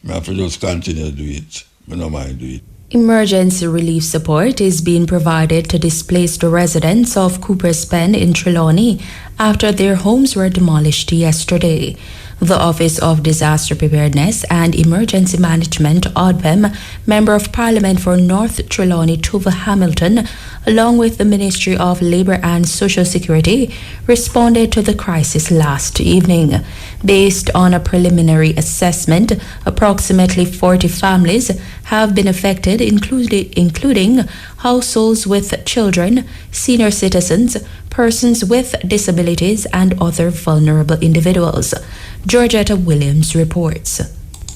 I have to just continue to do it. I don't mind do it. Emergency relief support is being provided to displaced residents of Cooper's Pen in Trelawney after their homes were demolished yesterday. The Office of Disaster Preparedness and Emergency Management, ODPEM, Member of Parliament for North Trelawney, Tova Hamilton, along with the Ministry of Labour and Social Security, responded to the crisis last evening. Based on a preliminary assessment, approximately 40 families have been affected, including households with children, senior citizens, persons with disabilities, and other vulnerable individuals. Georgetta Williams reports.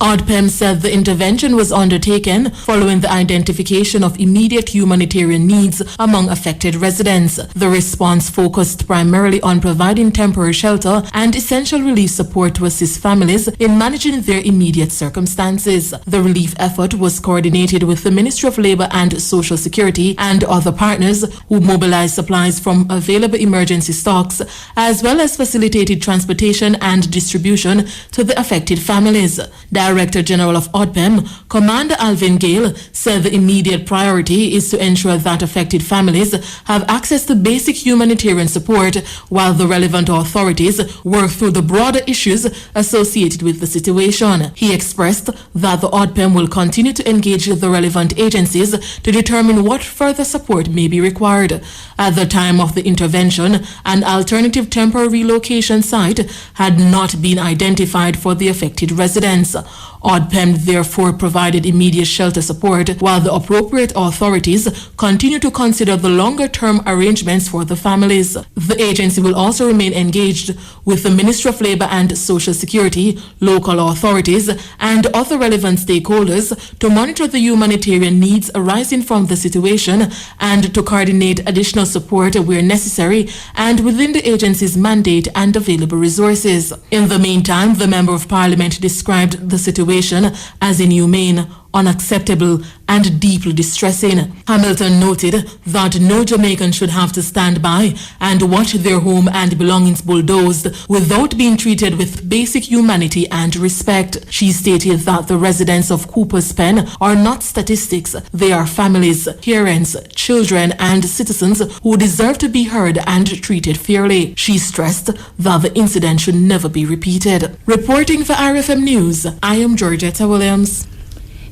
ODPEM said the intervention was undertaken following the identification of immediate humanitarian needs among affected residents. The response focused primarily on providing temporary shelter and essential relief support to assist families in managing their immediate circumstances. The relief effort was coordinated with the Ministry of Labour and Social Security and other partners who mobilized supplies from available emergency stocks, as well as facilitated transportation and distribution to the affected families. Director General of ODPEM, Commander Alvin Gale, said the immediate priority is to ensure that affected families have access to basic humanitarian support while the relevant authorities work through the broader issues associated with the situation. He expressed that the ODPEM will continue to engage the relevant agencies to determine what further support may be required. At the time of the intervention, an alternative temporary relocation site had not been identified for the affected residents. ODPEM therefore provided immediate shelter support while the appropriate authorities continue to consider the longer-term arrangements for the families. The agency will also remain engaged with the Ministry of Labour and Social Security, local authorities, and other relevant stakeholders to monitor the humanitarian needs arising from the situation and to coordinate additional support where necessary and within the agency's mandate and available resources. In the meantime, the Member of Parliament described the situation as inhumane, unacceptable, and deeply distressing. Hamilton noted that no Jamaican should have to stand by and watch their home and belongings bulldozed without being treated with basic humanity and respect. She stated that the residents of Cooper's Pen are not statistics. They are families, parents, children, and citizens who deserve to be heard and treated fairly. She stressed that the incident should never be repeated. Reporting for RFM News, I am Georgetta Williams.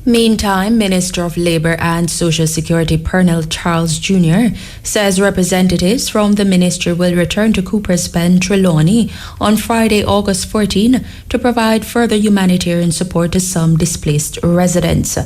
Meantime, Minister of Labour and Social Security Pernell Charles Jr. says representatives from the ministry will return to Cooper's Pen, Trelawney on Friday, August 14 to provide further humanitarian support to some displaced residents.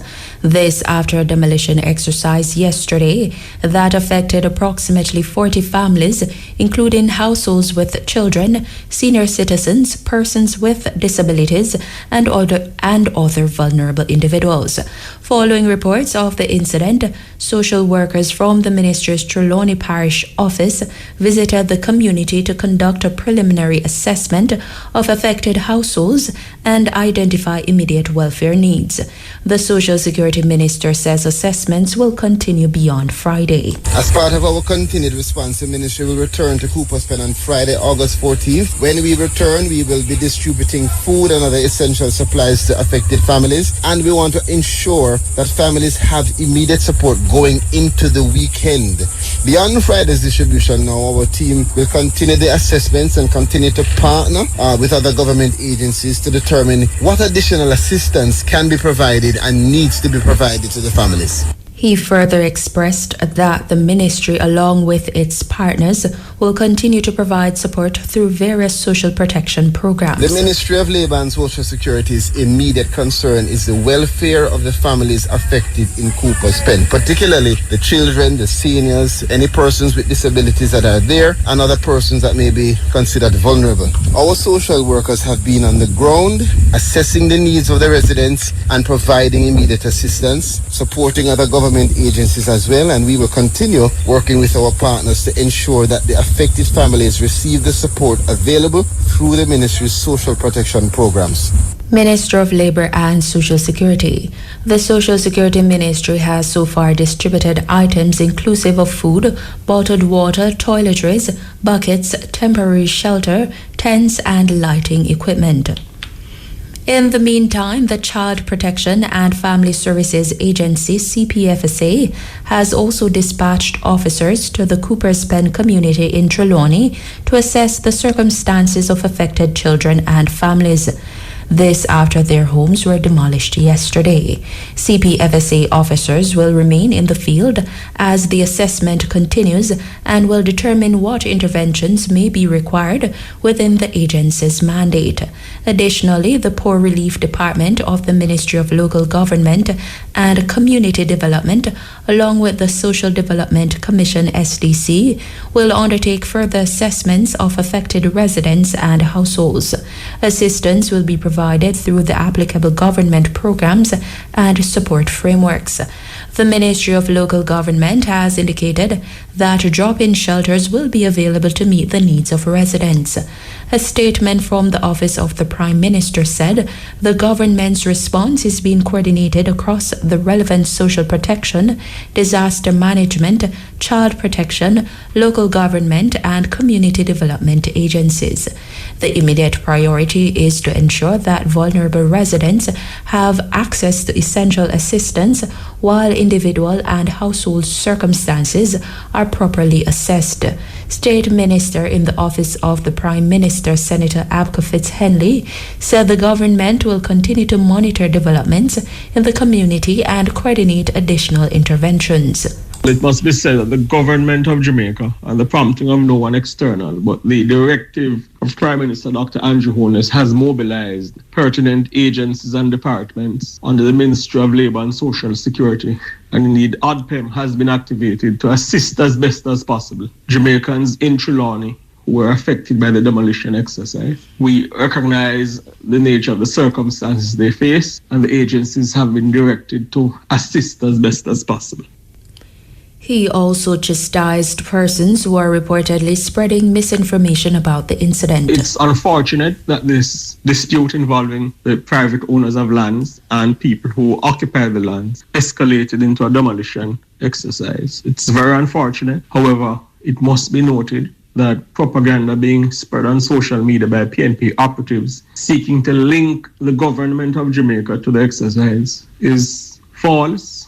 This after a demolition exercise yesterday that affected approximately 40 families, including households with children, senior citizens, persons with disabilities, and other vulnerable individuals. Following reports of the incident, social workers from the ministry's Trelawney Parish office visited the community to conduct a preliminary assessment of affected households and identify immediate welfare needs. The Social Security Minister says assessments will continue beyond Friday. As part of our continued response, the ministry will return to Cooper's Pen on Friday, August 14th. When we return, we will be distributing food and other essential supplies to affected families, and we want to ensure that families have immediate support going into the weekend. Beyond Friday's distribution now, our team will continue the assessments and continue to partner with other government agencies to determine what additional assistance can be provided and needs to be provided to the families. He further expressed that the ministry, along with its partners, will continue to provide support through various social protection programs. The Ministry of Labour and Social Security's immediate concern is the welfare of the families affected in Cooper's Pen, particularly the children, the seniors, any persons with disabilities that are there, and other persons that may be considered vulnerable. Our social workers have been on the ground, assessing the needs of the residents and providing immediate assistance, supporting other government agencies as well, and we will continue working with our partners to ensure that the affected families receive the support available through the ministry's social protection programs. Minister of Labour and Social Security. The Social Security Ministry has so far distributed items inclusive of food, bottled water, toiletries, buckets, temporary shelter, tents, and lighting equipment. In the meantime, the Child Protection and Family Services Agency, CPFSA, has also dispatched officers to the Cooper's Pen community in Trelawney to assess the circumstances of affected children and families. This after their homes were demolished yesterday. CPFSA officers will remain in the field as the assessment continues and will determine what interventions may be required within the agency's mandate. Additionally, the Poor Relief Department of the Ministry of Local Government and Community Development, along with the Social Development Commission SDC, will undertake further assessments of affected residents and households. Assistance will be provided through the applicable government programs and support frameworks. The Ministry of Local Government has indicated that drop-in shelters will be available to meet the needs of residents. A statement from the Office of the Prime Minister said the government's response is being coordinated across the relevant social protection, disaster management, child protection, local government and community development agencies. The immediate priority is to ensure that vulnerable residents have access to essential assistance while individual and household circumstances are properly assessed. State Minister in the Office of the Prime Minister, Senator Abka Fitz-Henley, said the government will continue to monitor developments in the community and coordinate additional interventions. It must be said that the government of Jamaica, and the prompting of no one external, but the directive of Prime Minister Dr. Andrew Holness, has mobilized pertinent agencies and departments under the Ministry of Labour and Social Security. And indeed, ODPEM has been activated to assist as best as possible Jamaicans in Trelawney who were affected by the demolition exercise. We recognize the nature of the circumstances they face, and the agencies have been directed to assist as best as possible. He also chastised persons who are reportedly spreading misinformation about the incident. It's unfortunate that this dispute involving the private owners of lands and people who occupy the lands escalated into a demolition exercise. It's very unfortunate. However, it must be noted that propaganda being spread on social media by PNP operatives seeking to link the government of Jamaica to the exercise is false.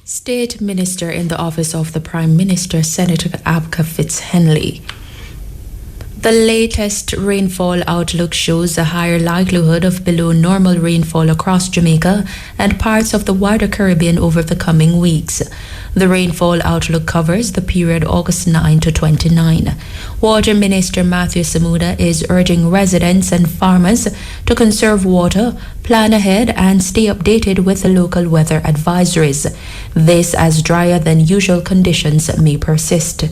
State Minister in the Office of the Prime Minister, Senator Abka Fitz-Henley. The latest rainfall outlook shows a higher likelihood of below normal rainfall across Jamaica and parts of the wider Caribbean over the coming weeks. The rainfall outlook covers the period August 9 to 29. Water Minister Matthew Samuda is urging residents and farmers to conserve water, plan ahead, and stay updated with the local weather advisories. This as drier than usual conditions may persist.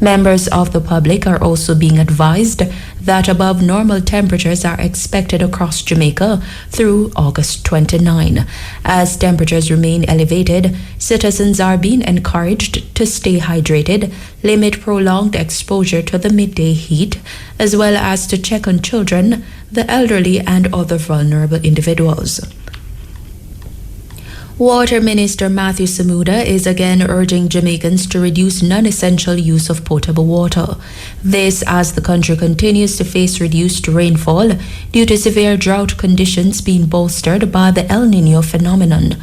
Members of the public are also being advised that above normal temperatures are expected across Jamaica through August 29. As temperatures remain elevated, citizens are being encouraged to stay hydrated, limit prolonged exposure to the midday heat, as well as to check on children, the elderly, and other vulnerable individuals. Water Minister Matthew Samuda is again urging Jamaicans to reduce non-essential use of potable water. This as the country continues to face reduced rainfall due to severe drought conditions being bolstered by the El Niño phenomenon.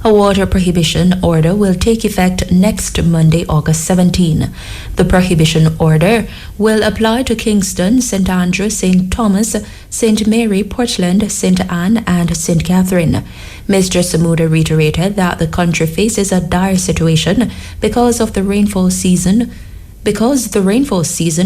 A water prohibition order will take effect next Monday, August 17. The prohibition order will apply to Kingston, St. Andrew, St. Thomas, St. Mary, Portland, St. Anne, and St. Catherine. Mr. Samuda reiterated that the country faces a dire situation because the rainfall season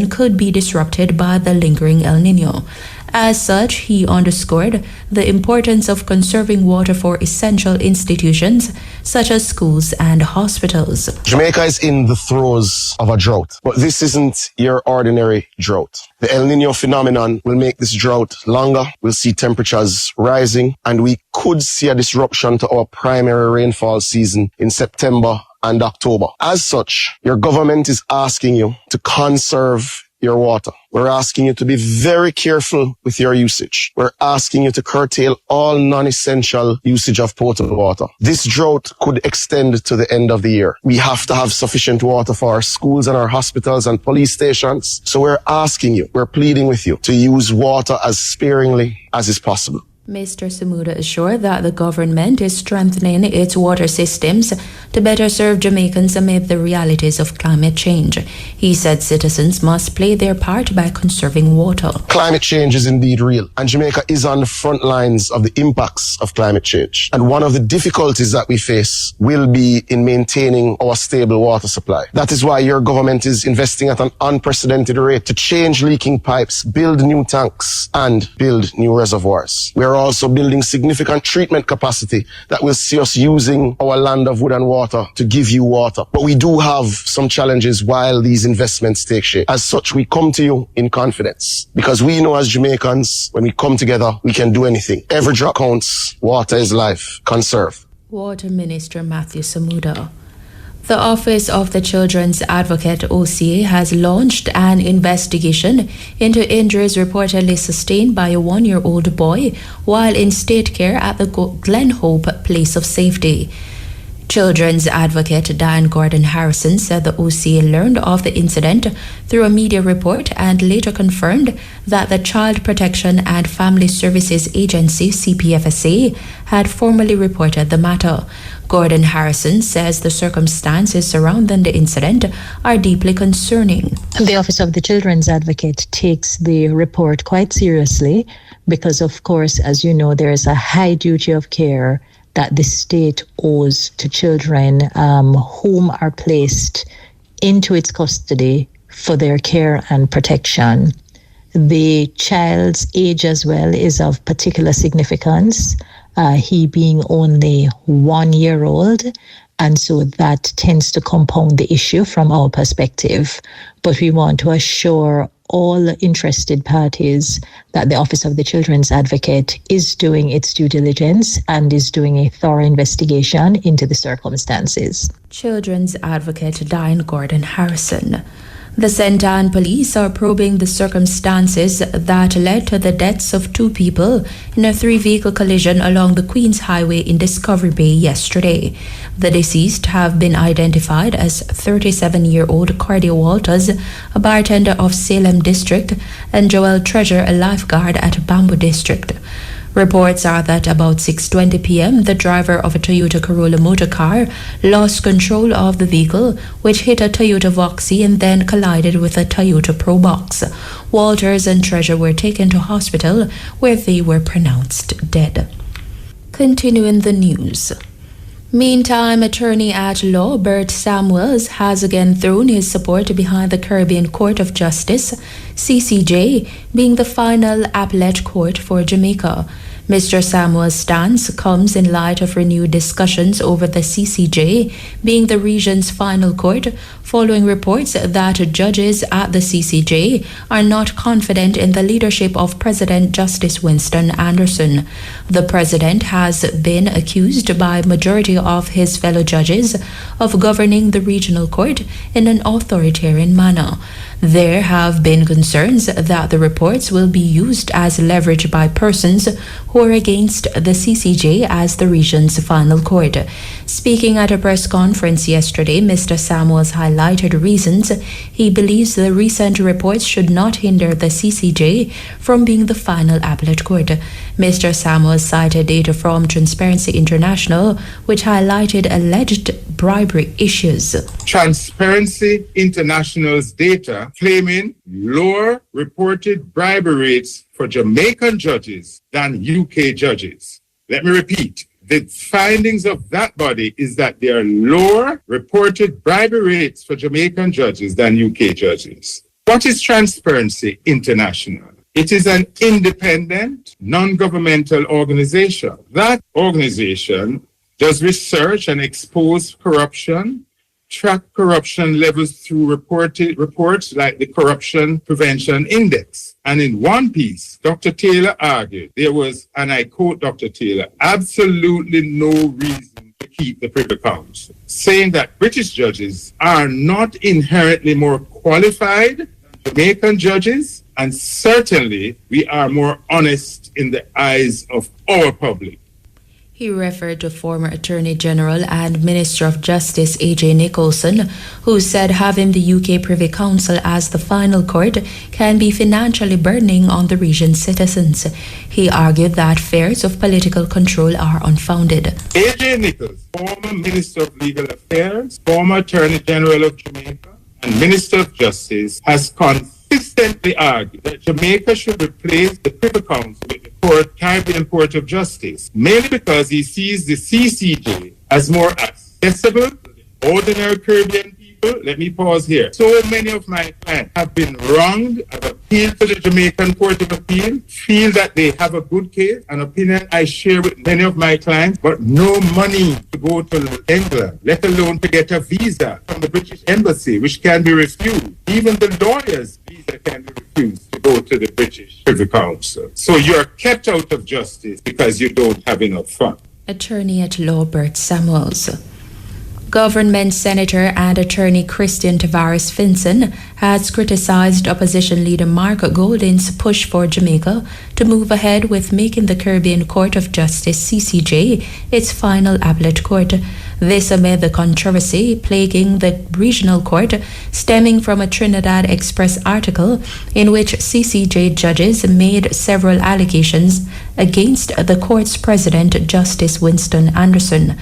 could be disrupted by the lingering El Niño. As such, he underscored the importance of conserving water for essential institutions such as schools and hospitals. Jamaica is in the throes of a drought, but this isn't your ordinary drought. The El Niño phenomenon will make this drought longer. We'll see temperatures rising, and we could see a disruption to our primary rainfall season in September and October. As such, your government is asking you to conserve your water. We're asking you to be very careful with your usage. We're asking you to curtail all non-essential usage of potable water. This drought could extend to the end of the year. We have to have sufficient water for our schools and our hospitals and police stations. So we're asking you, we're pleading with you to use water as sparingly as is possible. Mr. Samuda assured that the government is strengthening its water systems to better serve Jamaicans amid the realities of climate change. He said citizens must play their part by conserving water. Climate change is indeed real, and Jamaica is on the front lines of the impacts of climate change. And one of the difficulties that we face will be in maintaining our stable water supply. That is why your government is investing at an unprecedented rate to change leaking pipes, build new tanks, and build new reservoirs. We are also building significant treatment capacity that will see us using our land of wood and water to give you water. But we do have some challenges while these investments take shape. As such, we come to you in confidence because we know as Jamaicans, when we come together, we can do anything. Every drop counts. Water is life. Conserve. Water Minister Matthew Samuda. The Office of the Children's Advocate OCA has launched an investigation into injuries reportedly sustained by a 1-year-old boy while in state care at the Glen Hope Place of Safety. Children's Advocate Diane Gordon Harrison said the OCA learned of the incident through a media report and later confirmed that the Child Protection and Family Services Agency, CPFSA, had formally reported the matter. Gordon Harrison says the circumstances surrounding the incident are deeply concerning. The Office of the Children's Advocate takes the report quite seriously because, of course, as you know, there is a high duty of care that the state owes to children whom are placed into its custody for their care and protection. The child's age as well is of particular significance, he being only 1 year old, and so that tends to compound the issue from our perspective. But we want to assure all interested parties that the Office of the Children's Advocate is doing its due diligence and is doing a thorough investigation into the circumstances. Children's Advocate Diane Gordon Harrison. The Centan police are probing the circumstances that led to the deaths of 2 people in a 3-vehicle collision along the Queens Highway in Discovery Bay yesterday. The deceased have been identified as 37-year-old Cardia Walters, a bartender of Salem District, and Joel Treasure, a lifeguard at Bamboo District. Reports are that about 6:20 p.m., the driver of a Toyota Corolla motor car lost control of the vehicle, which hit a Toyota Voxy and then collided with a Toyota Probox. Walters and Treasure were taken to hospital, where they were pronounced dead. Continuing the news. Meantime, attorney at law Bert Samuels has again thrown his support behind the Caribbean Court of Justice, CCJ, being the final appellate court for Jamaica. Mr. Samuel's stance comes in light of renewed discussions over the CCJ being the region's final court, following reports that judges at the CCJ are not confident in the leadership of President Justice Winston Anderson. The president has been accused by a majority of his fellow judges of governing the regional court in an authoritarian manner. There have been concerns that the reports will be used as leverage by persons who are against the CCJ as the region's final court. Speaking at a press conference yesterday, Mr. Samuels highlighted reasons he believes the recent reports should not hinder the CCJ from being the final appellate court. Mr. Samuels cited data from Transparency International, which highlighted alleged bribery issues. Transparency International's data claiming lower reported bribery rates for Jamaican judges than UK judges. Let me repeat. The findings of that body is that there are lower reported bribery rates for Jamaican judges than UK judges. What is Transparency International? It is an independent, non-governmental organization. That organization does research and expose corruption, track corruption levels through reports like the Corruption Prevention Index. And in one piece, Dr. Taylor argued there was, and I quote Dr. Taylor, absolutely no reason to keep the Privy Council, saying that British judges are not inherently more qualified than Jamaican judges, and certainly we are more honest in the eyes of our public. He referred to former Attorney General and Minister of Justice A.J. Nicholson, who said having the UK Privy Council as the final court can be financially burdening on the region's citizens. He argued that fears of political control are unfounded. A.J. Nicholson, former Minister of Legal Affairs, former Attorney General of Jamaica, and Minister of Justice, has consistently argued that Jamaica should replace the Privy Council with the Caribbean Court of Justice, mainly because he sees the CCJ as more accessible to the ordinary Caribbean people. Let me pause here. So many of my clients have been wronged, have appealed to the Jamaican Court of Appeal, feel that they have a good case, an opinion I share with many of my clients, but no money to go to England, let alone to get a visa from the British Embassy, which can be refused. Even the lawyer's visa can be refused to go to the British Privy Council. So you're kept out of justice because you don't have enough funds. Attorney at law Bert Samuels. Government Senator and Attorney Christian Tavares Finson has criticized opposition leader Mark Golding's push for Jamaica to move ahead with making the Caribbean Court of Justice (CCJ) its final appellate court. This amid the controversy plaguing the regional court stemming from a Trinidad Express article in which CCJ judges made several allegations against the court's president, Justice Winston Anderson.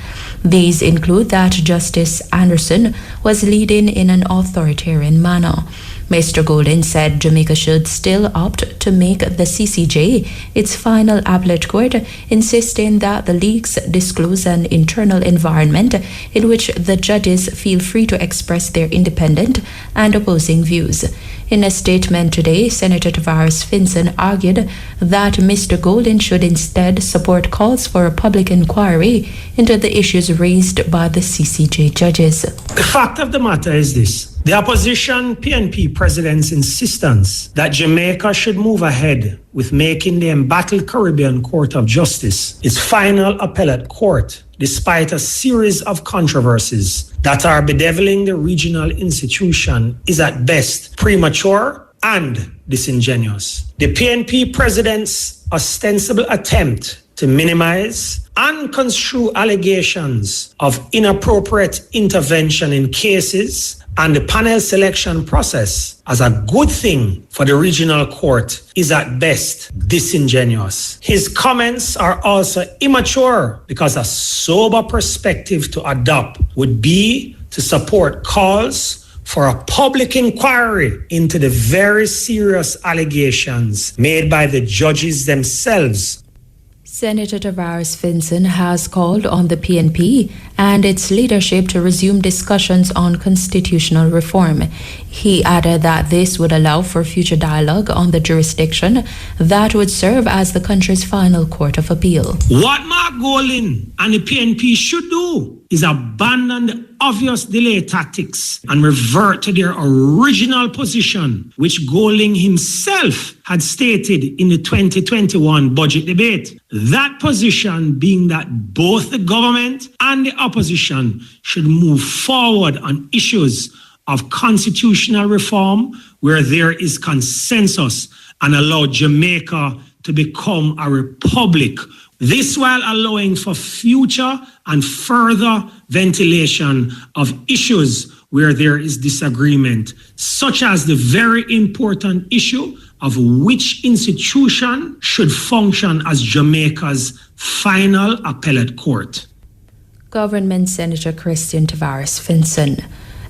These include that Justice Anderson was leading in an authoritarian manner. Mr. Golden said Jamaica should still opt to make the CCJ its final appellate court, insisting that the leaks disclose an internal environment in which the judges feel free to express their independent and opposing views. In a statement today, Senator Tavares Finson argued that Mr. Golden should instead support calls for a public inquiry into the issues raised by the CCJ judges. The fact of the matter is this. The opposition PNP president's insistence that Jamaica should move ahead with making the embattled Caribbean Court of Justice its final appellate court, despite a series of controversies that are bedeviling the regional institution, is at best premature and disingenuous. The PNP president's ostensible attempt to minimize and construe allegations of inappropriate intervention in cases and the panel selection process as a good thing for the regional court is at best disingenuous. His comments are also immature because a sober perspective to adopt would be to support calls for a public inquiry into the very serious allegations made by the judges themselves. Senator Tavares Finson has called on the PNP and its leadership to resume discussions on constitutional reform. He added that this would allow for future dialogue on the jurisdiction that would serve as the country's final court of appeal. What Mark Golding and the PNP should do is abandon the obvious delay tactics and revert to their original position, which Golding himself had stated in the 2021 budget debate. That position being that both the government and the opposition should move forward on issues of constitutional reform where there is consensus and allow Jamaica to become a republic. This while allowing for future and further ventilation of issues where there is disagreement, such as the very important issue of which institution should function as Jamaica's final appellate court. Government Senator Christian Tavares Finson.